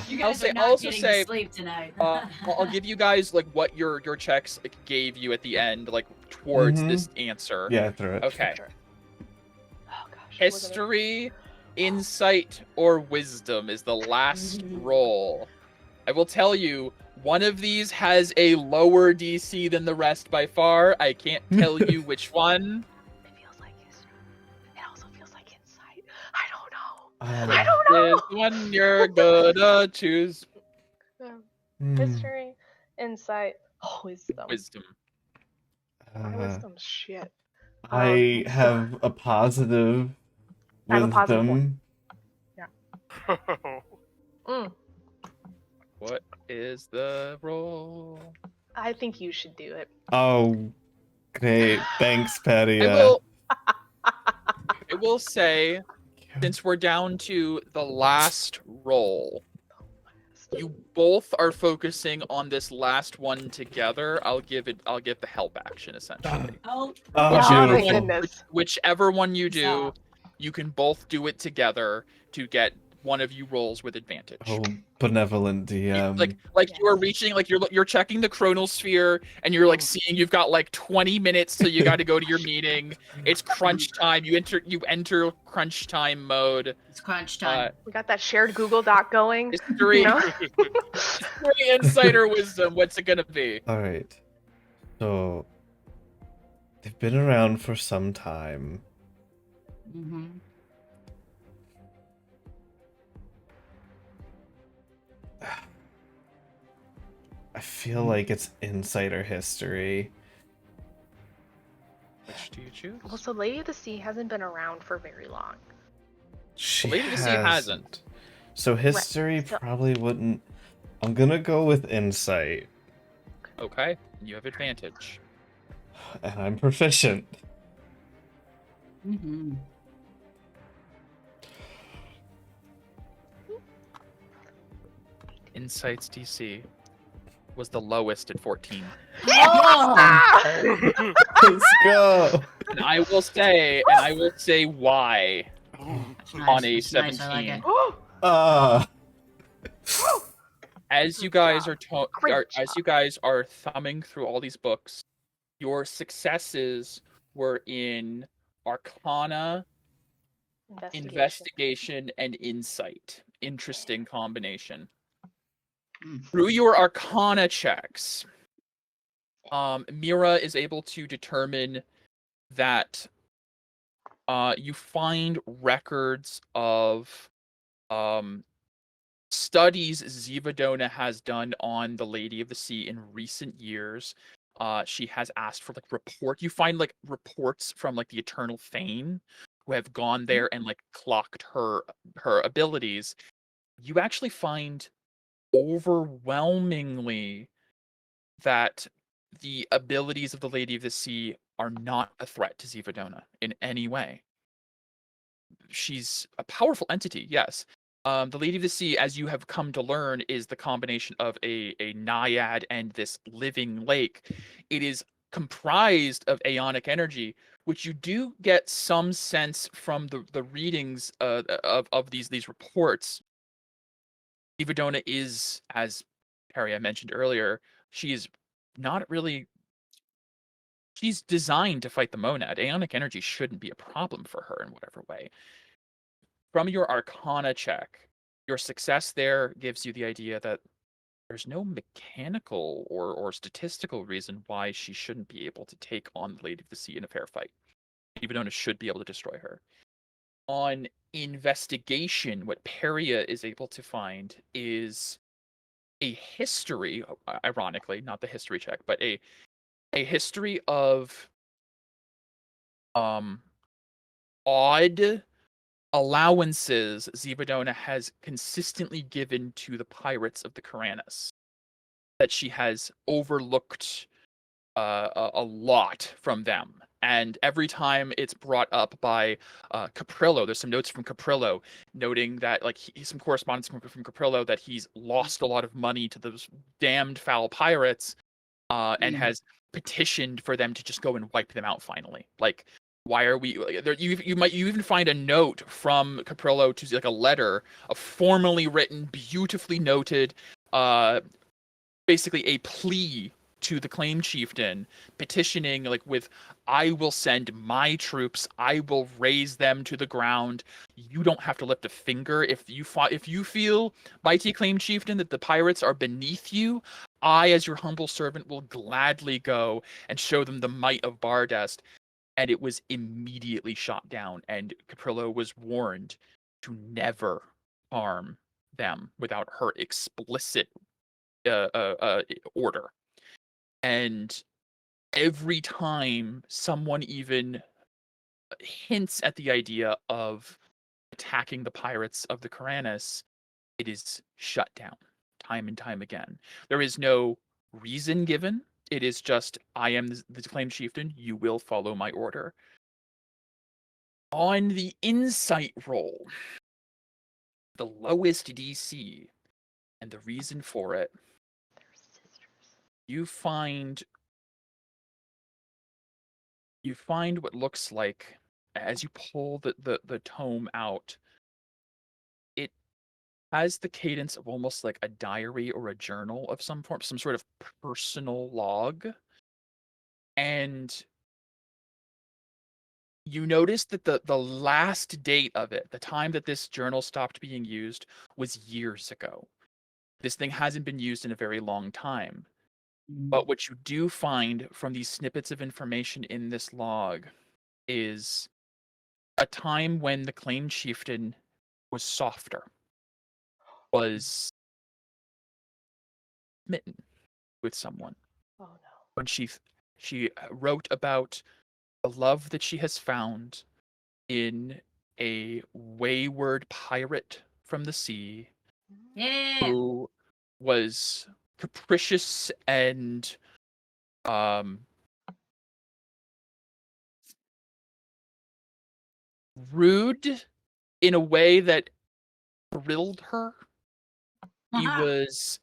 You I'll guys say- are I'll not also getting say, to sleep tonight. I'll give you guys like what your checks like, gave you at the end, like towards Mhm. this answer. Yeah, throw it. Okay. Oh gosh. History, insight, or wisdom is the last roll. I will tell you, one of these has a lower DC than the rest by far. I can't tell you which one. It feels like history. It also feels like insight. I don't know. Um, I don't know. This one you're gonna choose hmm, History, insight, wisdom. wisdom. My uh, wisdom's shit. I have a positive I have a positive wisdom. Mm, What is the roll? I think you should do it. Oh, great. Thanks, Patty. I will say since we're down to the last roll, you both are focusing on this last one together. I'll give the help action essentially. Oh, Oh, my beautiful. goodness. Whichever one you do, Stop. you can both do it together to get one of you rolls with advantage. Oh, benevolent DM. Like you are Yes. reaching, like you're checking the chronosphere, and you're like seeing you've got like 20 minutes till you got to go to your meeting. It's crunch time. You enter crunch time mode. It's crunch time. We got that shared Google Doc going. History, You know? history, insider wisdom. What's it gonna be? All right. So they've been around for some time. Mm-hmm. I feel like it's insider history. Which do you choose? Well, so Lady of the Sea hasn't been around for very long. She Lady of the Sea hasn't. So history so- probably wouldn't. I'm gonna go with insight, Okay, you have advantage. and I'm proficient. Mm-hmm. Insight's DC was the lowest at 14. Oh! Let's go. And I will say why on a Nice, nice, I like 17. it. Ah. As you Good guys job. are Great as you guys are thumbing through all these books, your successes were in Arcana, Investigation, and Insight. Interesting combination. Through your Arcana checks, Mira is able to determine that you find records of studies Zivadona has done on the Lady of the Sea in recent years. She has asked for like you find like reports from like the Eternal Thane who have gone there and like clocked her abilities. You actually find overwhelmingly that the abilities of the Lady of the Sea are not a threat to Zivadona in any way. She's a powerful entity, yes. The Lady of the Sea, as you have come to learn, is the combination of a naiad and this living lake. It is comprised of aeonic energy, which you do get some sense from the readings of these reports. Zivadona is, as Perry mentioned earlier, she is not really. She's designed to fight the monad. Aeonic energy shouldn't be a problem for her in whatever way. From your Arcana check, your success there gives you the idea that there's no mechanical or statistical reason why she shouldn't be able to take on the Lady of the Sea in a fair fight. Zivadona should be able to destroy her. On investigation, what Peria is able to find is a history, ironically, not the history check, but a history of odd allowances Zivadona has consistently given to the pirates of the Karanis. That she has overlooked a lot from them. And every time it's brought up by Caprillo, there's some notes from Caprillo noting that, like, some correspondence from Caprillo that he's lost a lot of money to those damned foul pirates and has petitioned for them to just go and wipe them out finally. Like, why are we there? You even find a note from Caprillo to like a letter, a formally written, beautifully noted, basically a plea to the claim chieftain, petitioning like with, I will send my troops, I will raise them to the ground. You don't have to lift a finger. If you feel, mighty claim chieftain, that the pirates are beneath you, I, as your humble servant, will gladly go and show them the might of Bardest. And it was immediately shot down, and Caprillo was warned to never harm them without her explicit order. And every time someone even hints at the idea of attacking the pirates of the Karanis, it is shut down time and time again. There is no reason given. It is just, I am the claim chieftain. You will follow my order. On the insight roll, the lowest DC, and the reason for it, They're sisters. you find what looks like, as you pull the tome out, it has the cadence of almost like a diary or a journal of some form, some sort of personal log. And you notice that the last date of it, the time that this journal stopped being used, was years ago. This thing hasn't been used in a very long time. But what you do find from these snippets of information in this log is a time when the claimed chieftain was softer, was smitten with someone. Oh no. When she wrote about the love that she has found in a wayward pirate from the sea Yeah. who was capricious and um rude in a way that thrilled her. He was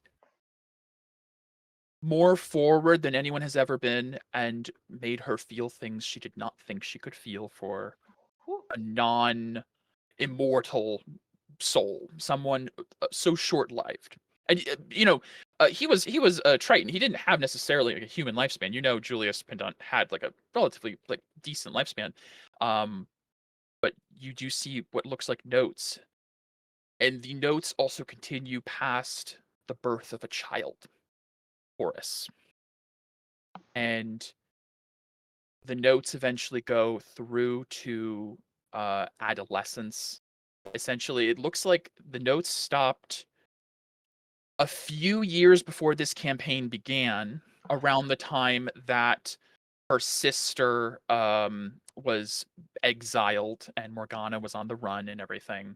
more forward than anyone has ever been and made her feel things she did not think she could feel for Whew. a non-immortal soul, someone so short-lived. And he was a Triton. He didn't have necessarily like a human lifespan. Julius Pendant had like a relatively like decent lifespan. But you do see what looks like notes, and the notes also continue past the birth of a child, Horus. And the notes eventually go through to adolescence. Essentially, it looks like the notes stopped a few years before this campaign began, around the time that her sister was exiled and Morgana was on the run and everything.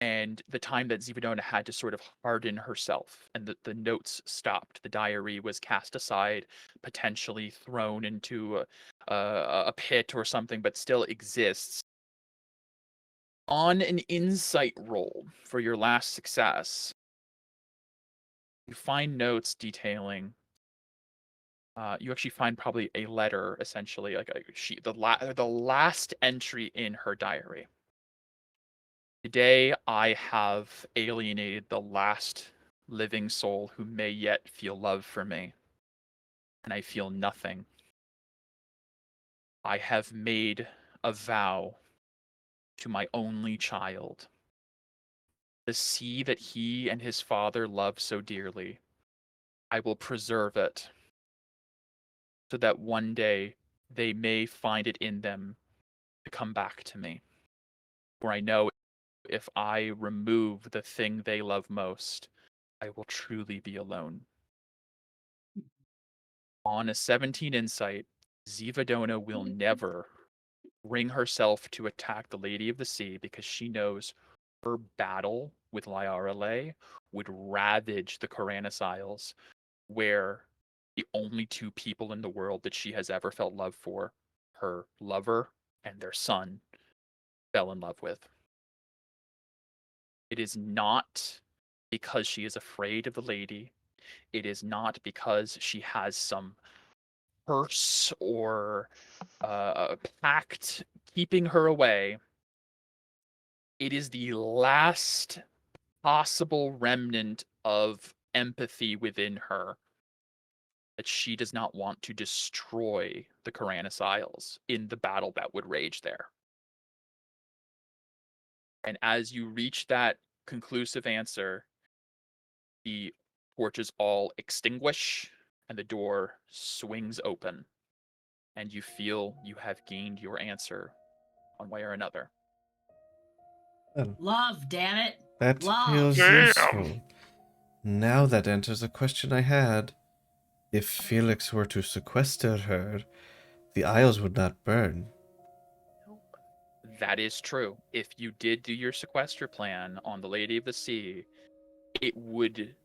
And the time that Zivadona had to sort of harden herself, and the notes stopped. The diary was cast aside, potentially thrown into a pit or something, but still exists. On an insight roll for your last success, you find notes detailing. You actually find probably a letter, essentially, like the last entry in her diary. Today, I have alienated the last living soul who may yet feel love for me, and I feel nothing. I have made a vow to my only child, the sea that he and his father love so dearly. I will preserve it so that one day they may find it in them to come back to me. For I know if I remove the thing they love most, I will truly be alone. On a 17 insight, Zivadona will never bring herself to attack the Lady of the Sea because she knows her battle with Lyara would ravage the Koranis Isles, where the only two people in the world that she has ever felt love for, her lover and their son, fell in love with. It is not because she is afraid of the lady. It is not because she has some curse or pact keeping her away. It is the last possible remnant of empathy within her that she does not want to destroy the Koranis Isles in the battle that would rage there. And as you reach that conclusive answer, the torches all extinguish and the door swings open, and you feel you have gained your answer one way or another. Well, Love, damn it. that Love. feels Damn. useful. Now that answers a question I had. If Felix were to sequester her, the Isles would not burn. That is true. If you did do your sequester plan on the Lady of the Sea, it would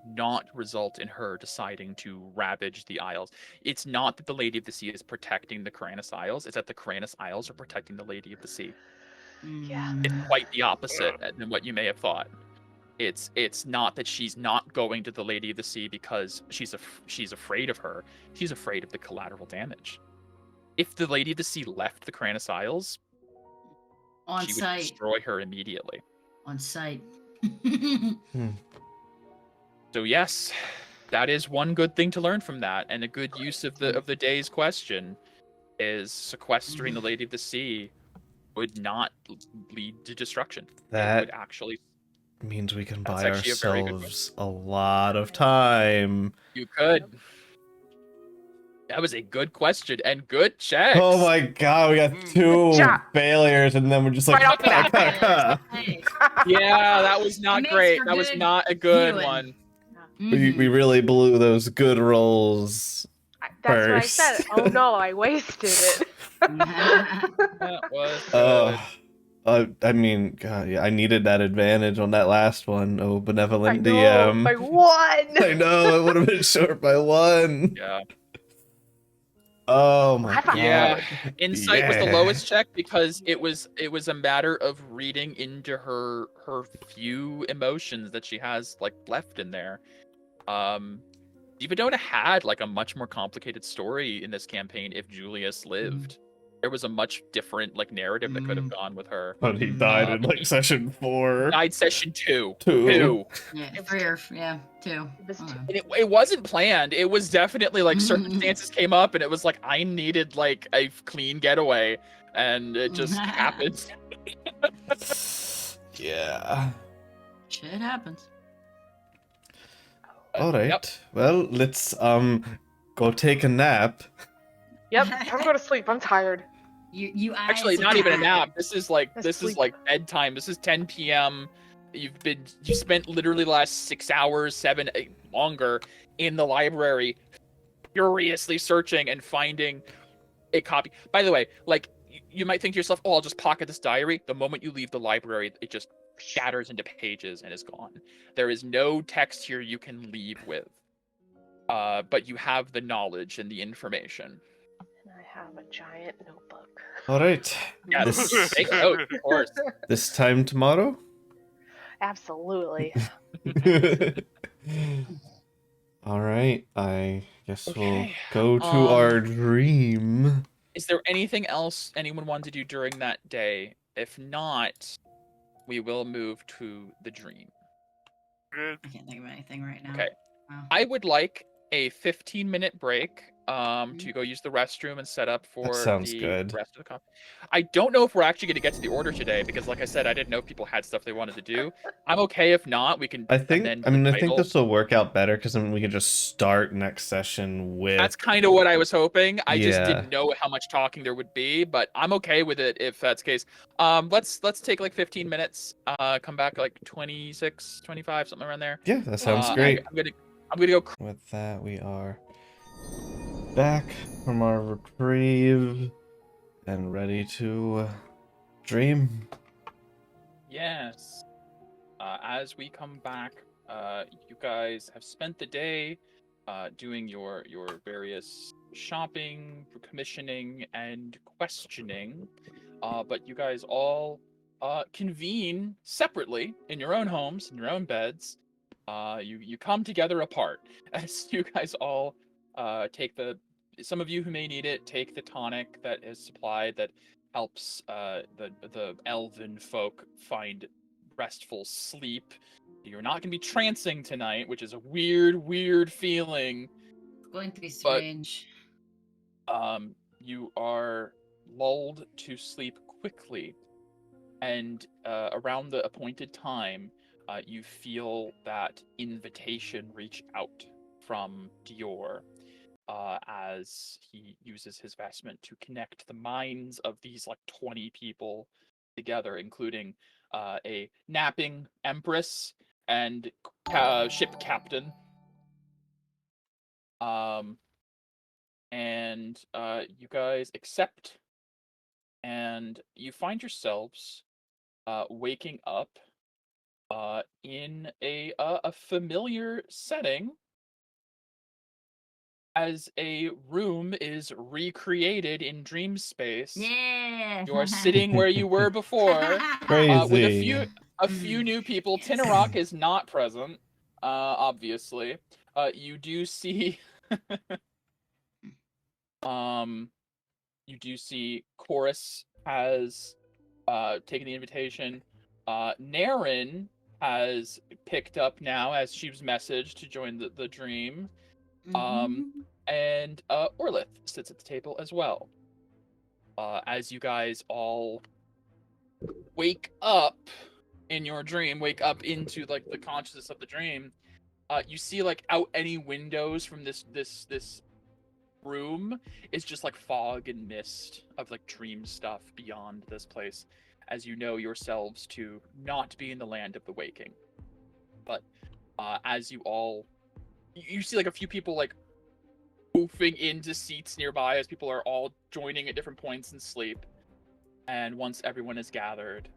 not result in her deciding to ravage the Isles. It's not that the Lady of the Sea is protecting the Karanis Isles, it's that the Karanis Isles are protecting the Lady of the Sea. Yeah. It's quite the opposite than what you may have thought. It's not that she's not going to the Lady of the Sea because she's afraid of her. She's afraid of the collateral damage. If the Lady of the Sea left the Karanis Isles, On she would site. destroy her immediately. On site. So yes, that is one good thing to learn from that, and a good use of the day's question is sequestering the Lady of the Sea would not lead to destruction. It That would actually means we can That's buy actually a very good ourselves a lot of time. You could. That was a good question and good checks. Oh my god, we got two job. failures and then we're just like, Right off the bat. Hey. Yeah, that was not makes great. for That was good not a good viewing. one. we really blew those good rolls. That's why I said, First. oh no, I wasted it. That was good. I mean, God, yeah, I needed that advantage on that last one. Oh, benevolent I know, DM. by one. I know, it would have been short by one. Yeah. Oh my High five. god. Yeah. Insight was the Yeah. lowest check because it was a matter of reading into her few emotions that she has like left in there. Divadona had like a much more complicated story in this campaign if Julius lived. There was a much different like narrative that could have gone with her. But he died in like session 4. Died session 2. Two. Yeah, 3 or 2. It was Okay. And it wasn't planned. It was definitely like circumstances came up and it was like I needed like a clean getaway and it just happened. Yeah. Shit happens. All right. Yep. Well, let's go take a nap. Yep, I'm going to sleep. I'm tired. You Actually, not even a nap. This is like That's sleep. bedtime. This is 10 p.m. You spent literally the last 6 hours, 7 longer in the library, furiously searching and finding a copy. By the way, like you might think to yourself, "Oh, I'll just pocket this diary." The moment you leave the library, it just shatters into pages and is gone. There is no text here you can leave with, but you have the knowledge and the information. And I have a giant notebook. All right. Yeah, This- take note, of course. This time tomorrow? Absolutely. All right. I guess we'll Okay, go to our um, dream. Is there anything else anyone wanted to do during that day? If not, we will move to the dream. Good. I can't think of anything right now. Okay. Wow. I would like a 15-minute break to go use the restroom and set up for sounds the good. rest of the con. I don't know if we're actually going to get to the order today because, like I said, I didn't know if people had stuff they wanted to do. I'm okay if not. We can. I think amend I mean the I think title. this will work out better because then we can just start next session with That's kind of what I was hoping. I just Yeah. didn't know how much talking there would be, but I'm okay with it if that's the case. Let's take like 15 minutes. Come back like 26, 25, something around there. Yeah, that sounds Uh, great. I'm gonna go. With that, we are back from our reprieve and ready to dream. Yes. As we come back, you guys have spent the day doing your various shopping, commissioning, and questioning. But you guys all convene separately in your own homes, in your own beds. You come together apart as you guys all take some of you who may need it take the tonic that is supplied that helps the elven folk find restful sleep. You're not going to be trancing tonight, which is a weird feeling. It's going to be But- strange. You are lulled to sleep quickly, and around the appointed time, you feel that invitation reach out from Dior as he uses his vestment to connect the minds of these like 20 people together, including a napping empress and ship captain. And you guys accept, and you find yourselves waking up in a familiar setting, as a room is recreated in dream space. Yeah. You are sitting where you were before, Crazy. with a few new people. Yes. Tinarok is not present, obviously. You do see, you do see Chorus has taken the invitation. Naren has picked up now as she was messaged to join the dream. And Orlith sits at the table as well. As you guys all wake up in your dream, wake up into like the consciousness of the dream, you see like out any windows from this room is just like fog and mist of like dream stuff beyond this place, as you know yourselves to not be in the land of the waking. But as you all, you see like a few people like moving into seats nearby as people are all joining at different points in sleep. And once everyone is gathered,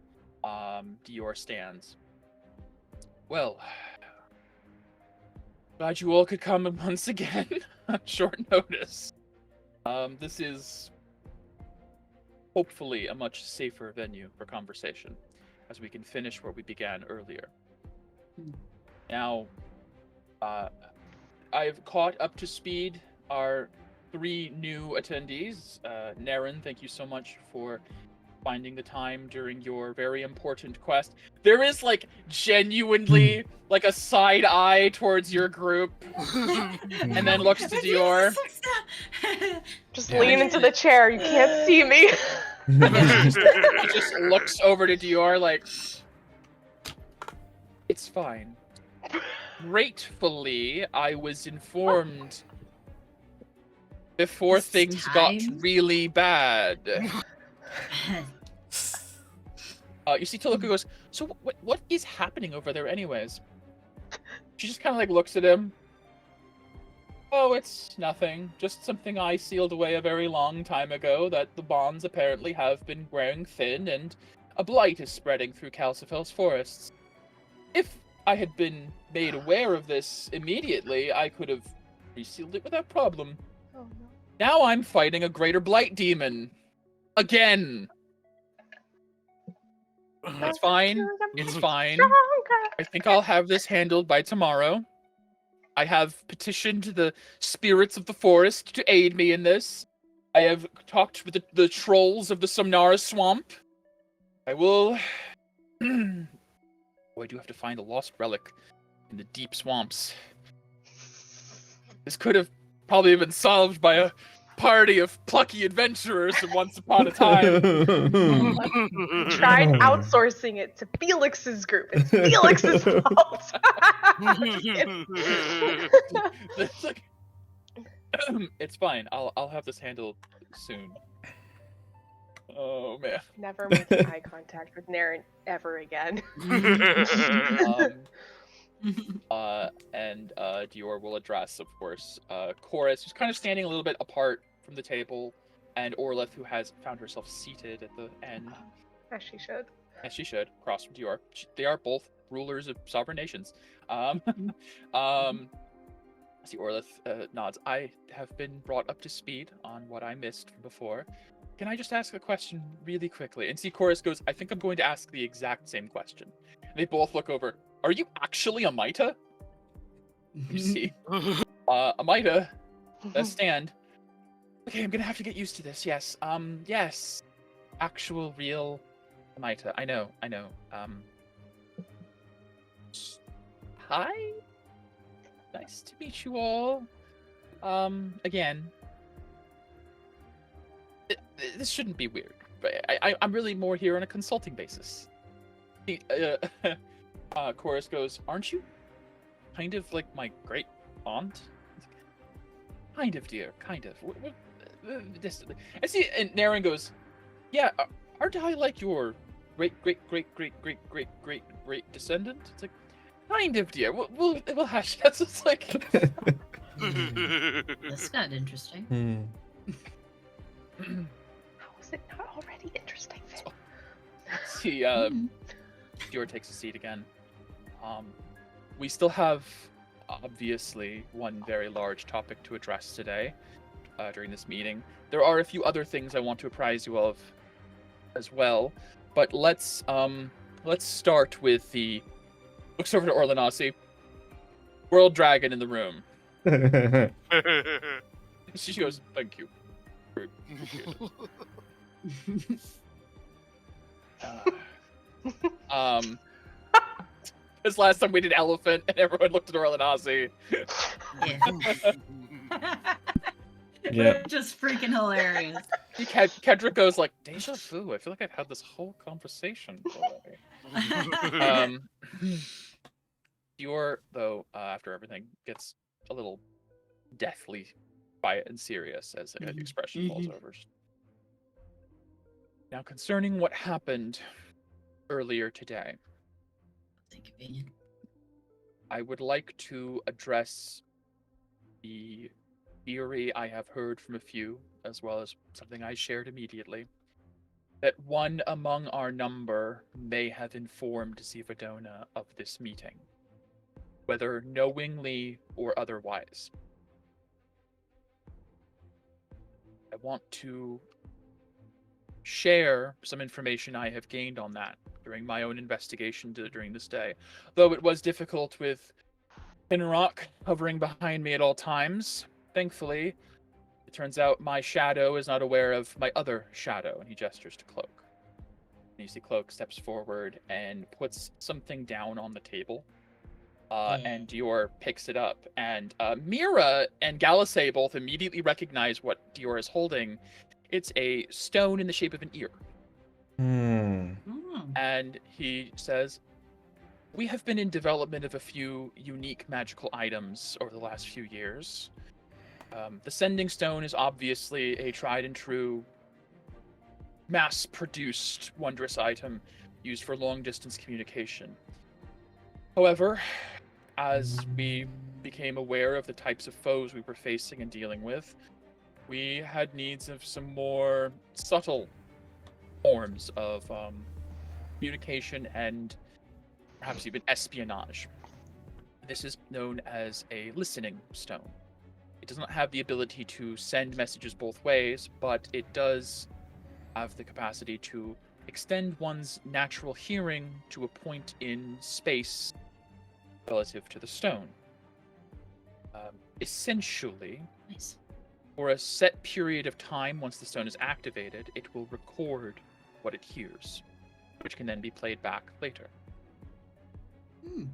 Dior stands. Well, glad you all could come once again on short notice. This is hopefully a much safer venue for conversation, as we can finish where we began earlier. Now, I've caught up to speed our 3 new attendees. Naren, thank you so much for finding the time during your very important quest. There is like genuinely like a side eye towards your group, and then looks to Dior. Just lean into the chair. You can't see me. He just looks over to Dior like, it's fine. Gratefully, I was informed before This things got time? really bad. You see Toluca goes, so what is happening over there anyways? She just kind of like looks at him. Oh, it's nothing. Just something I sealed away a very long time ago, that the bonds apparently have been wearing thin, and a blight is spreading through Calcifel's forests. If I had been made aware of this immediately, I could have resealed it without problem. Oh, no. Now I'm fighting a greater blight demon. Again. It's fine. It's fine. I think I'll have this handled by tomorrow. I have petitioned the spirits of the forest to aid me in this. I have talked with the trolls of the Somnara swamp. I will... Oh, I do have to find a lost relic in the deep swamps. This could have probably been solved by a party of plucky adventurers once upon a time. Tried outsourcing it to Felix's group. It's Felix's fault. It's like, it's fine. I'll have this handled soon. Oh man. Never making eye contact with Naren ever again. And Dior will address, of course, Chorus, who's kind of standing a little bit apart from the table, and Orlith, who has found herself seated at the end. As she should. As she should, across from Dior. They are both rulers of sovereign nations. See, Orlith nods. I have been brought up to speed on what I missed from before. Can I just ask a question really quickly? And see, Chorus goes, I think I'm going to ask the exact same question. They both look over. Are you actually a Maita? You see. Amita does stand. Okay, I'm gonna have to get used to this, yes. Yes. Actual, real Amita. I know. Hi? Nice to meet you all. Again. This shouldn't be weird, but I'm really more here on a consulting basis. Chorus goes, aren't you kind of like my great aunt? Kind of, dear, kind of. Distantly. And Naren goes, yeah, aren't I like your great descendant? It's like, kind of, dear. We'll hash that. So it's like, That's kind of interesting. How is it not already interesting, Finn? see, Dior takes a seat again. We still have, obviously, one very large topic to address today during this meeting. There are a few other things I want to apprise you of as well, but let's start with the. Looks over to Orlanasi. World Dragon in the room. She goes, "Thank you." This last time we did elephant, and everyone looked at Orlanasi. Yeah. Just freaking hilarious. Kedrick goes like, "Deja vu. I feel like I've had this whole conversation already." Dior, though, after everything, gets a little deathly quiet and serious as the expression falls over. Now, concerning what happened earlier today, Inconvenient. I would like to address the theory I have heard from a few, as well as something I shared immediately, that one among our number may have informed Zivadona of this meeting, whether knowingly or otherwise. I want to share some information I have gained on that during my own investigation during this day. Though it was difficult with Pinrock hovering behind me at all times, thankfully, it turns out my shadow is not aware of my other shadow, and he gestures to Cloak. And you see Cloak steps forward and puts something down on the table. And Dior picks it up, and Mira and Galasay both immediately recognize what Dior is holding. It's a stone in the shape of an ear. And he says, "We have been in development of a few unique magical items over the last few years. The Sending Stone is obviously a tried and true, mass-produced, wondrous item used for long-distance communication. However, as we became aware of the types of foes we were facing and dealing with, we had needs of some more subtle forms of communication and perhaps even espionage. This is known as a listening stone. It does not have the ability to send messages both ways, but it does have the capacity to extend one's natural hearing to a point in space relative to the stone. Essentially, Nice. for a set period of time, once the stone is activated, it will record what it hears, which can then be played back later. The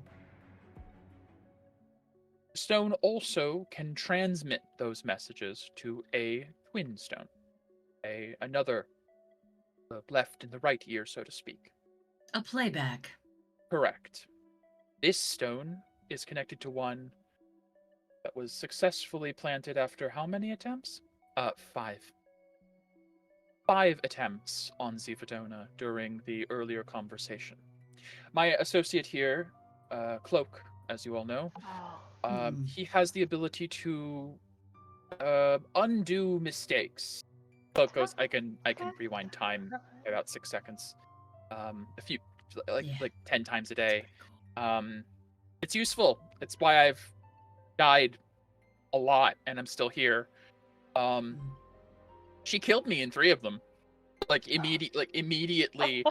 stone also can transmit those messages to a twin stone, another left and the right ear, so to speak. A playback. Correct. This stone is connected to one that was successfully planted after how many attempts? 5. 5 attempts on Zivadona during the earlier conversation. My associate here, Cloak, as you all know, he has the ability to undo mistakes. Cloak goes, I can rewind time about 6 seconds. A few, like 10 times a day. It's useful. It's why I've died a lot and I'm still here. She killed me in 3 of them. Immediately,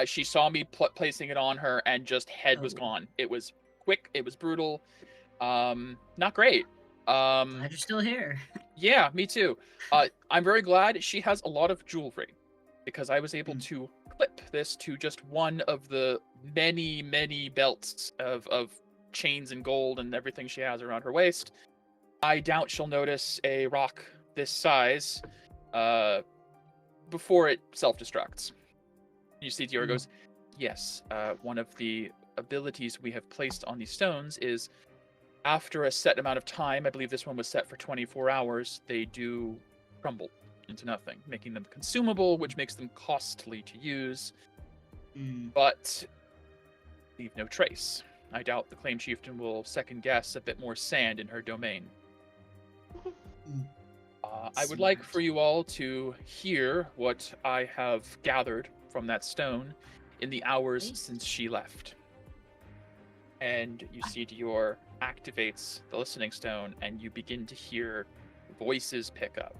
she saw me placing it on her, and just head was gone. It was quick. It was brutal. Not great. Glad you're still here. Yeah, me too. I'm very glad she has a lot of jewelry, because I was able to clip this to just one of the many, many belts of chains and gold and everything she has around her waist. I doubt she'll notice a rock this size before it self-destructs. You see Dior goes, yes, one of the abilities we have placed on these stones is after a set amount of time, I believe this one was set for 24 hours, they do crumble into nothing, making them consumable, which makes them costly to use, but leave no trace. I doubt the Claim Chieftain will second-guess a bit more sand in her domain. I would like for you all to hear what I have gathered from that stone in the hours since she left. and you see Dior activates the listening stone, and you begin to hear voices pick up.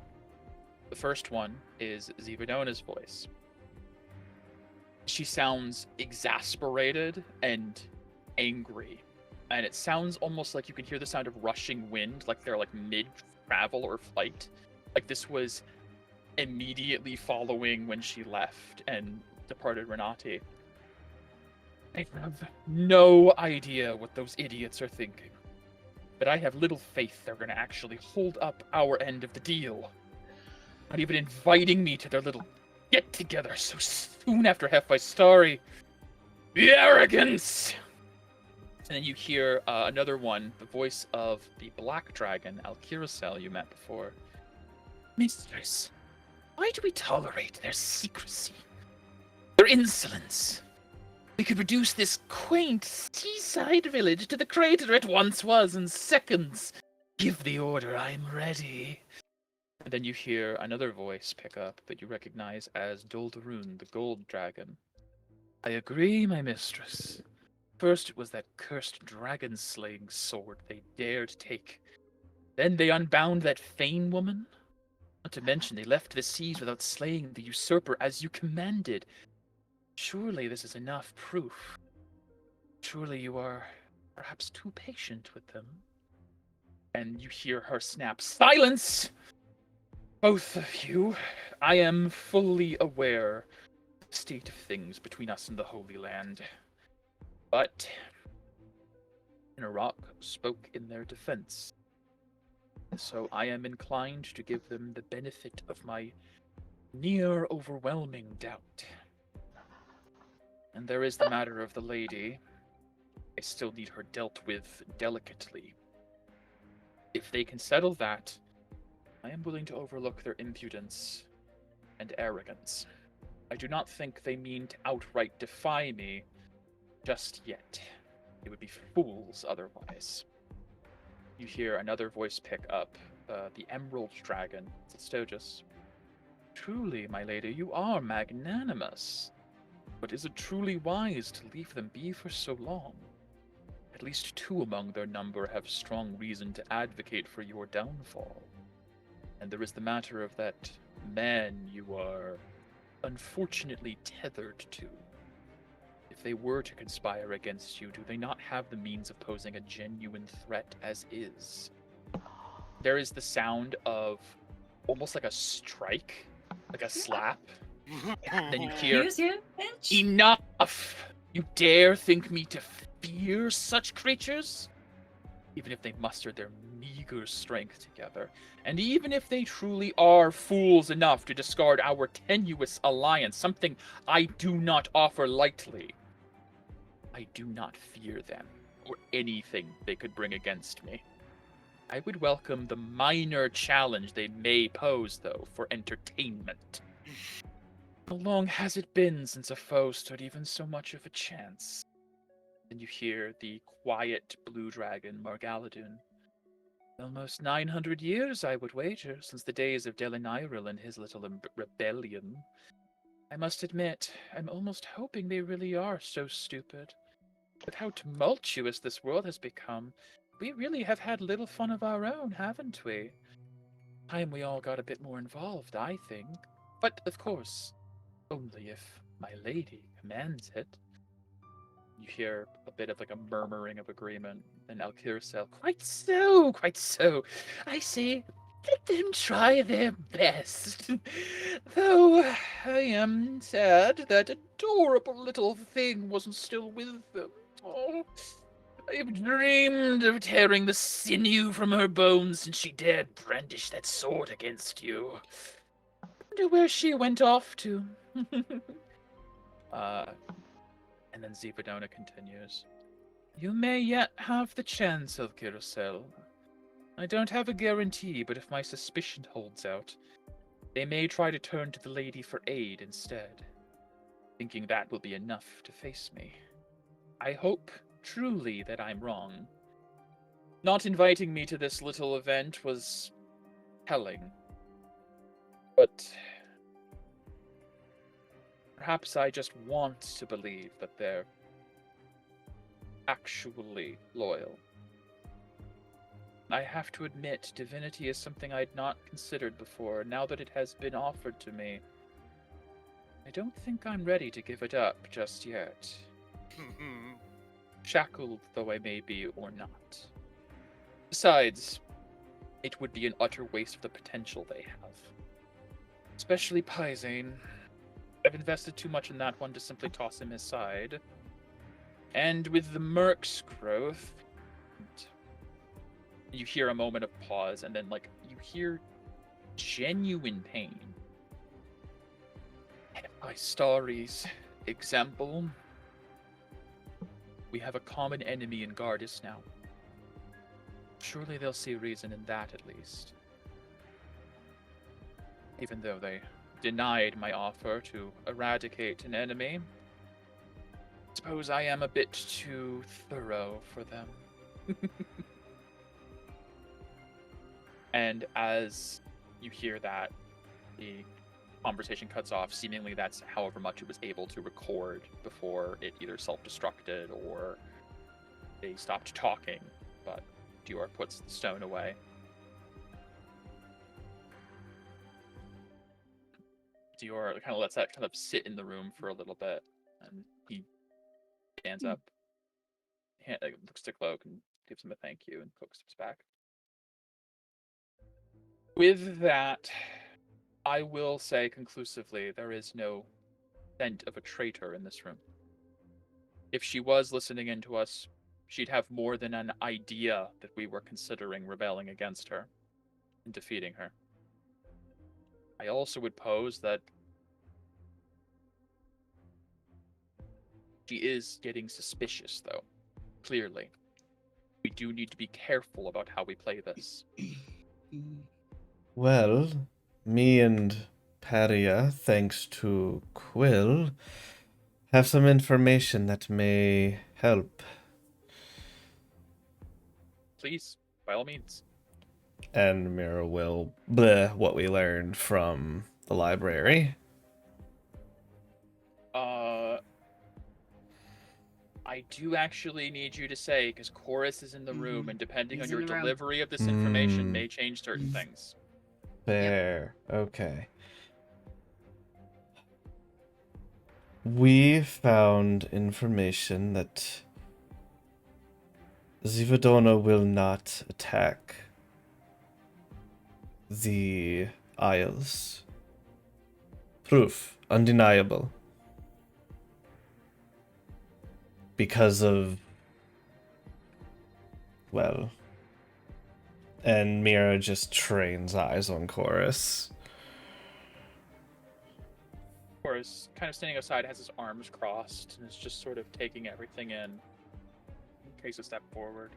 The first one is Zivadona's voice. She sounds exasperated and angry, and it sounds almost like you can hear the sound of rushing wind, like they're like mid-travel or flight. Like this was immediately following when she left and departed Renati. I have no idea what those idiots are thinking, but I have little faith they're going to actually hold up our end of the deal. Not even inviting me to their little get-together so soon after Hephaestus. The arrogance! And then you hear another one, the voice of the black dragon, Alkirasel, you met before. Mistress, why do we tolerate their secrecy? Their insolence? We could reduce this quaint seaside village to the crater it once was in seconds. Give the order, I'm ready. And then you hear another voice pick up that you recognize as Doldarun, the gold dragon. I agree, my mistress. First it was that cursed dragon-slaying sword they dared take. Then they unbound that Fane woman. Not to mention they left the seas without slaying the usurper as you commanded. Surely this is enough proof. Surely you are perhaps too patient with them. And you hear her snap, Silence! Both of you, I am fully aware of the state of things between us and the Holy Land. But Iraq spoke in their defense. So I am inclined to give them the benefit of my near overwhelming doubt. And there is the matter of the lady. I still need her dealt with delicately. If they can settle that, I am willing to overlook their impudence and arrogance. I do not think they mean to outright defy me just yet. They would be fools otherwise. You hear another voice pick up, the Emerald Dragon, Stogus. Truly, my lady, you are magnanimous. But is it truly wise to leave them be for so long? At least 2 among their number have strong reason to advocate for your downfall. And there is the matter of that man you are unfortunately tethered to. If they were to conspire against you, do they not have the means of posing a genuine threat as is? There is the sound of almost like a strike, like a slap. Then you hear, Here's your bitch. Enough! You dare think me to fear such creatures? Even if they muster their meager strength together, and even if they truly are fools enough to discard our tenuous alliance, something I do not offer lightly, I do not fear them, or anything they could bring against me. I would welcome the minor challenge they may pose, though, for entertainment. How long has it been since a foe stood even so much of a chance? Then you hear the quiet blue dragon, Margaladun. Almost 900 years, I would wager, since the days of Delinyril and his little rebellion. I must admit, I'm almost hoping they really are so stupid. With how tumultuous this world has become, we really have had little fun of our own, haven't we? Time we all got a bit more involved, I think. But, of course, only if my lady commands it. You hear a bit of like a murmuring of agreement, and Alkirasel, quite so, quite so. I say, let them try their best. Though I am sad that adorable little thing wasn't still with them. Oh, I've dreamed of tearing the sinew from her bones since she dared brandish that sword against you. Wonder where she went off to. And then Zipadona continues. You may yet have the chance, Alkirasel. I don't have a guarantee, but if my suspicion holds out, they may try to turn to the lady for aid instead, thinking that will be enough to face me. I hope, truly, that I'm wrong. Not inviting me to this little event was telling, but perhaps I just want to believe that they're actually loyal. I have to admit, divinity is something I'd not considered before. Now that it has been offered to me, I don't think I'm ready to give it up just yet. Shackled though I may be or not. Besides, it would be an utter waste of the potential they have. Especially Pyzane. I've invested too much in that one to simply toss him aside. And with the Merc's growth, you hear a moment of pause, and then, you hear genuine pain. By Starry's example, we have a common enemy in Gardas now. Surely they'll see reason in that, at least. Even though they denied my offer to eradicate an enemy, suppose I am a bit too thorough for them. And as you hear that, the conversation cuts off. Seemingly that's however much it was able to record before it either self-destructed or they stopped talking. But Dior puts the stone away. Dior kind of lets that kind of sit in the room for a little bit, and he stands up, looks to Cloak, and gives him a thank you, and Cloak steps back. With that, I will say conclusively, there is no scent of a traitor in this room. If she was listening in to us, she'd have more than an idea that we were considering rebelling against her and defeating her. I also would pose that she is getting suspicious, though. Clearly. We do need to be careful about how we play this. Well, me and Paria, thanks to Quill, have some information that may help. Please, by all means. And Mira will bleh what we learned from the library. I do actually need you to say, because Chorus is in the room, and depending on He's your in the room. delivery of this information, may change certain things. Fair. Okay. We found information that Zivadona will not attack the Isles. Proof. Undeniable. Because of... well... and Mira just trains eyes on Chorus. Chorus, kind of standing aside, has his arms crossed, and is just sort of taking everything in. Takes a step forward.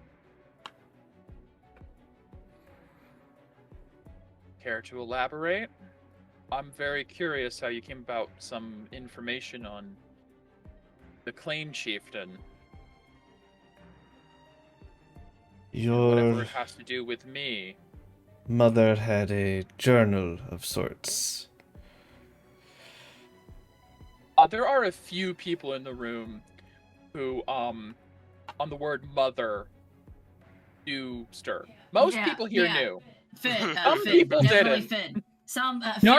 Care to elaborate? I'm very curious how you came about some information on the Claim Chieftain. Whatever Your it has to do with me. mother had a journal of sorts. There are a few people in the room who, on the word mother, do stir. Most people here knew. Finn, Some Finn, people definitely didn't. Finn. Some Finn,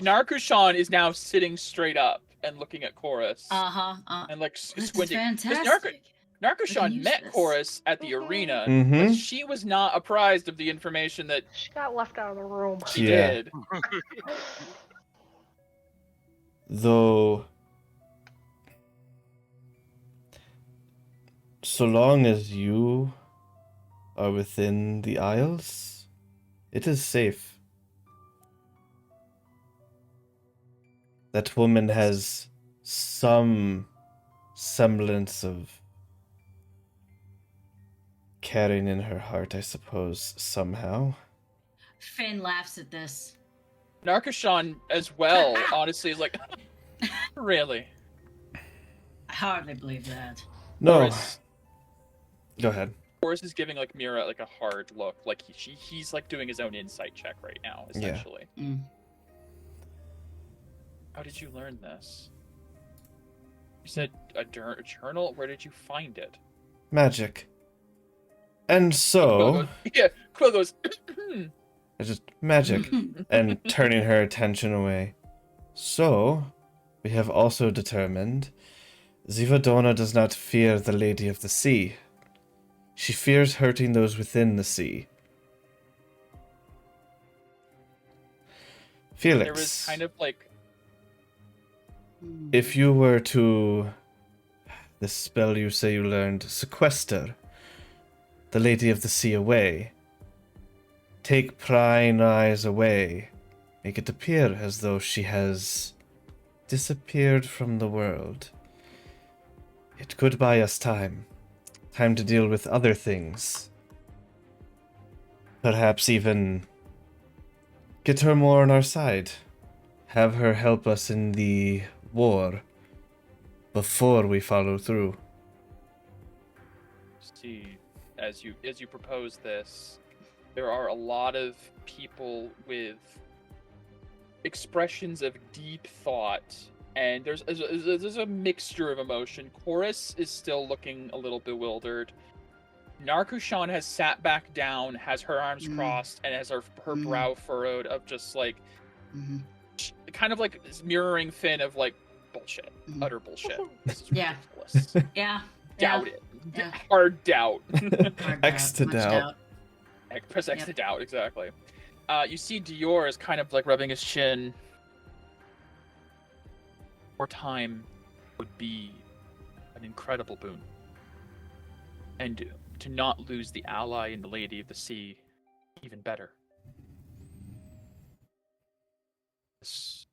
Narkushan is now sitting straight up and looking at Chorus. And This is squinting. fantastic. Narkushan met this. Chorus at the arena, Mhm. but she was not apprised of the information that She got left out of the room. she Yeah. did. Though, so long as you are within the Isles, it is safe. That woman has some semblance of caring in her heart, I suppose, somehow. Finn laughs at this. Narkushan as well, honestly, is like, really? I hardly believe that. No. Chorus, Go ahead. Chorus is giving Mira a hard look, like he's doing his own insight check right now, essentially. Mm. How did you learn this? You said a journal. Where did you find it? magic. And Quill so, goes, yeah, Quill goes, it's just magic, and turning her attention away. So, we have also determined Zivadona does not fear the Lady of the Sea. She fears hurting those within the sea. Felix, there was kind of like, if you were to, the spell you say you learned, sequester the Lady of the Sea away, take prying eyes away, make it appear as though she has disappeared from the world, it could buy us time. Time to deal with other things. Perhaps even get her more on our side. Have her help us in the war before we follow through. see, as you propose this, there are a lot of people with expressions of deep thought, and there's a mixture of emotion. Chorus is still looking a little bewildered. Narkushan has sat back down, has her arms crossed, and has her brow furrowed of just like, kind of like this mirroring Finn of like, bullshit, utter bullshit. This is Yeah. ridiculous. Yeah. Doubt it. Yeah. Hard doubt. Hard X to much doubt. Press X Yep. to doubt, exactly. You see Dior is kind of like rubbing his chin. More time would be an incredible boon. And to not lose the ally in the Lady of the Sea, even better. This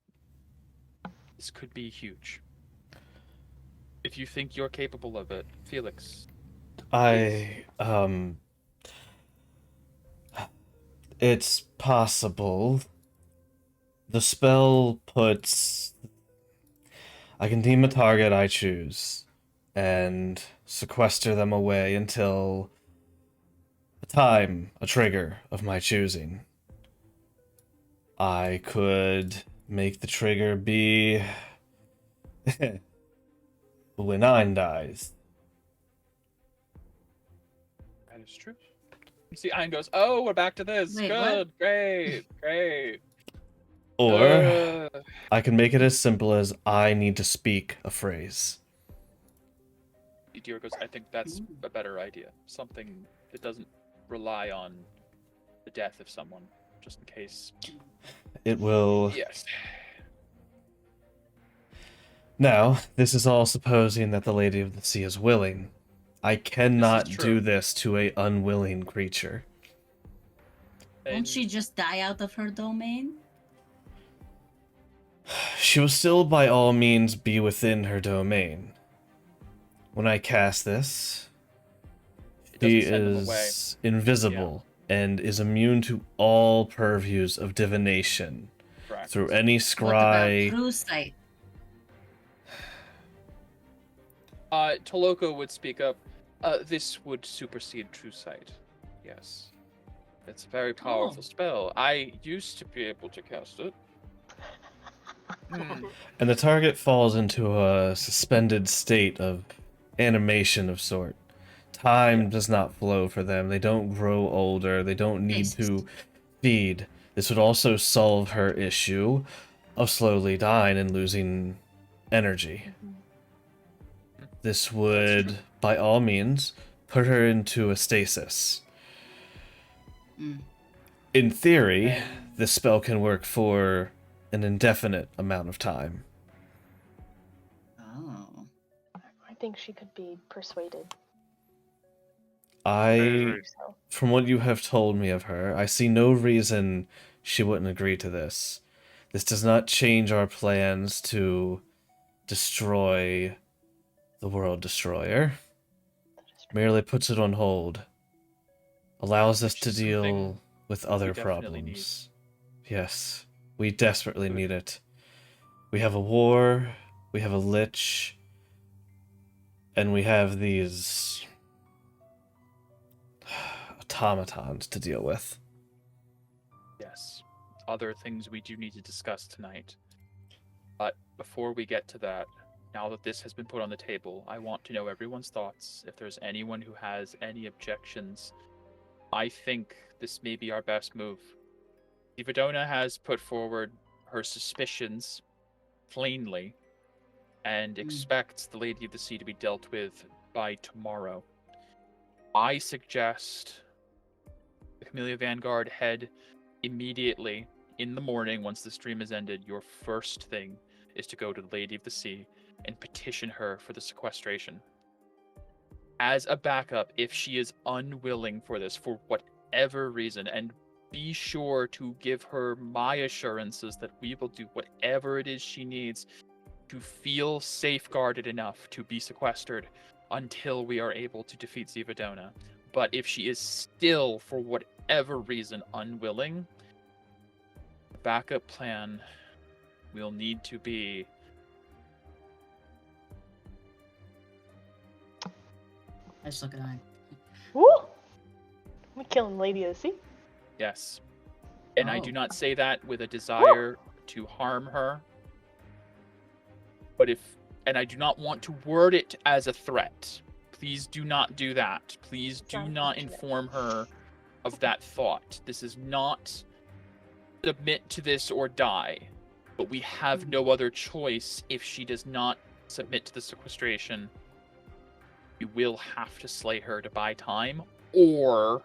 could be huge. If you think you're capable of it, Felix. It's possible. The spell puts... I can deem a target I choose, and sequester them away until a trigger of my choosing. I could make the trigger be when Ein dies. That is true. You see, Ian goes, "Oh, we're back to this. Wait, Good, what? great." Or I can make it as simple as I need to speak a phrase. Dior goes, "I think that's a better idea. Something that doesn't rely on the death of someone, just in case." It will... Yes. Now, this is all supposing that the Lady of the Sea is willing. I cannot true. do this to a unwilling creature. Won't she just die out of her domain? She will still by all means be within her domain. When I cast this, It she doesn't send them away. is invisible and is immune to all purviews of divination Correct. through any What scry. about true sight? Toloko would speak up. This would supersede True Sight. Yes. It's a very powerful spell. I used to be able to cast it. And the target falls into a suspended state of animation of sort. Time does not flow for them. They don't grow older. They don't need to feed. This would also solve her issue of slowly dying and losing energy. This would, by all means, put her into a stasis. In theory, this spell can work for an indefinite amount of time. Oh. I think she could be persuaded. From what you have told me of her, I see no reason she wouldn't agree to this. This does not change our plans to destroy the World Destroyer. Merely puts it on hold. Allows us to deal with other problems. Yes, we desperately need it. We have a war, we have a lich, and we have these automatons to deal with. Yes. Other things we do need to discuss tonight. But before we get to that, now that this has been put on the table, I want to know everyone's thoughts. If there's anyone who has any objections, I think this may be our best move. Ivadona has put forward her suspicions plainly and expects the Lady of the Sea to be dealt with by tomorrow. I suggest the Camellia Vanguard head immediately in the morning once the stream has ended. Your first thing is to go to the Lady of the Sea and petition her for the sequestration. As a backup, if she is unwilling for this for whatever reason, and be sure to give her my assurances that we will do whatever it is she needs to feel safeguarded enough to be sequestered until we are able to defeat Zivadona. But if she is still, for whatever reason, unwilling, the backup plan will need to be... I just look at Ian. Woo! I'm killing Lady of the Sea. Yes. And I Oh. do not say that with a desire to harm her. But and I do not want to word it as a threat. Please do not do that. Please do Sounds not unfortunate. inform her of that thought. This is not submit to this or die. But we have no other choice if she does not submit to the sequestration. You will have to slay her to buy time, or,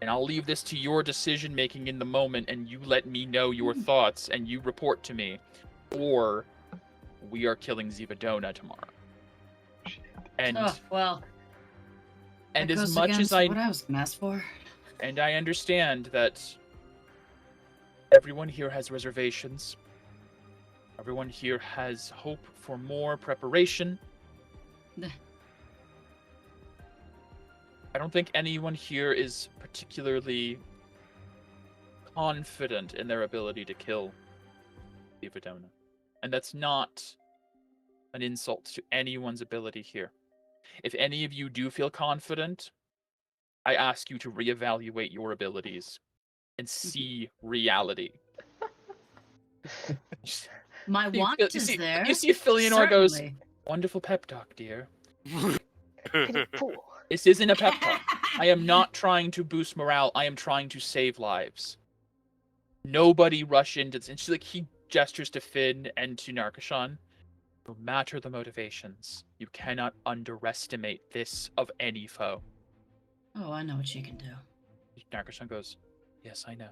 and I'll leave this to your decision making in the moment, and you let me know your thoughts and you report to me, or we are killing Zivadona tomorrow. And Oh, well. and that as goes much as against what I was gonna ask for. and I understand that everyone here has reservations. Everyone here has hope for more preparation. I don't think anyone here is particularly confident in their ability to kill Ivadona. And that's not an insult to anyone's ability here. If any of you do feel confident, I ask you to reevaluate your abilities and see reality. My want is there. You see Filianor goes, Certainly. wonderful pep talk, dear. Pity fool. This isn't a pep talk. I am not trying to boost morale. I am trying to save lives. Nobody rush into this. And he gestures to Finn and to Narkashan. No matter the motivations, you cannot underestimate this of any foe. Oh, I know what she can do. Narkashan goes, yes, I know.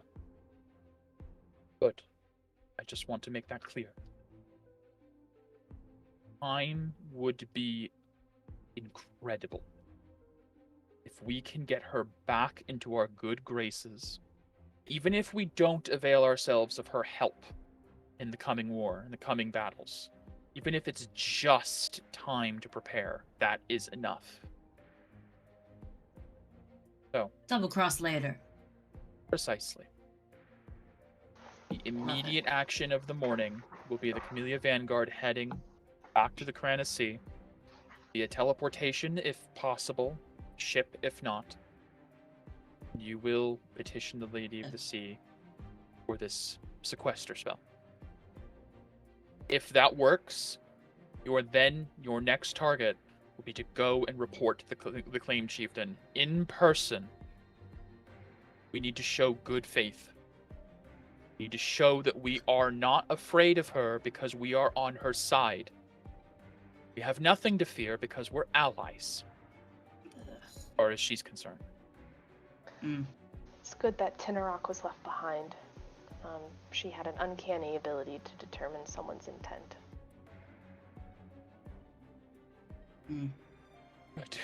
Good. I just want to make that clear. Time would be incredible if we can get her back into our good graces, even if we don't avail ourselves of her help in the coming war, in the coming battles. Even if it's just time to prepare, that is enough. So, Double cross later. precisely. The immediate action of the morning will be the Camellia Vanguard heading back to the Krana Sea via teleportation, if possible, ship if not. You will petition the Lady of the Sea for this sequester spell. If that works, your next target will be to go and report to the claimed chieftain in person. We need to show good faith. We need to show that we are not afraid of her because we are on her side. We have nothing to fear because we're allies, as far as she's concerned. It's good that Tinarok was left behind. She had an uncanny ability to determine someone's intent. But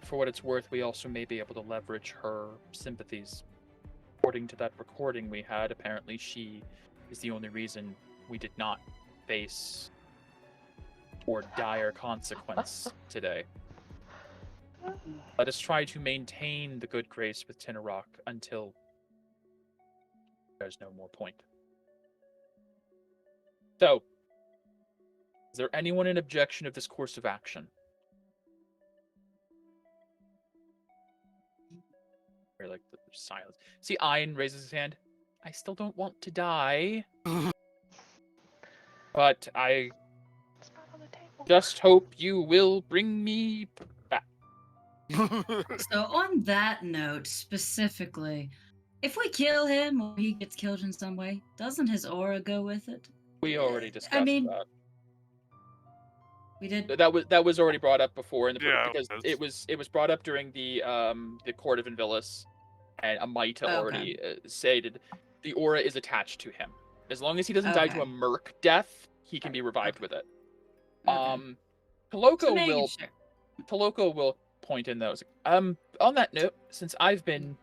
for what it's worth, we also may be able to leverage her sympathies. According to that recording we had, apparently she is the only reason we did not face or dire consequence today. Let us try to maintain the good grace with Tinarok until there's no more point. So, is there anyone in objection of this course of action? Or like the silence. See, Ian raises his hand. I still don't want to die. But I Spot on the table. just hope you will bring me back. So on that note, specifically, if we kill him or he gets killed in some way, doesn't his aura go with it? We already discussed I mean, that. we did. That was already brought up before in the Yeah, because it it was brought up during the Court of Invilis, and Amita Okay. already stated the aura is attached to him. As long as he doesn't die to a Okay. merc death, he can be revived Okay. with it. Okay. Toloko So making will sure. Toloko will point in those. On that note, since I've been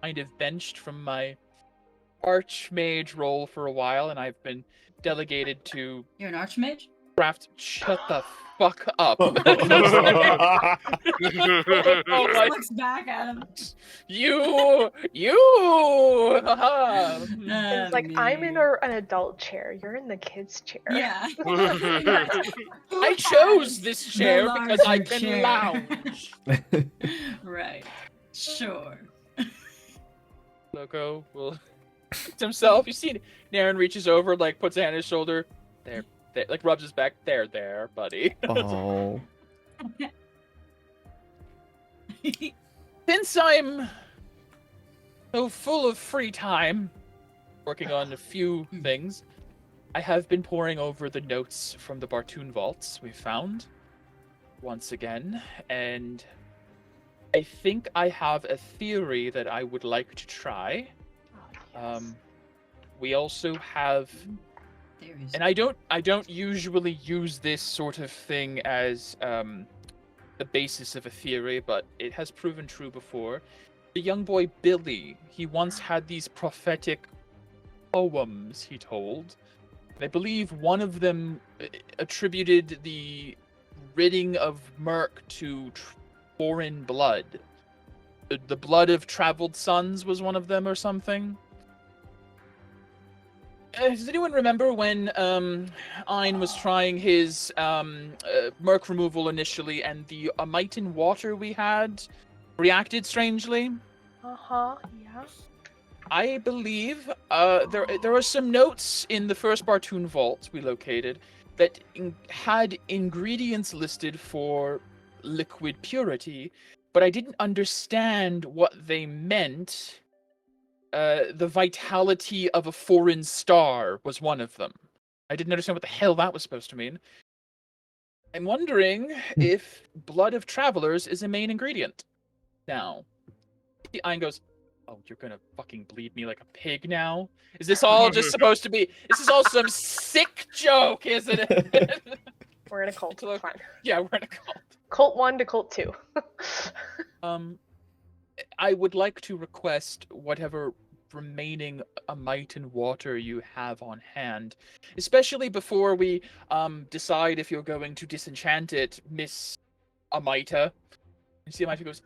kind of benched from my archmage role for a while, and I've been delegated to You're an archmage? craft. Shut the fuck up. Just like, looks back at him. you. Haha. It's like, I'm in an adult chair. You're in the kids' chair. Yeah. I chose this chair because I larger can chair. lounge. Right. Sure. Loco will himself. You see, Naren reaches over, like puts a hand on his shoulder. There, like rubs his back. There, buddy. Oh. Since I'm so full of free time, working on a few things, I have been poring over the notes from the Bartoon vaults we found once again, and I think I have a theory that I would like to try. Oh, yes. We also have, There is. and I don't usually use this sort of thing as the basis of a theory, but it has proven true before. The young boy Billy, he once had these prophetic poems he told. I believe one of them attributed the ridding of Merc to foreign blood. The blood of traveled sons was one of them or something. Does anyone remember when Ein was trying his Merc removal initially, and the Amitan water we had reacted strangely? Uh-huh, yeah. I believe there are some notes in the first Bartoon vault we located that had ingredients listed for liquid purity, but I didn't understand what they meant. The vitality of a foreign star was one of them. I didn't understand what the hell that was supposed to mean. I'm wondering if blood of travelers is a main ingredient. Now, Ein goes, "Oh, you're gonna fucking bleed me like a pig now? Is this all just supposed to be? This is all some sick joke, isn't it?" We're in a cult. Look, Fine. yeah, we're in a cult. Cult 1 to Cult 2. I would like to request whatever remaining Amitan water you have on hand, especially before we decide if you're going to disenchant it, Miss Amita. You see, Amita goes,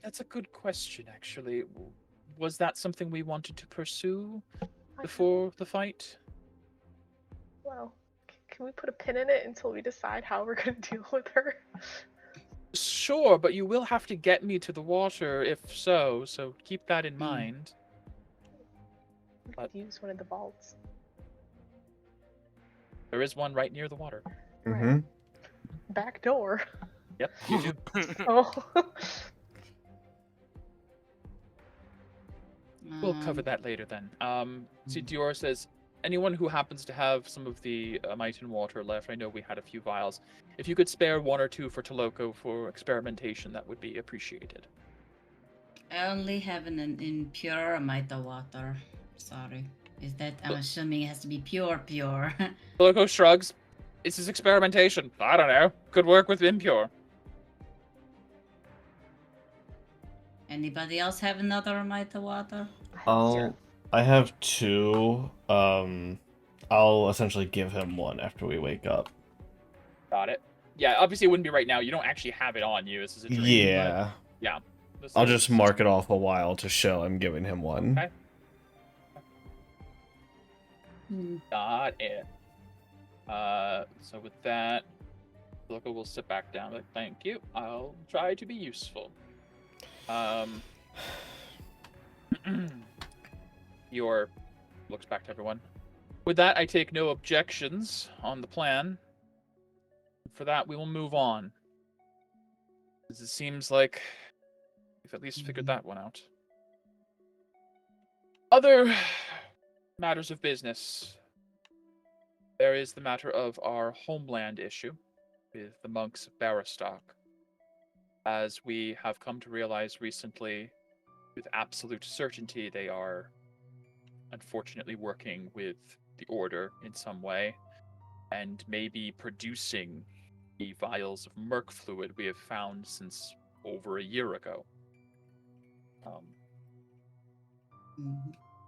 that's a good question, actually. Was that something we wanted to pursue before the fight? Well, can we put a pin in it until we decide how we're going to deal with her? Sure, but you will have to get me to the water if so keep that in mind. We could use one of the vaults. There is one right near the water. Mm-hmm. Back door. Yep, you do. Oh. We'll cover that later then. See, Dior says, anyone who happens to have some of the Amitan water left, I know we had a few vials. If you could spare one or two for Toloko for experimentation, that would be appreciated. I only have an impure Amita water. Sorry. Is that, I'm assuming it has to be pure. Toloko shrugs. This is experimentation. I don't know. Could work with impure. Anybody else have another Amita water? I have two. I'll essentially give him one after we wake up. Got it. Yeah, obviously it wouldn't be right now. You don't actually have it on you. This is a dream. Yeah. Yeah. I'll just mark it off a while to show I'm giving him one. Okay. Got it. So with that, Loco will sit back down. Like, thank you. I'll try to be useful. Your looks back to everyone. With that, I take no objections on the plan. For that, we will move on. Because it seems like we've at least figured that one out. Other matters of business. There is the matter of our homeland issue with the monks of Barastock. As we have come to realize recently, with absolute certainty, they are unfortunately working with the Order in some way, and maybe producing the vials of merc fluid we have found since over a year ago.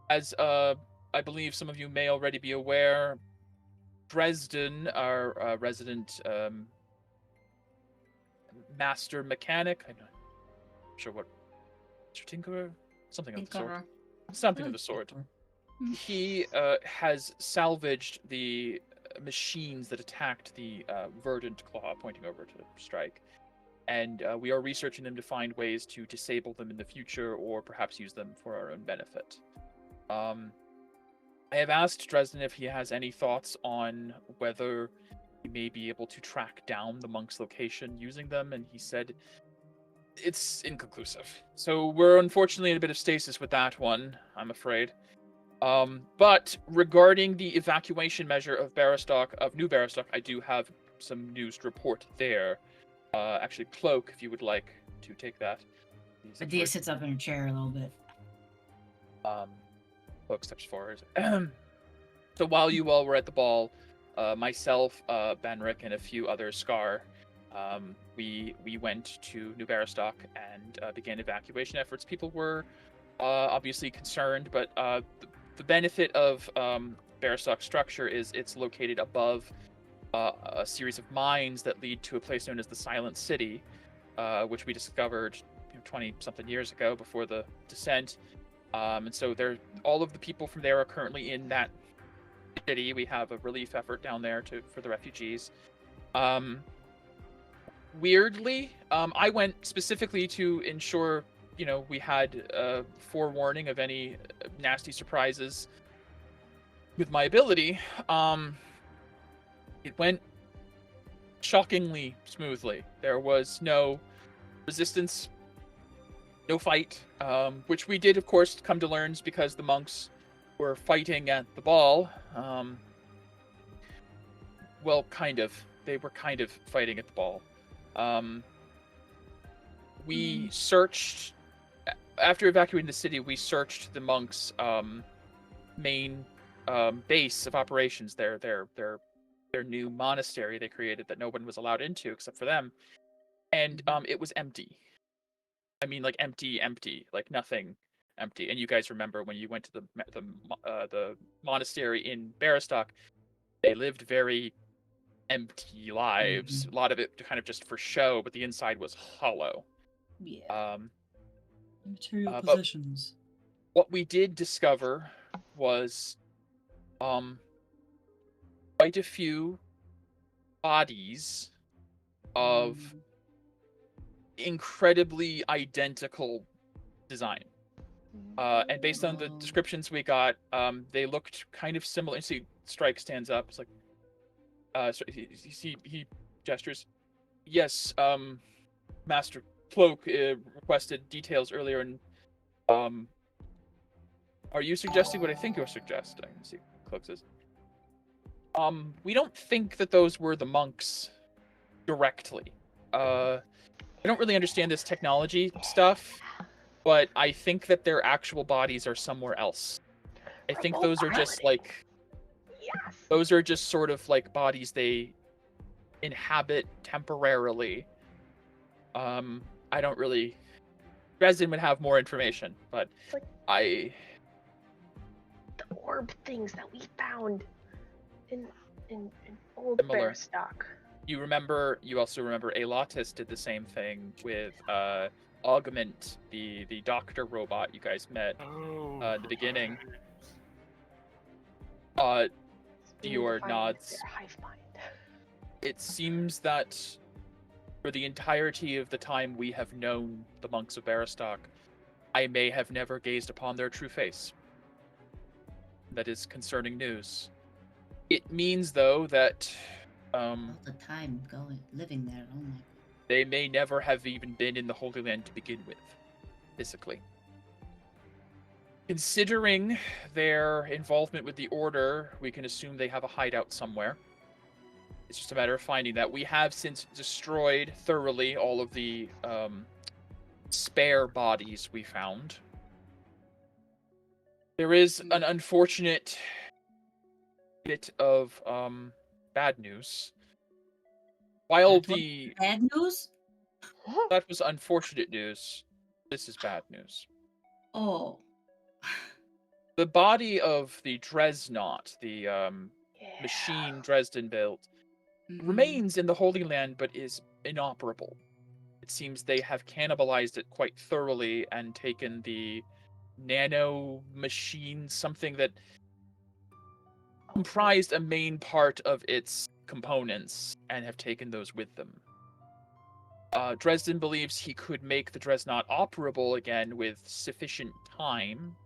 As I believe some of you may already be aware, Dresden, our resident master mechanic, I'm not sure what, Tinkerer? Something of the sort. Something of the sort. He has salvaged the machines that attacked the Verdant Claw, pointing over to Strike. And we are researching them to find ways to disable them in the future, or perhaps use them for our own benefit. I have asked Dresden if he has any thoughts on whether he may be able to track down the monk's location using them, and he said it's inconclusive. So we're unfortunately in a bit of stasis with that one, I'm afraid. But regarding the evacuation measure of Barastock, of New Barastock, I do have some news to report there. Actually, Cloak, if you would like to take that. Medea sits up in her chair a little bit. Cloak steps forward. So while you all were at the ball, myself, Benric, and a few others, Scar, we went to New Barastock and began evacuation efforts. People were obviously concerned, but the benefit of Barastock's structure is it's located above a series of mines that lead to a place known as the Silent City, which we discovered 20-something years ago before the descent. And so all of the people from there are currently in that city. We have a relief effort down there for the refugees. Weirdly, I went specifically to ensure we had forewarning of any nasty surprises with my ability. It went shockingly smoothly. There was no resistance, no fight, which we did, of course, come to learn because the monks were fighting at the ball. Well, kind of. They were kind of fighting at the ball. We searched, after evacuating the city, we searched the monks' main base of operations, their new monastery they created that no one was allowed into except for them. And it was empty. I mean, like empty, like nothing empty. And you guys remember when you went to the monastery in Barastock, they lived very empty lives. A lot of it kind of just for show, but the inside was hollow. Yeah. Material possessions. What we did discover was quite a few bodies of incredibly identical design. And based on the descriptions we got, they looked kind of similar. You see, Strike stands up. It's like, so he gestures. Yes, Master Cloak requested details earlier, and are you suggesting what I think you're suggesting? See, Cloak says. We don't think that those were the monks directly. I don't really understand this technology stuff, but I think that their actual bodies are somewhere else. I think those are just like... Yes. Those are just sort of like bodies they inhabit temporarily. I don't really... Dresden would have more information, but like the orb things that we found in old Barastock. You also remember Elatis did the same thing with Augment, the doctor robot you guys met at the beginning. Dior nods. It seems that for the entirety of the time we have known the monks of Barastock, I may have never gazed upon their true face. That is concerning news. It means, though, that All the time living there. Oh my. they may never have even been in the Holy Land to begin with, physically. Considering their involvement with the Order, we can assume they have a hideout somewhere. It's just a matter of finding that. We have since destroyed thoroughly all of the spare bodies we found. There is an unfortunate bit of bad news. While the Bad news? that was unfortunate news, this is bad news. Oh. The body of the Dreadnought, the machine Dresden built, remains in the Holy Land but is inoperable. It seems they have cannibalized it quite thoroughly and taken the nano machine, something that comprised a main part of its components, and have taken those with them. Dresden believes he could make the Dreadnought operable again with sufficient time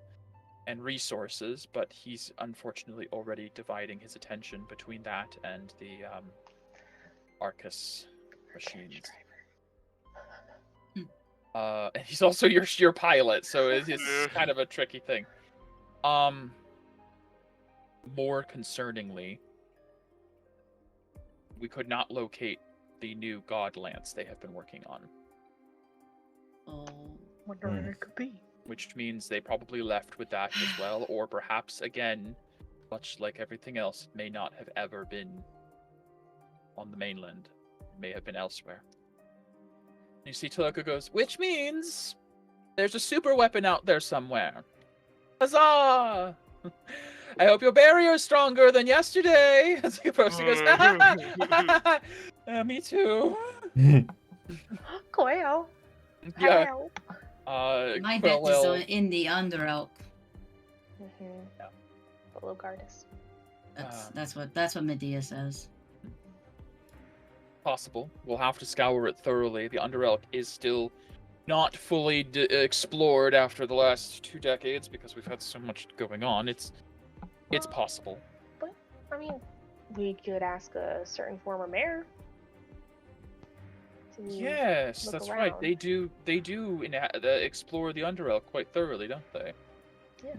and resources, but he's unfortunately already dividing his attention between that and the Arcus machines. And he's also your pilot, so it's kind of a tricky thing. More concerningly, we could not locate the new God Lance they have been working on. Oh. Wonder where it could be. Which means they probably left with that as well, or perhaps, again, much like everything else, it may not have ever been on the mainland. It may have been elsewhere. You see Tulaka goes, which means there's a super weapon out there somewhere. Huzzah! I hope your barrier's stronger than yesterday. As he goes, me too. Quail. Yeah. Help. My bet is in the Underelk. Yeah. Below Gardus. That's what Medea says. Possible. We'll have to scour it thoroughly. The Underelk is still not fully explored after the last 2 decades because we've had so much going on. It's possible. But I mean, we could ask a certain former mayor. Yes, that's around. right. They do explore the Underelk quite thoroughly, don't they? Yeah.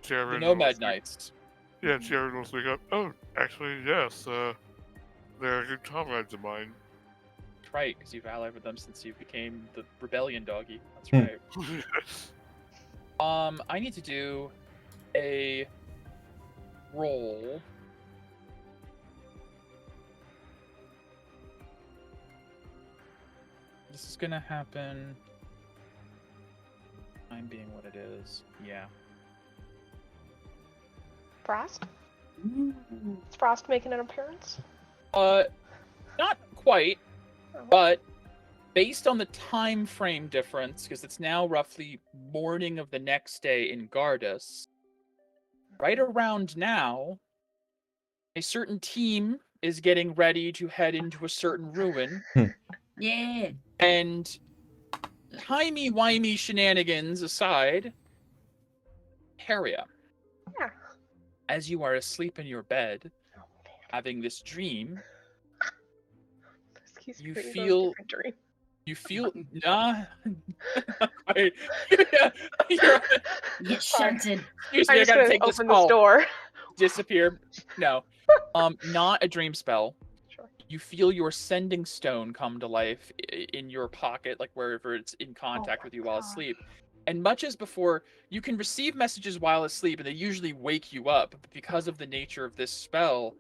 The Nomad Knights. Yeah, Jared will speak up. Oh, actually, yes. They're good comrades of mine. That's right, because you've allied with them since you became the rebellion doggy. That's right. I need to do a roll. This is gonna happen. Time being what it is. Yeah. Frost? Is Frost making an appearance? Not quite, Oh. but based on the time frame difference, because it's now roughly morning of the next day in Gardus, right around now, a certain team is getting ready to head into a certain ruin. Yeah. And timey-wimey shenanigans aside, Harriet, Yeah. as you are asleep in your bed, Oh, man. having this dream, Excuse you me, that was a feel- different dream. you feel nah. You're- Get Sorry. shunted. Excuse I'm me, I just gotta gonna take this open this call. door. Disappear. No. Not a dream spell. Sure. You feel your sending stone come to life in your pocket, like wherever it's in contact my with you while God. asleep. And much as before, you can receive messages while asleep, and they usually wake you up. But because of the nature of this spell,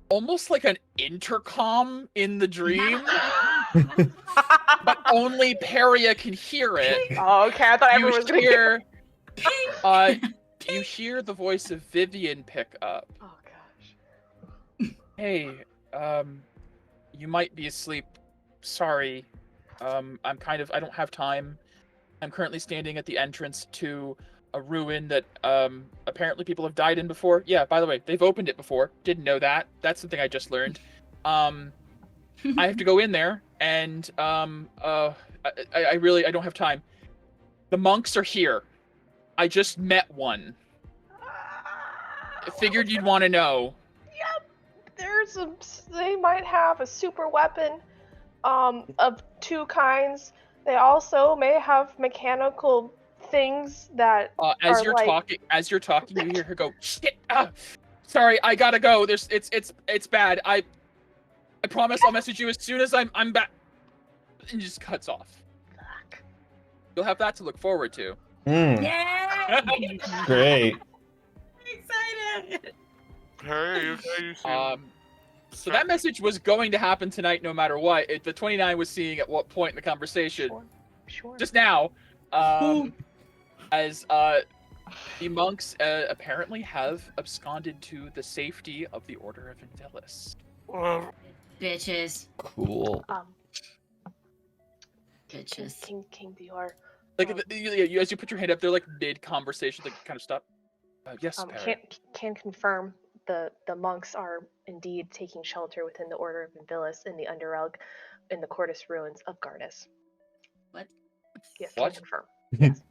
almost like an intercom in the dream, but only Peria can hear it. Oh, okay. I thought You everyone was gonna hear. hear, you hear the voice of Vivian pick up. Oh gosh. Hey, you might be asleep. Sorry. I don't have time. I'm currently standing at the entrance to a ruin that, apparently people have died in before. Yeah, by the way, they've opened it before. Didn't know that. That's something I just learned. I have to go in there, and, I don't have time. The monks are here. I just met one. I figured you'd want to know. they might have a super weapon of two kinds. They also may have mechanical things that as are you're like... talking, you hear her go, "Shit! Sorry, I gotta go. It's bad. I promise I'll message you as soon as I'm back." And just cuts off. Fuck. You'll have that to look forward to. Yeah. Great. Excited. Hey, you seem So that message was going to happen tonight, no matter what. The 29 was seeing at what point in the conversation, Sure. just now, as the monks apparently have absconded to the safety of the Order of Indilis. Well, Bitches. Cool. Bitches. King Dior. Like you, as you put your hand up, they're like mid conversation, like kind of stop. Yes, Perry. Can confirm the monks are indeed taking shelter within the Order of Indilis in the Underrug, in the Cordis ruins of Gardas. What? Yes, What? can confirm. Yes.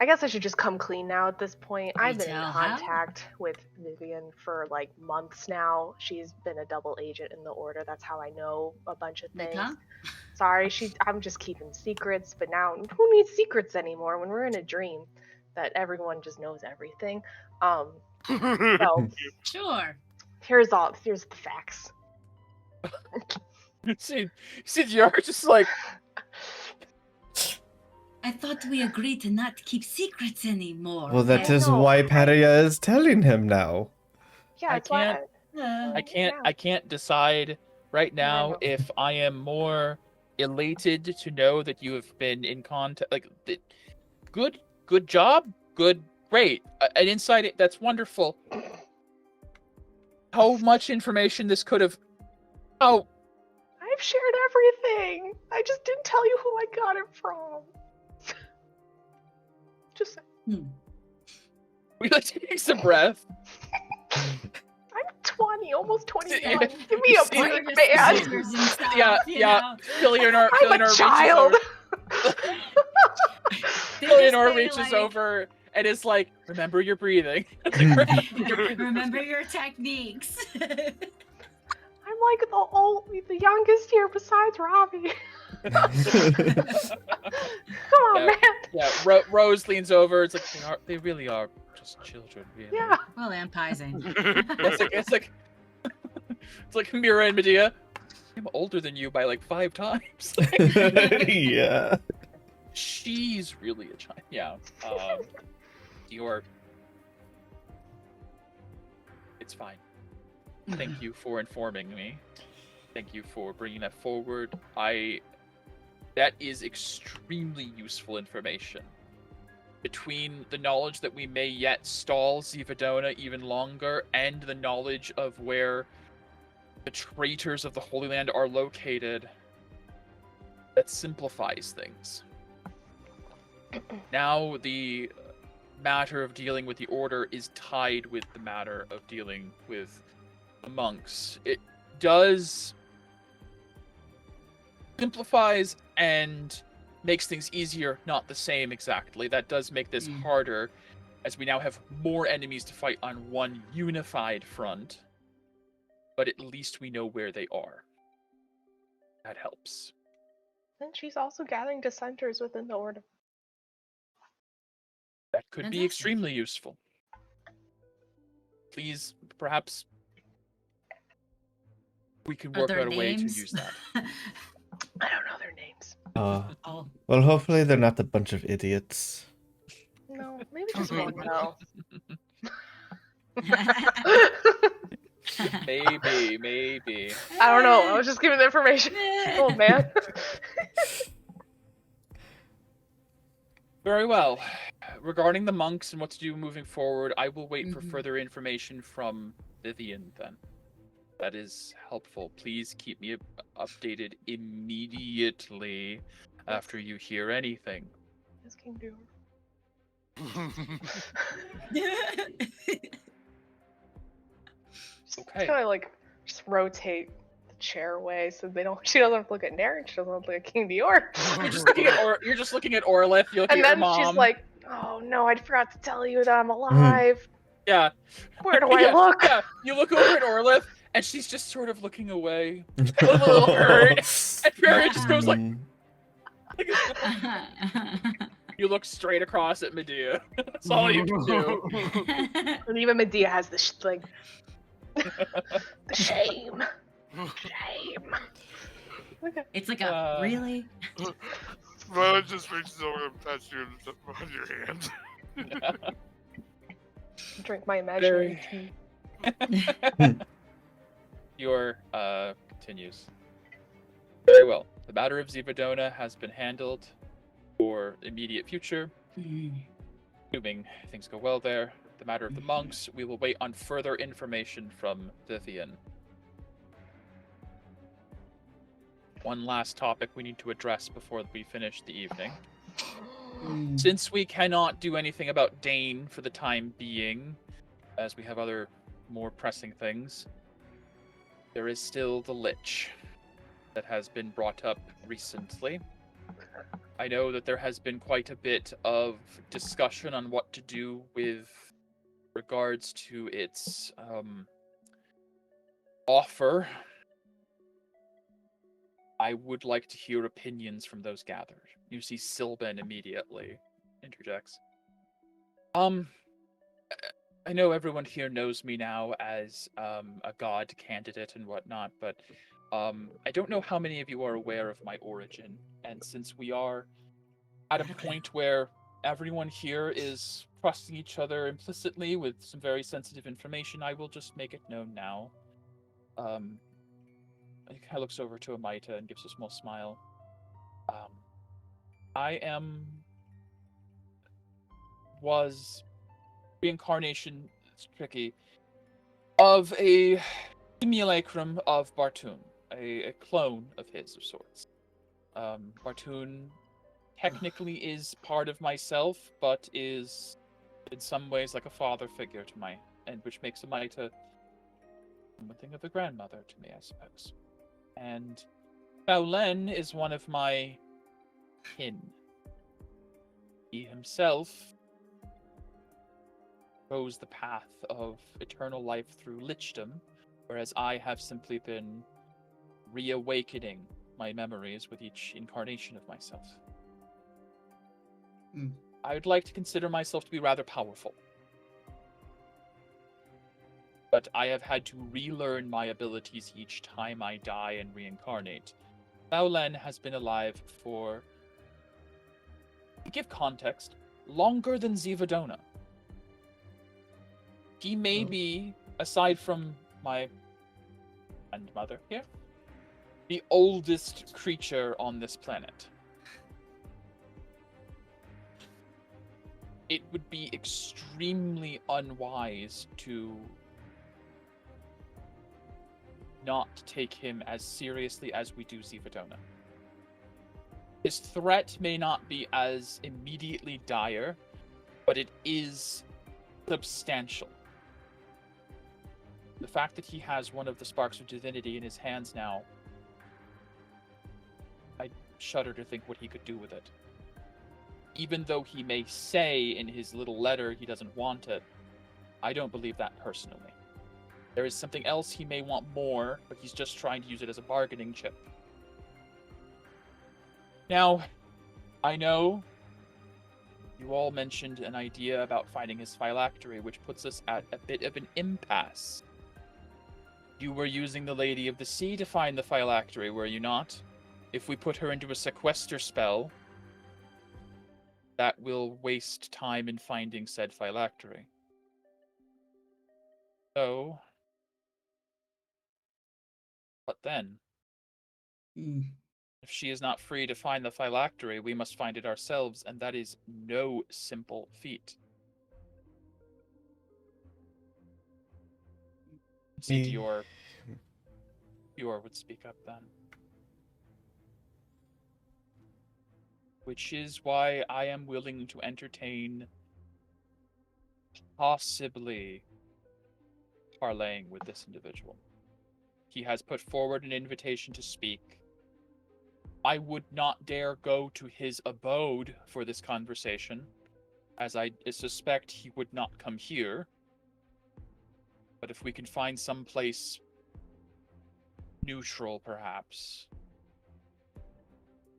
I guess I should just come clean now at this point. I've been in tell how? contact with Vivian for like months now. She's been a double agent in the Order. That's how I know a bunch of things. Huh? Sorry, I'm just keeping secrets, but now who needs secrets anymore when we're in a dream that everyone just knows everything? So Sure. here's the facts. See, you're just like, I thought we agreed to not keep secrets anymore. Well, that I is know. why Paria is telling him now. Yeah, I it's why can't. Uh, I can't decide right now know. if I am more elated to know that you have been in contact. Like, good job, great. An insight that's wonderful. How much information this could have? Oh, I've shared everything. I just didn't tell you who I got it from. Just we like takes a breath. I'm 20, almost 21. Yeah. Give me a break, man. Yeah. Eleanor I'm a child. Eleanor reaches over and is like, "Remember your breathing." Remember your techniques. I'm like the youngest here besides Robbie. Come on, man. Yeah, Rose leans over. It's like they really are just children, really. Yeah. Well, and Pizing. It's like Mira and Medea. I'm older than you by like 5 times. Yeah. She's really a child. Yeah. It's fine. Thank you for informing me. Thank you for bringing that forward. That is extremely useful information. Between the knowledge that we may yet stall Zivadona even longer and the knowledge of where the traitors of the Holy Land are located, that simplifies things. Now the matter of dealing with the Order is tied with the matter of dealing with the monks. It does simplifies and makes things easier, not the same exactly. That does make this harder, as we now have more enemies to fight on one unified front, but at least we know where they are. That helps. And she's also gathering dissenters within the Order. That could be extremely useful. Please, perhaps we can work out a way to use that. I don't know their names. Oh. Well, hopefully they're not a bunch of idiots. No, maybe just one though. Maybe. I don't know. I was just giving the information. Oh man. Very well. Regarding the monks and what to do moving forward, I will wait for further information from Vivian then. That is helpful. Please keep me updated immediately after you hear anything. Yes, King Dior. Okay. Kind of like just rotate the chair away so she doesn't have to look at Naren, she doesn't have to look at King Dior. You're just looking at Orlith. You look And at your then mom. she's like, "Oh no, I forgot to tell you that I'm alive." Yeah. Where do I look? Yeah, you look over at Orlith, and she's just sort of looking away, a little hurt. And Barry just goes like, you look straight across at Medea. That's all you can do. And even Medea has this like the shame. Shame. Okay. It's like a really. Violet just reaches over and pats you on your hand. Drink my imaginary tea. Your continues. Very well. The matter of Zivadona has been handled for immediate future. Assuming things go well there. The matter of the monks, we will wait on further information from Vivian. One last topic we need to address before we finish the evening. Since we cannot do anything about Dane for the time being, as we have other more pressing things, there is still the Lich that has been brought up recently. I know that there has been quite a bit of discussion on what to do with regards to its offer. I would like to hear opinions from those gathered. You see Sylvan immediately interjects. I know everyone here knows me now as a god candidate and whatnot, but I don't know how many of you are aware of my origin. And since we are at a point where everyone here is trusting each other implicitly with some very sensitive information, I will just make it known now. He kind of looks over to Amita and gives a small smile. Was reincarnation, it's tricky, of a simulacrum of Bartoon, a clone of his of sorts. Bartoon technically is part of myself, but is in some ways like a father figure to my, and which makes Amita something of a grandmother to me, I suppose. And Baolen is one of my kin. He himself chose the path of eternal life through lichdom, whereas I have simply been reawakening my memories with each incarnation of myself. I would like to consider myself to be rather powerful. But I have had to relearn my abilities each time I die and reincarnate. Baolen has been alive for, to give context, longer than Zivadona. He may be, aside from my grandmother here, the oldest creature on this planet. It would be extremely unwise to not take him as seriously as we do Zivadona. His threat may not be as immediately dire, but it is substantial. The fact that he has one of the sparks of divinity in his hands now, I shudder to think what he could do with it. Even though he may say in his little letter he doesn't want it, I don't believe that personally. There is something else he may want more, but he's just trying to use it as a bargaining chip. Now, I know you all mentioned an idea about finding his phylactery, which puts us at a bit of an impasse. You were using the Lady of the Sea to find the phylactery, were you not? If we put her into a sequester spell, that will waste time in finding said phylactery. So, what then? If she is not free to find the phylactery, we must find it ourselves, and that is no simple feat. See, Dior would speak up then. Which is why I am willing to entertain possibly parlaying with this individual. He has put forward an invitation to speak. I would not dare go to his abode for this conversation, as I suspect he would not come here. if we can find some place neutral, perhaps,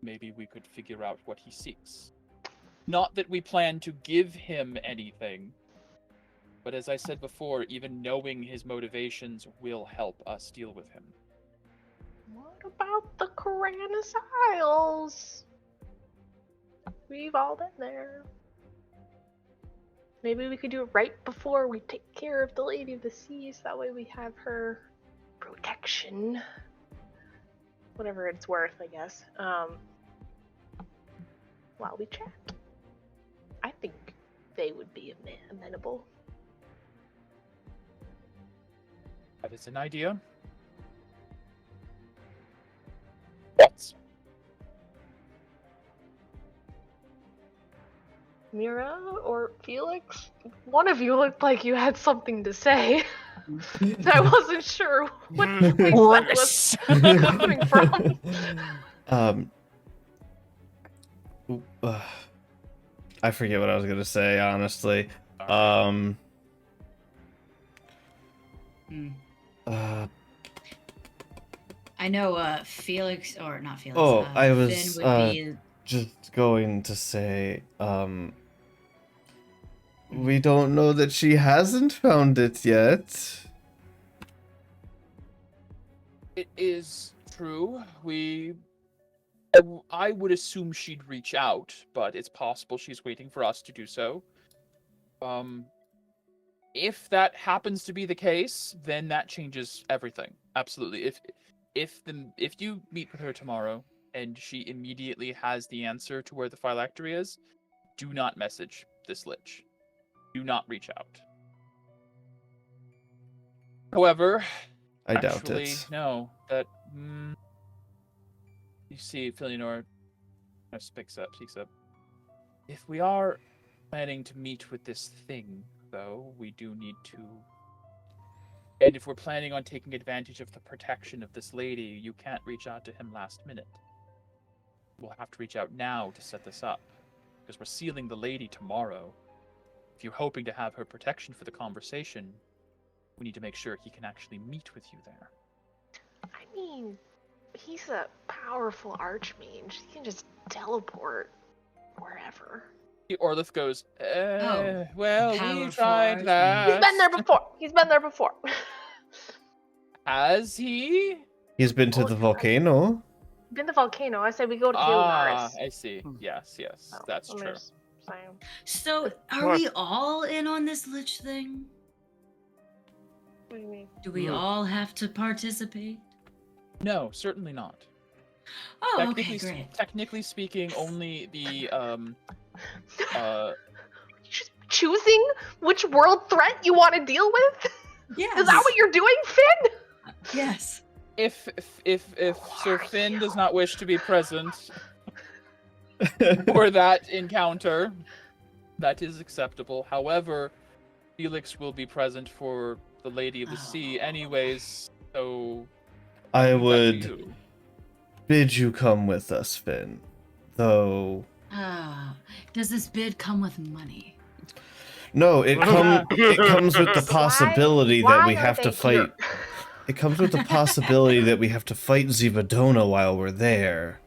maybe we could figure out what he seeks. Not that we plan to give him anything, but as I said before, even knowing his motivations will help us deal with him. What about the Karanis Isles? We've all been there. Maybe we could do it right before we take care of the Lady of the Seas. That way we have her protection. Whatever it's worth, I guess. While we chat. I think they would be amenable. That is an idea. Thoughts? Mira or Felix? One of you looked like you had something to say. I wasn't sure what place that was coming from. I forget what I was gonna say, honestly. I know Felix, or not Felix. I Finn was would be... just going to say, we don't know that she hasn't found it yet. It is true. I would assume she'd reach out, but it's possible she's waiting for us to do so. If that happens to be the case, then that changes everything. Absolutely. If you meet with her tomorrow and she immediately has the answer to where the phylactery is, do not message this lich. Do not reach out. However, I doubt actually, it. no. That you see, Philionor speaks up. If we are planning to meet with this thing, though, we do need to. And if we're planning on taking advantage of the protection of this lady, you can't reach out to him last minute. We'll have to reach out now to set this up, because we're sealing the lady tomorrow. If you're hoping to have her protection for the conversation, we need to make sure he can actually meet with you there. I mean, he's a powerful archmage. He can just teleport wherever. Orlith goes, well, we powerful tried archmage. that. He's been there before. Has he? He's been to the volcano. Been the volcano. I said we go to Heliolaris. I see. Yes, Oh, that's well, true. there's Sam. So, are we all in on this lich thing? What do you mean? Do we all have to participate? No, certainly not. Oh, okay, great. Technically speaking, only the Choosing which world threat you want to deal with? Yes. Is that what you're doing, Finn? Yes. If Sir Finn does not wish to be present for that encounter, that is acceptable. However, Felix will be present for the Lady of the Sea anyways, so I leave that to would you. bid you come with us, Finn. Though... Does this bid come with money? No, it comes with the possibility that we have to fight... It comes with the possibility that we have to fight Zivadona while we're there.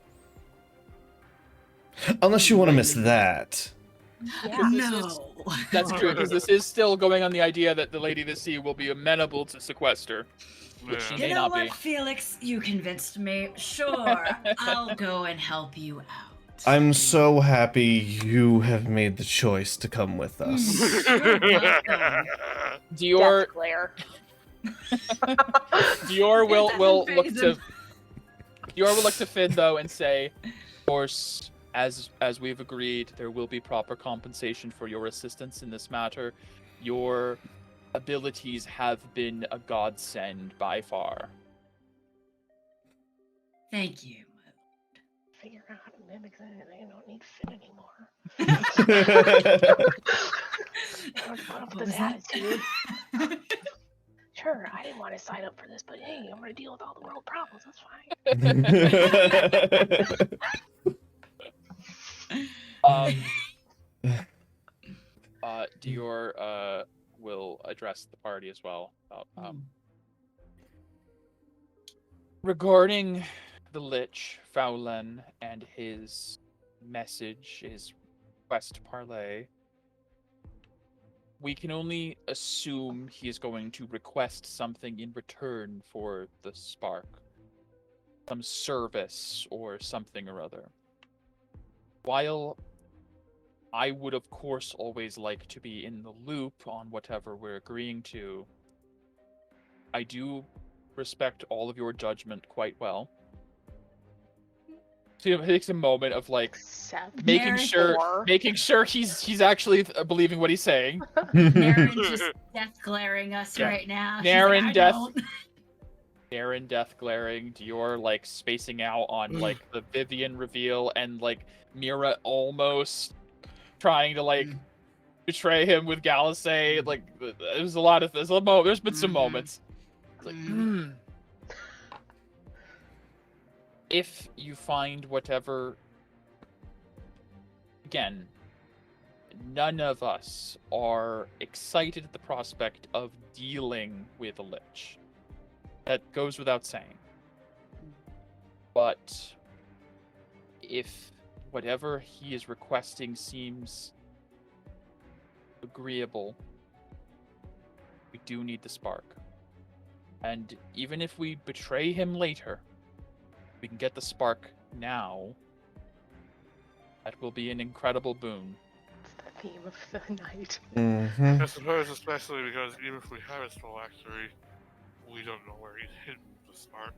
Unless you want to miss that. Yeah. No. That's true, because this is still going on the idea that the Lady of the Sea will be amenable to sequester, which she Yeah. may You know not what, be. Felix? You convinced me. Sure, I'll go and help you out. I'm so happy you have made the choice to come with us. You're welcome. Dior, Death glare. Dior will doesn't look faze to him. Dior will look to Finn though and say, "Of course, as we've agreed, there will be proper compensation for your assistance in this matter. Your abilities have been a godsend by far." Thank you. Figure out how to mimic that. I don't need Finn anymore. Don't put up What this was that? attitude. Sure, I didn't want to sign up for this, but hey, I'm gonna deal with all the world problems. That's fine. Dior will address the party as well. Hmm. Regarding the Lich, Faulen, and his message, his quest to parley, we can only assume he is going to request something in return for the spark. Some service or something or other. While I would, of course, always like to be in the loop on whatever we're agreeing to, I do respect all of your judgment quite well. So it takes a moment of like Except making sure he's actually believing what he's saying. Naren just death glaring us Yeah. right now. Naren She's like, death- I don't. Aaron death glaring, Dior like spacing out on like the Vivian reveal, and like Mira almost trying to like betray him with Galisay. Like there's a lot of there's been some moments. It's like, if you find whatever, again, none of us are excited at the prospect of dealing with a lich. That goes without saying. But if whatever he is requesting seems agreeable, we do need the spark. And even if we betray him later, we can get the spark now. That will be an incredible boon. it's the theme of the night. Mm-hmm. I suppose, especially because even if we have his phylactery, we don't know where he's hidden the spark.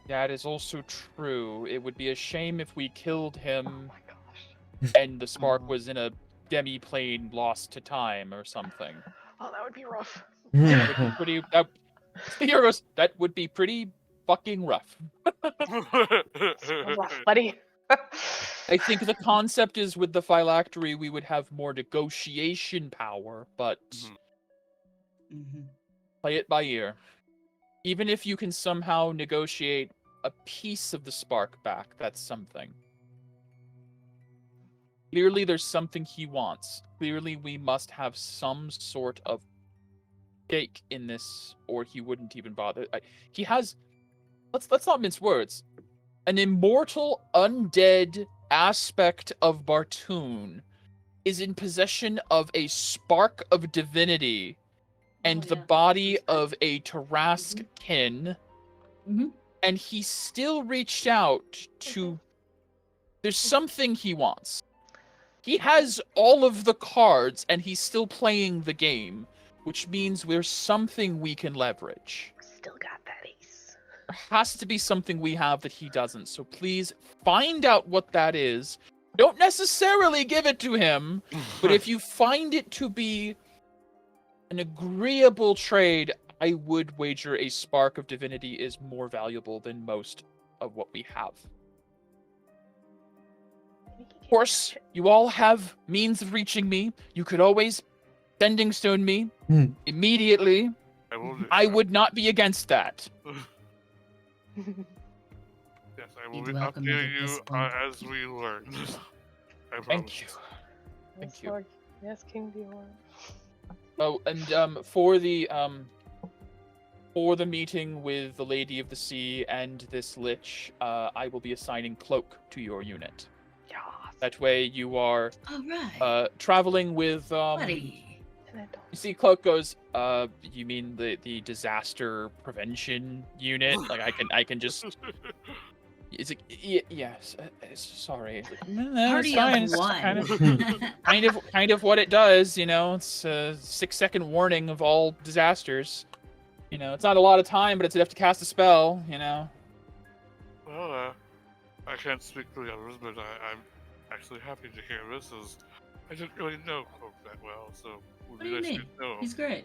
That is also true. It would be a shame if we killed Oh him my gosh. and the spark was in a demi-plane lost to time or something. Oh, that would be rough. That would be pretty... Heroes, that would be pretty fucking rough. So rough, buddy. I think the concept is with the phylactery we would have more negotiation power, but play it by ear. Even if you can somehow negotiate a piece of the spark back, that's something. Clearly there's something he wants. Clearly we must have some sort of stake in this, or he wouldn't even bother. He has... Let's not mince words. An immortal, undead aspect of Bartoon is in possession of a spark of divinity and the body of a Tarask kin, and he still reached out to... There's something he wants. He has all of the cards, and he's still playing the game, which means there's something we can leverage. Still got that ace. There has to be something we have that he doesn't, so please find out what that is. Don't necessarily give it to him, but if you find it to be an agreeable trade, I would wager a spark of divinity is more valuable than most of what we have. Of course, you all have means of reaching me. You could always sending stone me immediately. I would not be against that. Yes, I will You'd be welcome me updating at this you point. as we learn. I Thank you. promise. Thank Yes, you. Lord. Yes, King Dior. Oh, and for the meeting with the Lady of the Sea and this Lich, I will be assigning Cloak to your unit. Yes. That way you are All right. traveling with Buddy. You see, Cloak goes, you mean the disaster prevention unit? Like I can just... It's like, yes, sorry. It's like, no, Party it's fine. of It's one. kind of what it does, you know. It's a 6-second warning of all disasters. You know, it's not a lot of time, but it's enough to cast a spell, you know. Well, I can't speak for the others, but I'm actually happy to hear this, as I didn't really know Cloak that well, so it would What be do you nice mean? to know. He's great.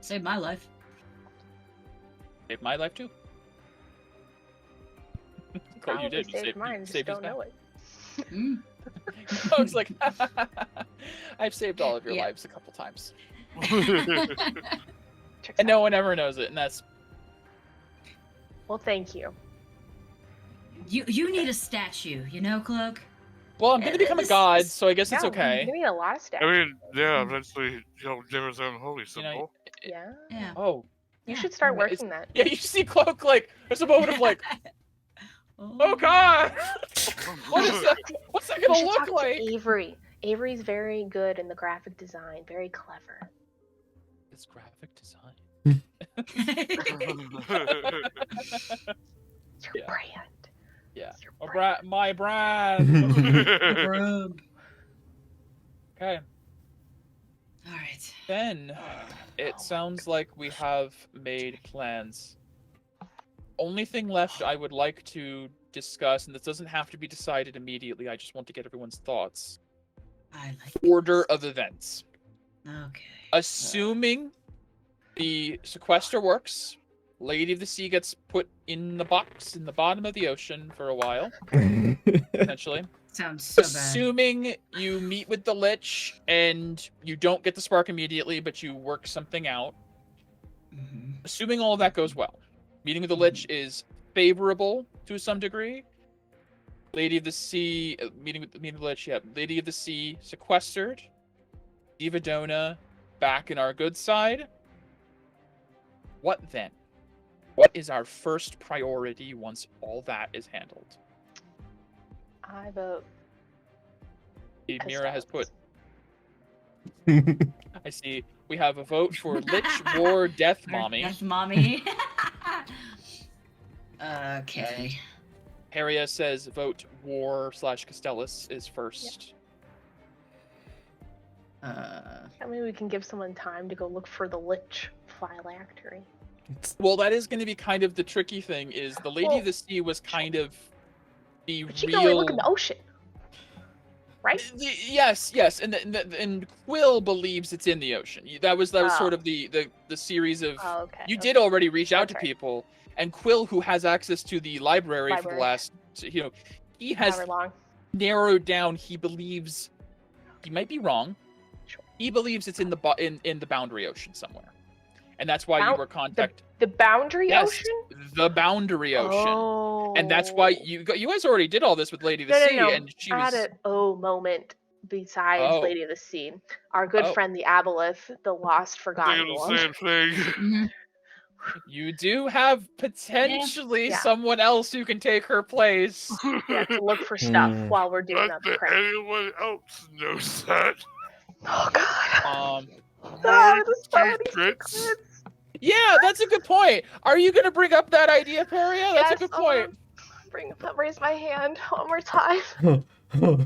Saved my life. Saved my life too. Cloak, you Probably did. You saved mine, you just saved his don't know back. it. Mm. Cloak's like, I've saved all of your Yeah. lives a couple times, Checks and no out. one ever knows it, and that's... Well, thank you. You need a statue, you know, Cloak? Well, I'm gonna become a god, so I guess it's Yeah, okay. You need a lot of stats. I mean, yeah, eventually he'll give his own holy symbol. yeah. Yeah. Oh, You should start It's- working that. yeah. You see Cloak like there's a moment of like, oh god, what is that? What's that You gonna should look talk like? to Avery. Avery's very good in the graphic design, very clever. It's graphic design. It's your Yeah. brand. Yeah. It's your brand. My brand. Rub. Okay. All right. Then it sounds like we have made plans. Only thing left I would like to discuss, and this doesn't have to be decided immediately, I just want to get everyone's thoughts. I like Order of events. Okay. Assuming the sequester works, Lady of the Sea gets put in the box in the bottom of the ocean for a while, potentially. Sounds so bad. Assuming you meet with the Lich and you don't get the spark immediately, but you work something out. Mhm. Assuming all of that goes well. Meeting with the Lich is favorable to some degree. Lady of the Sea, meeting with the Lich, yeah. Lady of the Sea sequestered. Divadona back in our good side. What then? What is our first priority once all that is handled? I vote. Mira has put. Costello. I see. We have a vote for Lich War Death Mommy. Death mommy. Okay. Haria says vote War / Castellus is first. I mean, we can give someone time to go look for the Lich phylactery. Well, that is going to be kind of the tricky thing. Is the Lady Well, of the Sea was kind of the But she real. can only look in the ocean, right? Yes, and Quill believes it's in the ocean. That was sort of the series of. Oh, okay. You okay. did already reach out That's to right. people, and Quill, who has access to the library for the Library. last, he has However long. narrowed down. He believes, he might be wrong. Sure. He believes it's in the in the Boundary Ocean somewhere, and that's why you were contacted. The Boundary Yes, Ocean? the Boundary Ocean. Oh. And that's why you guys already did all this with Lady of the Sea, No. and she I was. had an moment besides Oh. Lady of the Sea. Our good Oh. friend the Aboleth, the lost, forgotten Thinking the one. same thing. Mhm. You do have potentially Yeah. someone else who can take her place. Yeah, to look for stuff Hmm. while we're doing Not other that crap. anyone else knows that. Oh god. Um, There's so many Secrets. secrets. yeah, that's a good point. Are you gonna bring up that idea, Peria? That's a Yes, good I'm point. gonna raise my hand one more time. This is Oh.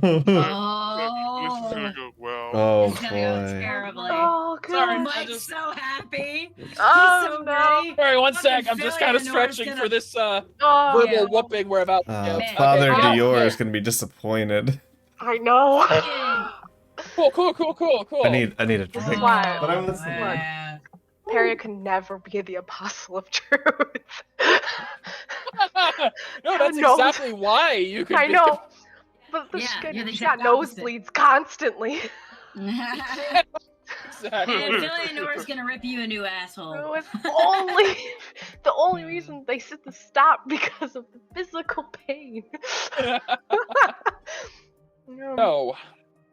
gonna go well. Oh It's gonna go boy. terribly. Oh Sorry, god. I Mike's just- so happy. Oh, He's so no. ready. All right, one Fucking sec. I'm just kind of Philly Nora's stretching gonna- for this Oh, verbal yeah. whooping we're about to give. Man. Father Okay, yeah, Dior yeah. is gonna be disappointed. I know. Cool. I need a This drink. is why. But I'm listening. Yeah. Peria can never be the apostle of truth. No, that's No. exactly why you could. I be- know. But Yeah, you're the she got exact opposite. nosebleeds constantly. Exactly. And Philly Nora's gonna rip you a new asshole. It was only the only reason they said to stop because of the physical pain. No,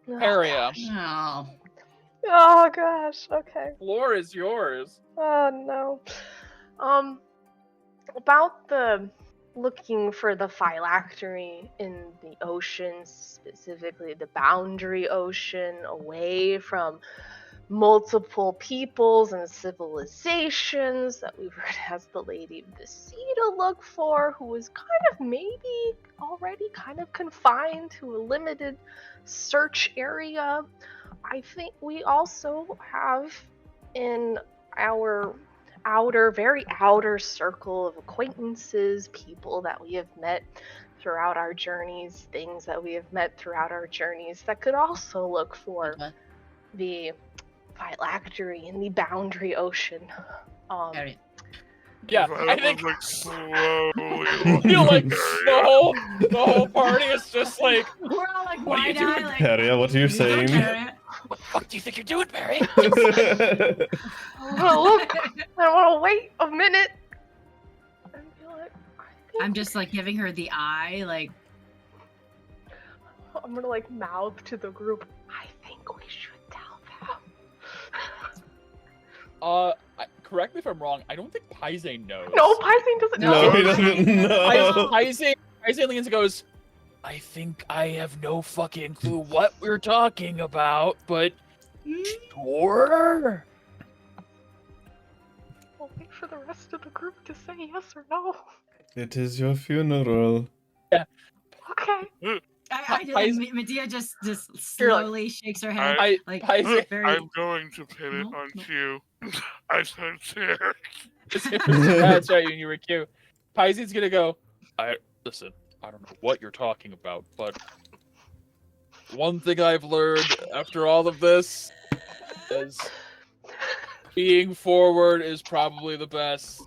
Peria, Oh. Oh gosh. Okay. floor is yours. Oh no. About the looking for the phylactery in the oceans, specifically the Boundary Ocean, away from multiple peoples and civilizations that we've heard as the Lady of the Sea to look for, who is kind of maybe already kind of confined to a limited search area. I think we also have in our very outer circle of acquaintances, people that we have met throughout our journeys, things that we have met throughout our journeys that could also look for Okay. the phylactery in the Boundary Ocean. Very- Yeah, If I think was, like slowly. I feel like the whole party is just like, We're all like What are you wide-eyed, doing, like, Peria, what are you saying? what the fuck do you think you're doing, Barry? I'm gonna look. I want to wait a minute. And be like, I think I'm just like giving her the eye, like, I'm gonna like mouth to the group. I think we should tell them. Correct me if I'm wrong. I don't think Paisane knows. No, Paisane doesn't No, know. he doesn't know. Paisane leans and goes, I think I have no fucking clue what we're talking about, but sure. I'll wait for the rest of the group to say yes or no. It is your funeral. Okay. Medea just You're like- slowly shakes her head. Paisane, very. I'm going to pin it No, on no. Q. I said share. that's right, you were cute. Paisane's gonna go, listen, I don't know what you're talking about, but one thing I've learned after all of this is being forward is probably the best.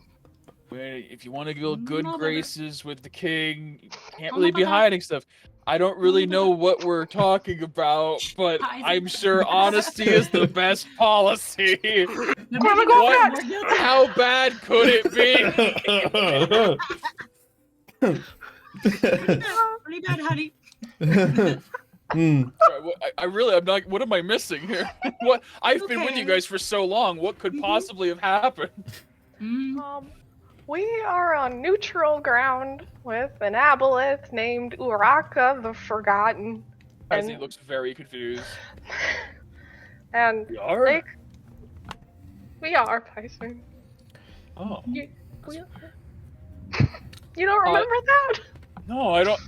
If you want to go good graces with the king, you can't really be hiding stuff. I don't really know what we're talking about, but I'm sure honesty is the best policy. How bad could it be? Pretty bad, honey. Sorry, I'm not. What am I missing here? What? I've been with you guys for so long. What could possibly have happened? We are on neutral ground with an aboleth named Uraka the Forgotten. Paisane looks very confused. And We are? like, we are Paisane. Oh. You don't remember that? No, I don't.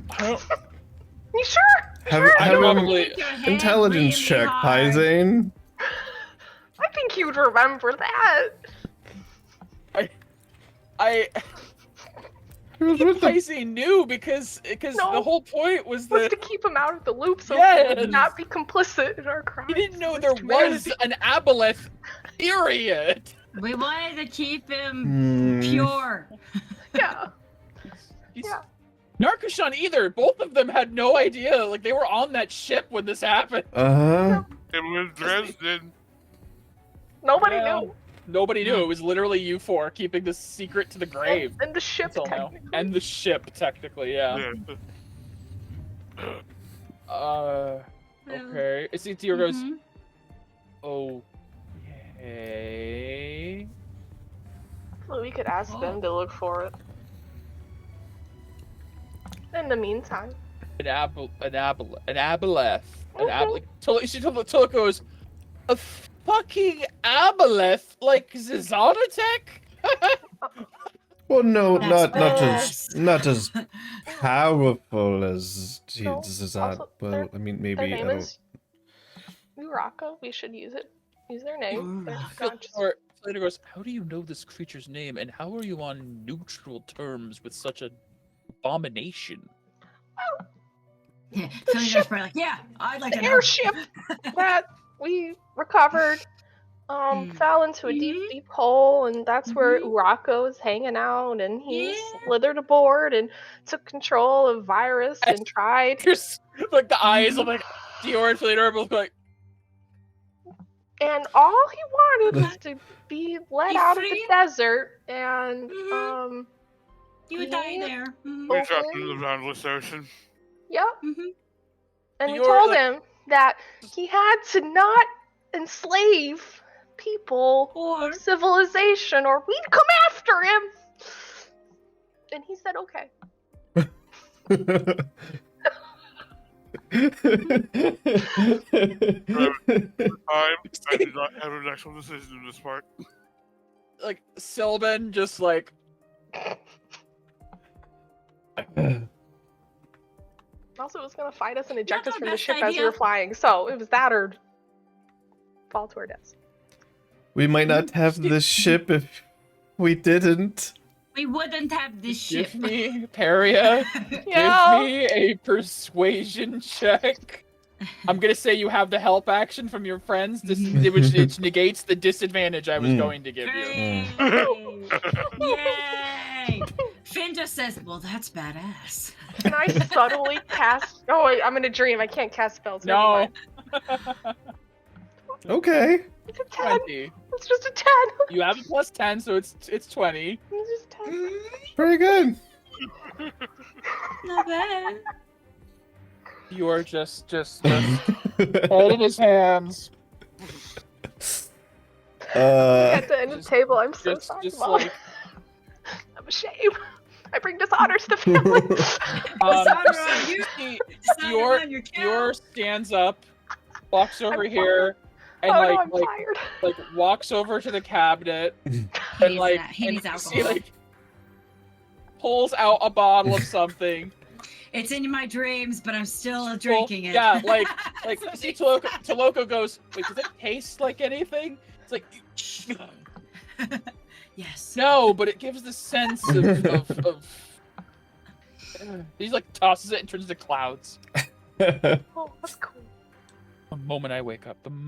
You sure? Have an probably intelligence check, Paisane. I think you'd remember that. I think Paisane knew because No. the whole point was Was that to keep him out of the loop so he Yes. would not be complicit in our crimes. he didn't know against there was humanity. an aboleth. Period. We wanted to keep him pure. Yeah. Yeah. Narcushan either. Both of them had no idea. Like they were on that ship when this happened. Uh-huh. It was Dresden. Nobody Yeah. knew. Nobody knew. It was literally you four keeping this secret to the grave. And the ship, That's all now. technically. And the ship, technically, yeah. Okay. Isitio goes, Mhm. okay. So we could ask them to look for it. In the meantime. An aboleth. Tula goes, a fucking aboleth? Like Zizanatech? Well, no, That's not as powerful as No, Jesus. also, Well, their- I mean, Their maybe I name don't. is Uraka. We should use it. Use their name. They're not just- Slater goes, how do you know this creature's name, and how are you on neutral terms with such an abomination? Yeah, Philly probably like, yeah, I'd like The to know. airship that we recovered fell into a deep, deep hole, and that's where Uraka was hanging out, and he slithered aboard and took control of Virus and tried. Just like the eyes of like Dior and Slater are both like, And all he wanted was to be let Be out of the free? desert, and You would die there. We Okay. dropped in the boundless ocean. yep. Mhm. And we You're told like- him that he had to not enslave people Or civilization or we'd come after him. And he said, okay. I did not have an actual decision in this part. like Sylvan just like, Also, it was going to fight us and eject Not us the from the best ship as we idea. were flying. So it was that or fall to our deaths. We might not have this ship if we didn't. we wouldn't have this ship. give me, Paria, Yeah. give me a persuasion check. I'm gonna say you have the help action from your friends, which negates the disadvantage I was going to give you. Hooray! Yay! Finn just says, well, that's badass. Can I subtly cast? Oh, wait, I'm in a dream. I can't cast spells. Never No, mind. Okay. It's a 10. 20. It's just a 10. You have a plus 10, so it's 20. It's just 10. Very good. Not bad. You're just holding his hands. At the end of the just- table, I'm so just- sorry, just Mom. like- I'm ashamed. I bring dishonor to the family. Dishonor on you. see, Dishonor on your cow. stands up, walks over I'm here, and oh no, like I'm fired. walks over to the cabinet He and needs like that. He and needs you see, alcohol. like, pulls out a bottle of something. It's in my dreams, but I'm still drinking it. Yeah, like you see Toloko goes, wait, does it taste like anything? It's like Yes. no, but it gives the sense of he's like tosses it and turns to clouds. Oh, that's cool. The moment I wake up. Oh no,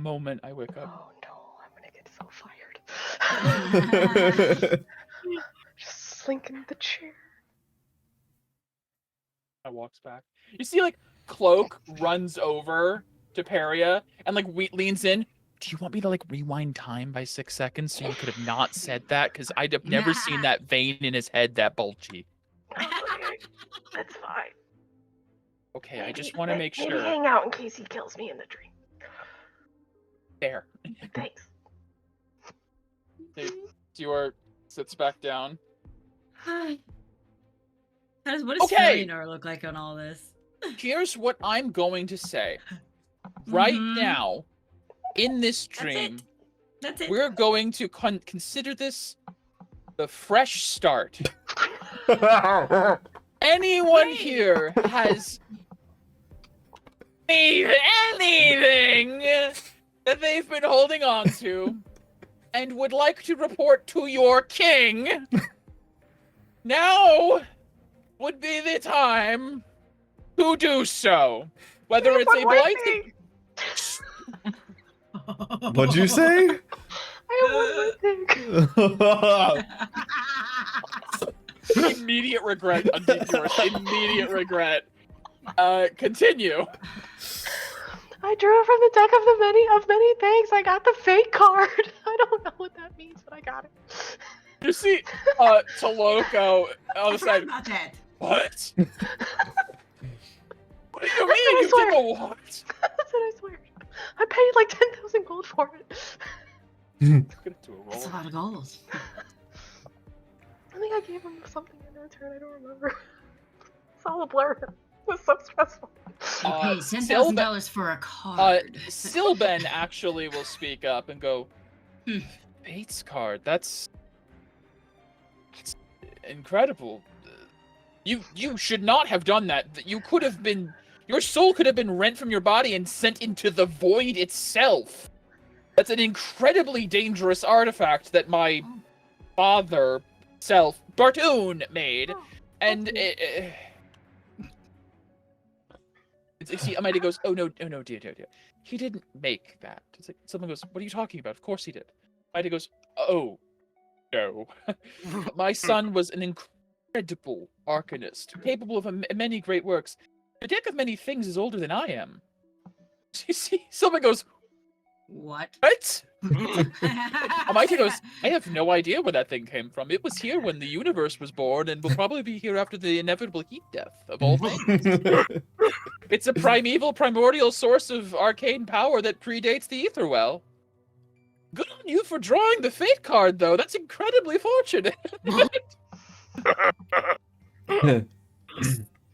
I'm gonna get so fired. Just slink in the chair. I walks back. You see, like, Cloak runs over to Peria and, like, leans in. Do you want me to, like, rewind time by 6 seconds so you could have not said that? Because I'd have never seen that vein in his head that bulgy. Okay, that's fine. Okay, I just want to make Maybe sure. hang out in case he kills me in the dream. There. Thanks. Dior sits back down. What does Okay. Fillionaire look like on all this? Here's what I'm going to say. Right Mhm. now, in this That's dream, it. That's it. we're going to consider this the fresh start. Anyone Great. here has anything that they've been holding on to and would like to report to your king, now would be the time to do so. Whether it's a blighted... What'd you say? I have one more thing. Immediate regret, yours. Immediate regret. Continue. I drew from the deck of many things. I got the fate card. I don't know what that means, but I got it. You see, Toloko on the I forgot side. about that. What? What do you That's mean? what I You swear. did the what? That's what I swear. I paid like 10,000 gold for it. Get to a roll. That's a lot of gold. I think I gave him something in return. I don't remember. It's all a blur. It was so stressful. You paid $10,000 for a card. Silben actually will speak up and go, Hmm. Fate's card, that's incredible. You should not have done that. You could have been, your soul could have been rent from your body and sent into the void itself. That's an incredibly dangerous artifact that my father self, Bartoon, made. Oh, And see, Amida goes, oh no, dear. He didn't make that. It's like, someone goes, what are you talking about? Of course he did. Amida goes, oh, no. My son was an incredible arcanist, capable of many great works. The deck of many things is older than I am. You see, someone goes, What? what? Amida goes, I have no idea where that thing came from. It was here when the universe was born and will probably be here after the inevitable heat death of all things. It's a primordial source of arcane power that predates the Aetherwell. Good on you for drawing the fate card, though. That's incredibly fortunate.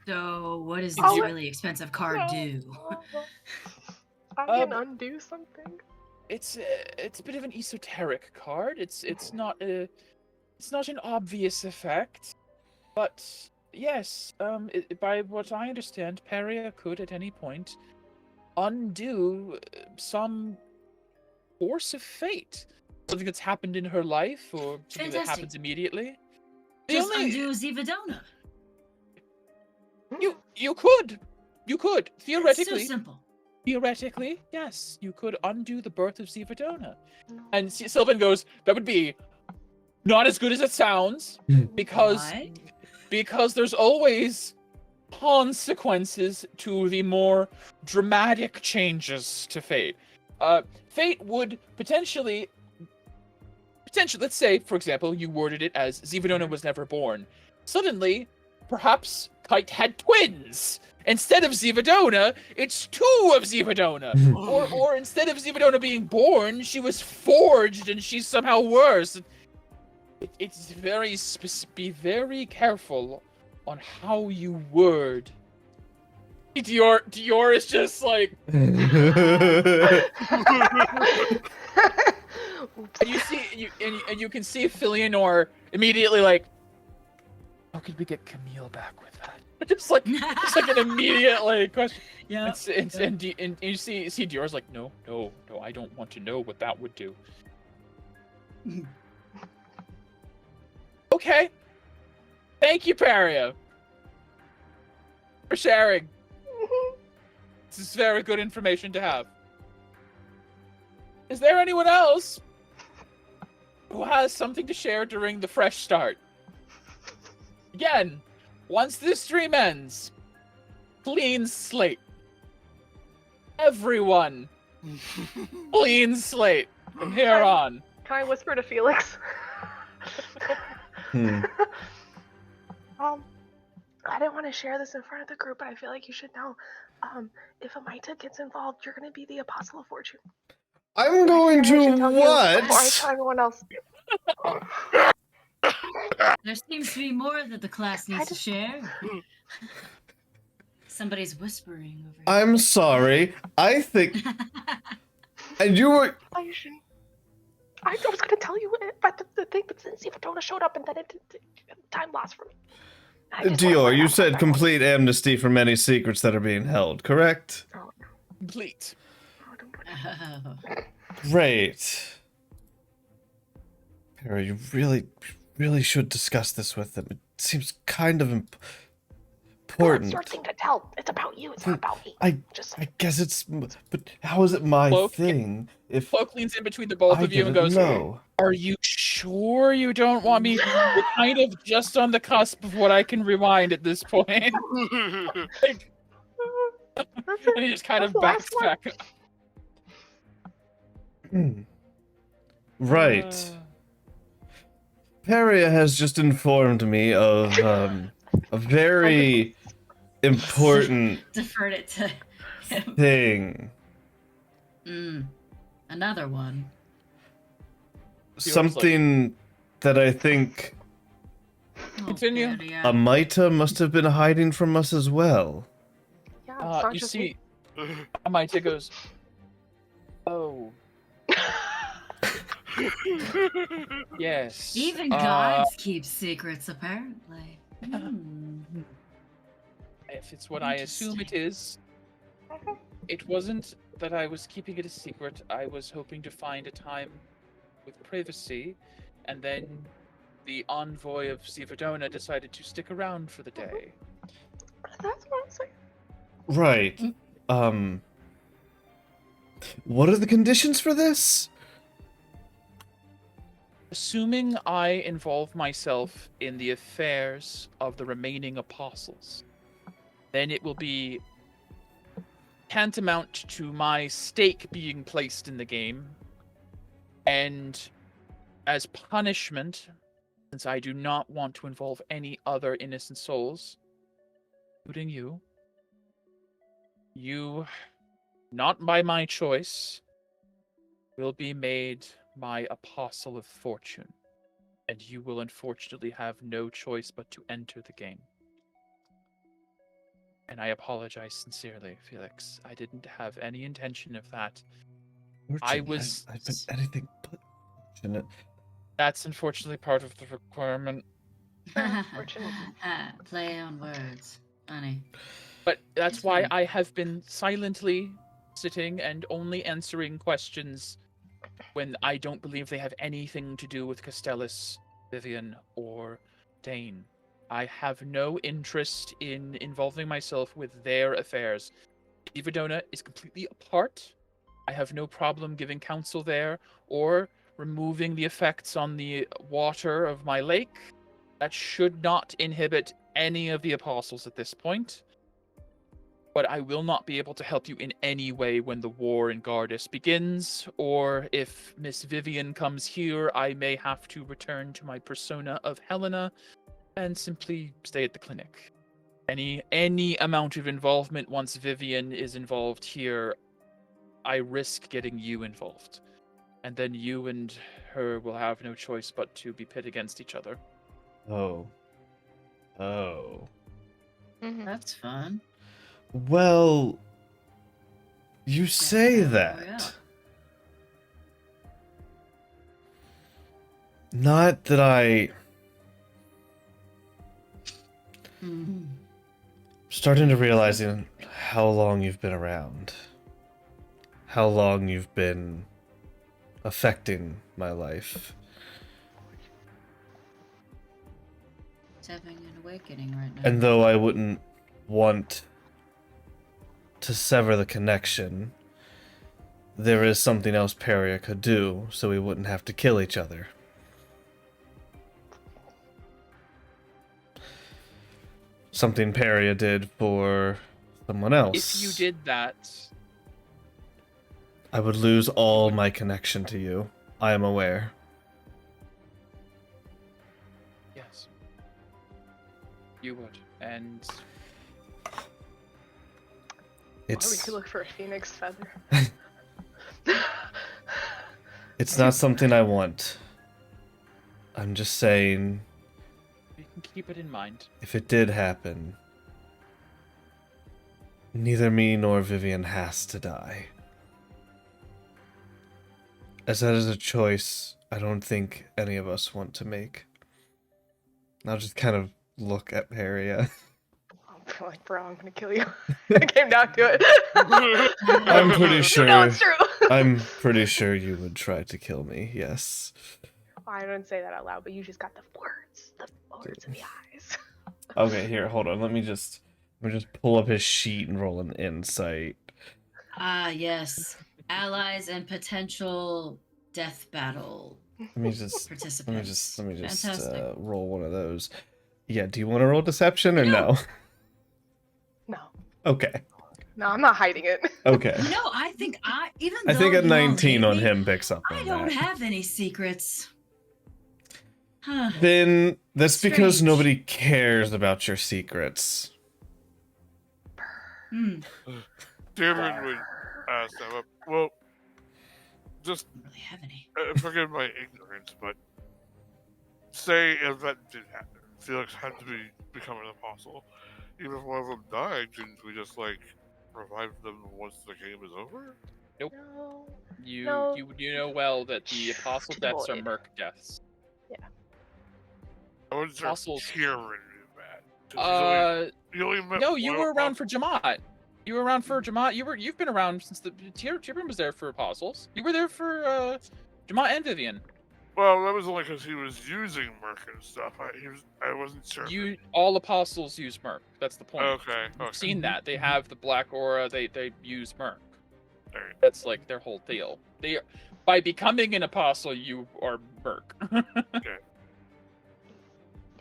So, what does Oh, this really expensive card no. do? I can undo something. It's a bit of an esoteric card. It's not an obvious effect, but yes, by what I understand, Peria could at any point undo some force of fate, something that's happened in her life or something that Fantastic. happens immediately. The Just only- undo Zivadona. you could It's theoretically. so simple. Theoretically, yes, you could undo the birth of Zivadona. And Sylvan goes, that would be not as good as it sounds, because What? there's always consequences to the more dramatic changes to fate. Fate would potentially, let's say, for example, you worded it as Zivadona was never born. Suddenly, perhaps Kite had twins, instead of Zivadona, it's 2 of Zivadona. or instead of Zivadona being born, she was forged and she's somehow worse. It's very be very careful on how you word. Dior is just like, and you see and you can see Philionor immediately like, how could we get Camille back with that? just like an immediate like question. Yeah. And you see Dior's like, no, I don't want to know what that would do. Okay. Thank you, Paria, for sharing. This is very good information to have. Is there anyone else who has something to share during the fresh start? Again, once this stream ends, clean slate. Everyone, clean slate from here on. Can I whisper to Felix? I didn't want to share this in front of the group, but I feel like you should know. If Amita gets involved, you're going to be the Apostle of Fortune. I'm going to what? Before I tell everyone else. There seems to be more that the class needs to share. Somebody's whispering over here. I'm sorry. I think. And you were. I was going to tell you about the thing, but since Zivadona showed up and then it time lost for me. Dior, you said complete amnesty from any secrets that are being held, correct? Complete. Oh. Great. Perry, you really should discuss this with them. It seems kind of important. It's your thing to tell. It's about you. It's not about me. I guess it's... But how is it my thing if... Cloak leans in between the both of you and goes, know. Are you sure you don't want me? We're kind of just on the cusp of what I can rewind at this point. Like, and he just kind of backs back. Right. Peria has just informed me of a very important Deferred it to him. thing. Another one. Something that I think Continue. Peria. Amita must have been hiding from us as well. Yeah, it's not You just see, Amita goes, oh. Yes. Even gods keep secrets, apparently. If it's what I assume it is, it wasn't that I was keeping it a secret. I was hoping to find a time with privacy, and then the envoy of Zivadona decided to stick around for the day. That's what I'm saying. Right. What are the conditions for this? Assuming I involve myself in the affairs of the remaining apostles, then it will be tantamount to my stake being placed in the game. And as punishment, since I do not want to involve any other innocent souls, including you, not by my choice, will be made my Apostle of Fortune, and you will unfortunately have no choice but to enter the game. And I apologize sincerely, Felix. I didn't have any intention of that. I've been anything but fortunate. That's unfortunately part of the requirement. Play on words, honey. But that's why I have been silently sitting and only answering questions when I don't believe they have anything to do with Castellus, Vivian, or Dane. I have no interest in involving myself with their affairs. Zivadona is completely apart. I have no problem giving counsel there, or removing the effects on the water of my lake. That should not inhibit any of the apostles at this point. But I will not be able to help you in any way when the war in Gardas begins, or if Miss Vivian comes here, I may have to return to my persona of Helena and simply stay at the clinic. Any amount of involvement once Vivian is involved here, I risk getting you involved. And then you and her will have no choice but to be pit against each other. Oh. Oh. Mhm. That's fun. Well, you say Battle Royale. that. Not that I... Mhm. Starting to realizing how long you've been around. How long you've been affecting my life. It's having an awakening right now. And though I wouldn't want to sever the connection, there is something else Peria could do so we wouldn't have to kill each other. Something Peria did for someone else. If you did that, I would lose all my connection to you. I am aware. yes, you would. And Why It's would you look for a phoenix feather? it's not something I want. I'm just saying, you can keep it in mind. if it did happen, neither me nor Vivian has to die. As that is a choice I don't think any of us want to make. I'll just kind of look at Peria. I'm like, bro, I'm gonna kill you. It came down to it. I'm pretty sure. No, it's true. I'm pretty sure you would try to kill me, yes. I don't say that out loud, but you just got the words in the eyes. Okay, here, hold on. Let me just pull up his sheet and roll an insight. Ah, yes. Allies and potential death battle Let me just participants. Fantastic. Fantastic. Roll one of those. Yeah, do you want to roll deception or No. no? No. Okay. No, I'm not hiding it. Okay. You know, I think I though think a you all 19 hate on me, him picks up I on don't that. have any secrets. Huh. Then that's because Strange. nobody cares about your secrets. Hmm. David would step up. Well, just Don't really have any. forgive my ignorance, but say an event did happen. Felix had to become an apostle. Even if one of them died, didn't we just revive them once the game is over? No. You No. you know well that the apostle To deaths are avoid. merc deaths. I wasn't sure Apostles- Kieran knew that. 'Cause he only met No, you one were around for apostle. Jamaat. You were around for Jamaat. You've been around since the Tyrion was there for apostles. You were there for Jamaat and Vivian. Well, that was only because he was using Merc and stuff. I wasn't sure. All apostles use merc. That's the point. Okay. I've seen that. They have the black aura. They use merc. Alright. That's like their whole deal. By becoming an apostle, you are merc.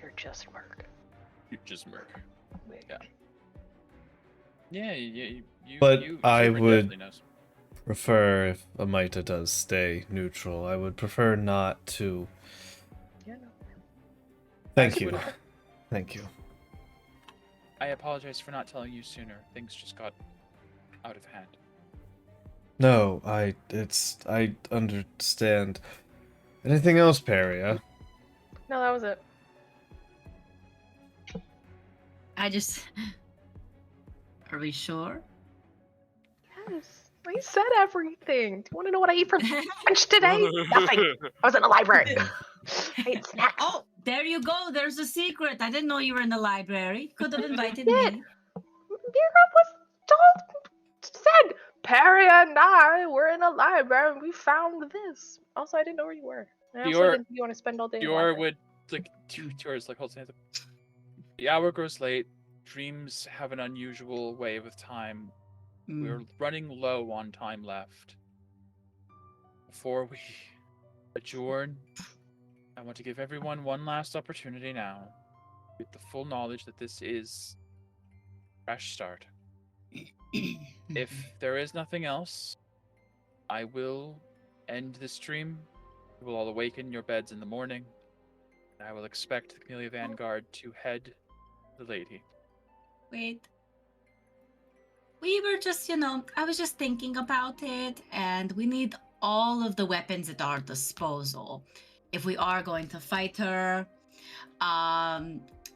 You're just Merc. You just merc. Wait. Yeah. You. But you, I Tyrion would- definitely knows. Prefer if Amita does stay neutral. I would prefer not to. Yeah, no. Thank As you. would- Thank you. I apologize for not telling you sooner. Things just got out of hand. No, I understand. Anything else, Peria? No, that was it. Are we sure? Yes. I said everything. Do you want to know what I ate for lunch today? Nothing. I was in the library. I ate snacks. Oh, there you go. There's a secret. I didn't know you were in the library. Could have invited Yeah. me. Mira said, Perry and I were in a library and we found this. Also, I didn't know where you were. I also Dior- didn't think you want to spend all day in the Dior library. would Dior's like holds hands up. The hour grows late. Dreams have an unusual way with time. Mm. We're running low on time left. Before we adjourn, I want to give everyone one last opportunity now, with the full knowledge that this is a fresh start. If there is nothing else, I will end this stream. You will all awaken your beds in the morning. And I will expect the Camellia Vanguard to head to the lady. Wait. We were just, I was just thinking about it, and we need all of the weapons at our disposal if we are going to fight her.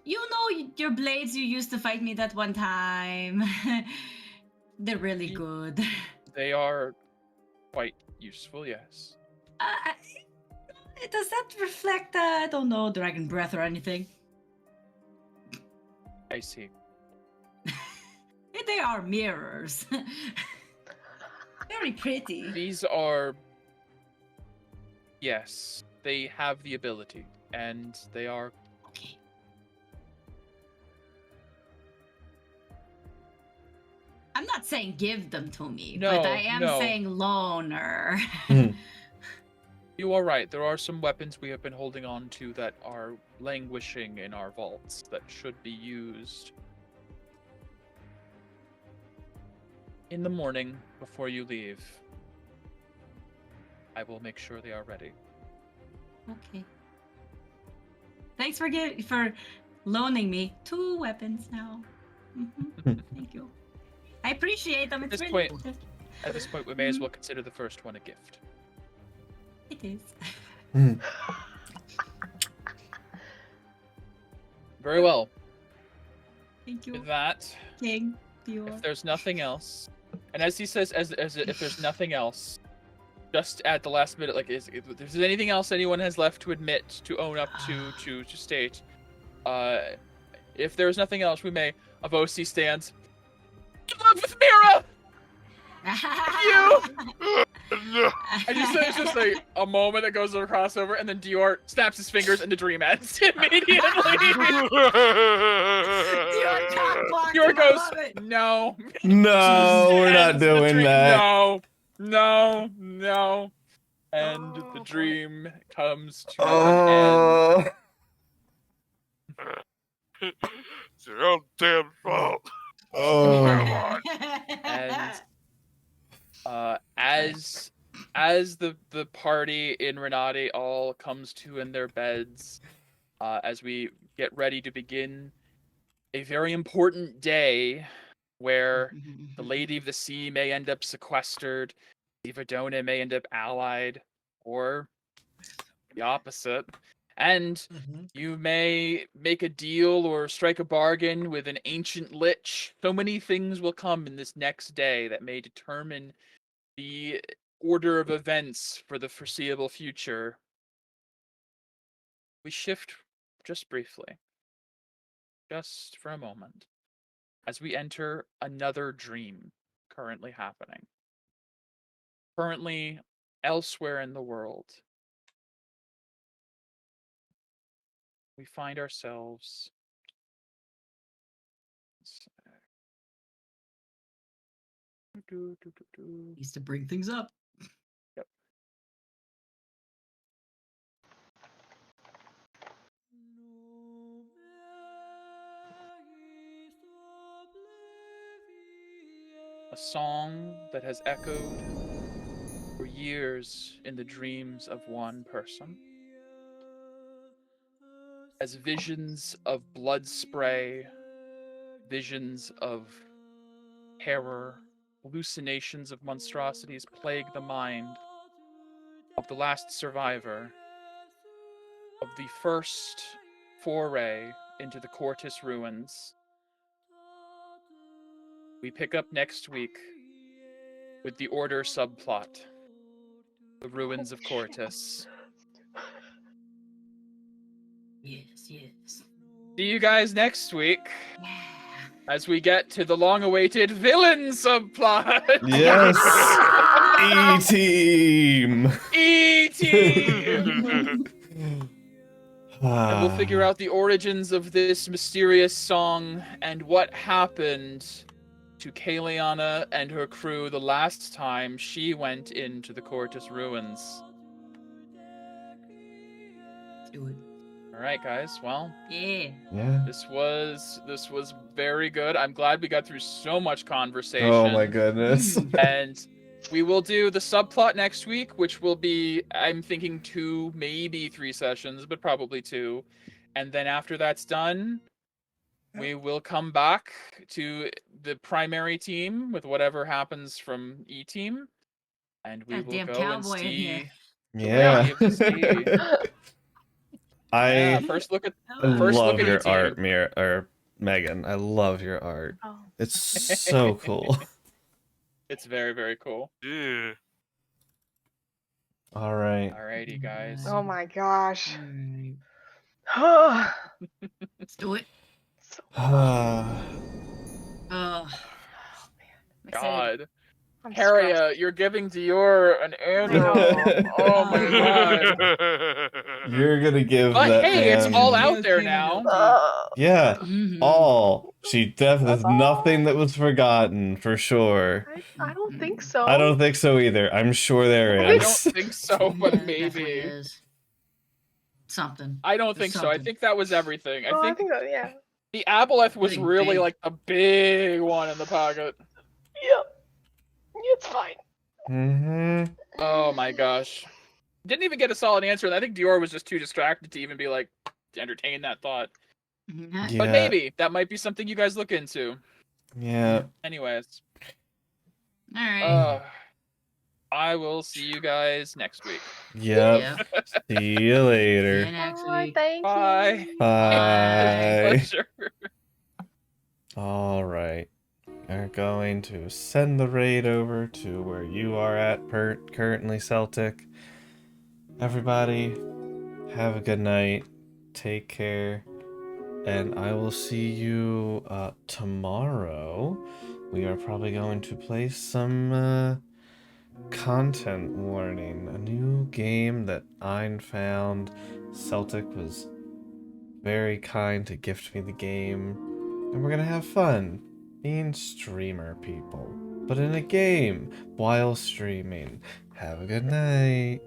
Your blades you used to fight me that one time. They're really good. They are quite useful, yes. Does that reflect, I don't know, dragon breath or anything? I see. They are mirrors. Very pretty. These are... Yes, they have the ability, and they are... Okay. I'm not saying give them to me, but I am saying loaner. You are right. There are some weapons we have been holding on to that are languishing in our vaults that should be used in the morning before you leave. I will make sure they are ready. Okay. Thanks for loaning me 2 weapons now. Thank you. I appreciate them. It's really good. At this point, we may as well consider the first one a gift. It is. Very well. Thank you. With that, King Dior. if there's nothing else, and as he says, as if there's nothing else, just at the last minute, like, if there's anything else anyone has left to admit, to own up to state, if there's nothing else, we may. Avosi stands. Good luck with Mira! You! No. And you say it's just like a moment that goes across over, and then Dior snaps his fingers and the dream ends immediately. Dior goes, no. No, we're not doing that. No. And the dream comes to an end. It's your own damn fault. Oh. And as the party in Renati all comes to in their beds, as we get ready to begin a very important day where the Lady of the Sea may end up sequestered, Iverdona may end up allied, or the opposite. And you may make a deal or strike a bargain with an ancient lich. So many things will come in this next day that may determine the order of events for the foreseeable future. We shift just briefly, just for a moment, as we enter another dream currently happening. Currently elsewhere in the world, we find ourselves Needs to bring things up. Yep. A song that has echoed for years in the dreams of one person. As visions of blood spray, visions of terror, hallucinations of monstrosities plague the mind of the last survivor of the first foray into the Cortis ruins. We pick up next week with the Order subplot, the ruins of Cortis. Yes. See you guys next week Yeah. as we get to the long-awaited villain subplot. Yes. E-Team. E.T. And we'll figure out the origins of this mysterious song and what happened to Kaliana and her crew the last time she went into the Cortis ruins. Do it. All right, guys. Well, Yeah. this was very good. I'm glad we got through so much conversation. Oh my goodness. And we will do the subplot next week, which will be, I'm thinking 2, maybe 3 sessions, but probably 2. And then after that's done, we will come back to the primary team with whatever happens from E team, and we will Goddamn go and cowboy in here. see. Yeah. Valley of the Sea. Yeah, I first look at Hello. First look love at your E-Team. art, or Megan. I love your art. Oh. It's so cool. It's very, very cool. Yeah. All right. Alrighty, guys. Oh my gosh. Alright, So let's do it. Ah. Oh, I'm excited. God. I'm stressed. Harriet, you're giving Dior an anvil. know. Oh my god. You're gonna give But that hey, it's man. all out there now. Yeah, Mhm. all. She definitely. There's That's all. nothing that was forgotten for sure. I don't think so. I don't think so either. I'm sure there I don't is. think so, Yeah, but it definitely maybe. is. Something. I don't There's think so. I something. think that was everything. Oh, I think that, yeah. the aboleth was Something really big. like the big one in the pocket. Yep. It's fine. Mm-hmm. Oh my gosh. Didn't even get a solid answer, and I think Dior was just too distracted to even be like to entertain that thought. Mhm. Yeah. But maybe that might be something you guys look into. Yeah. Anyways, Alright. I will see you guys next week. Yep. Yep. See you later. See you next Oh, week. thank Bye. you. Bye. Pleasure. All right. We're going to send the raid over to where you are at, currently, Celtic. Everybody, have a good night. Take care. And I will see you tomorrow. We are probably going to play some content warning. A new game that I found. Celtic was very kind to gift me the game. And we're gonna have fun being streamer people. But in a game while streaming. Have a good night.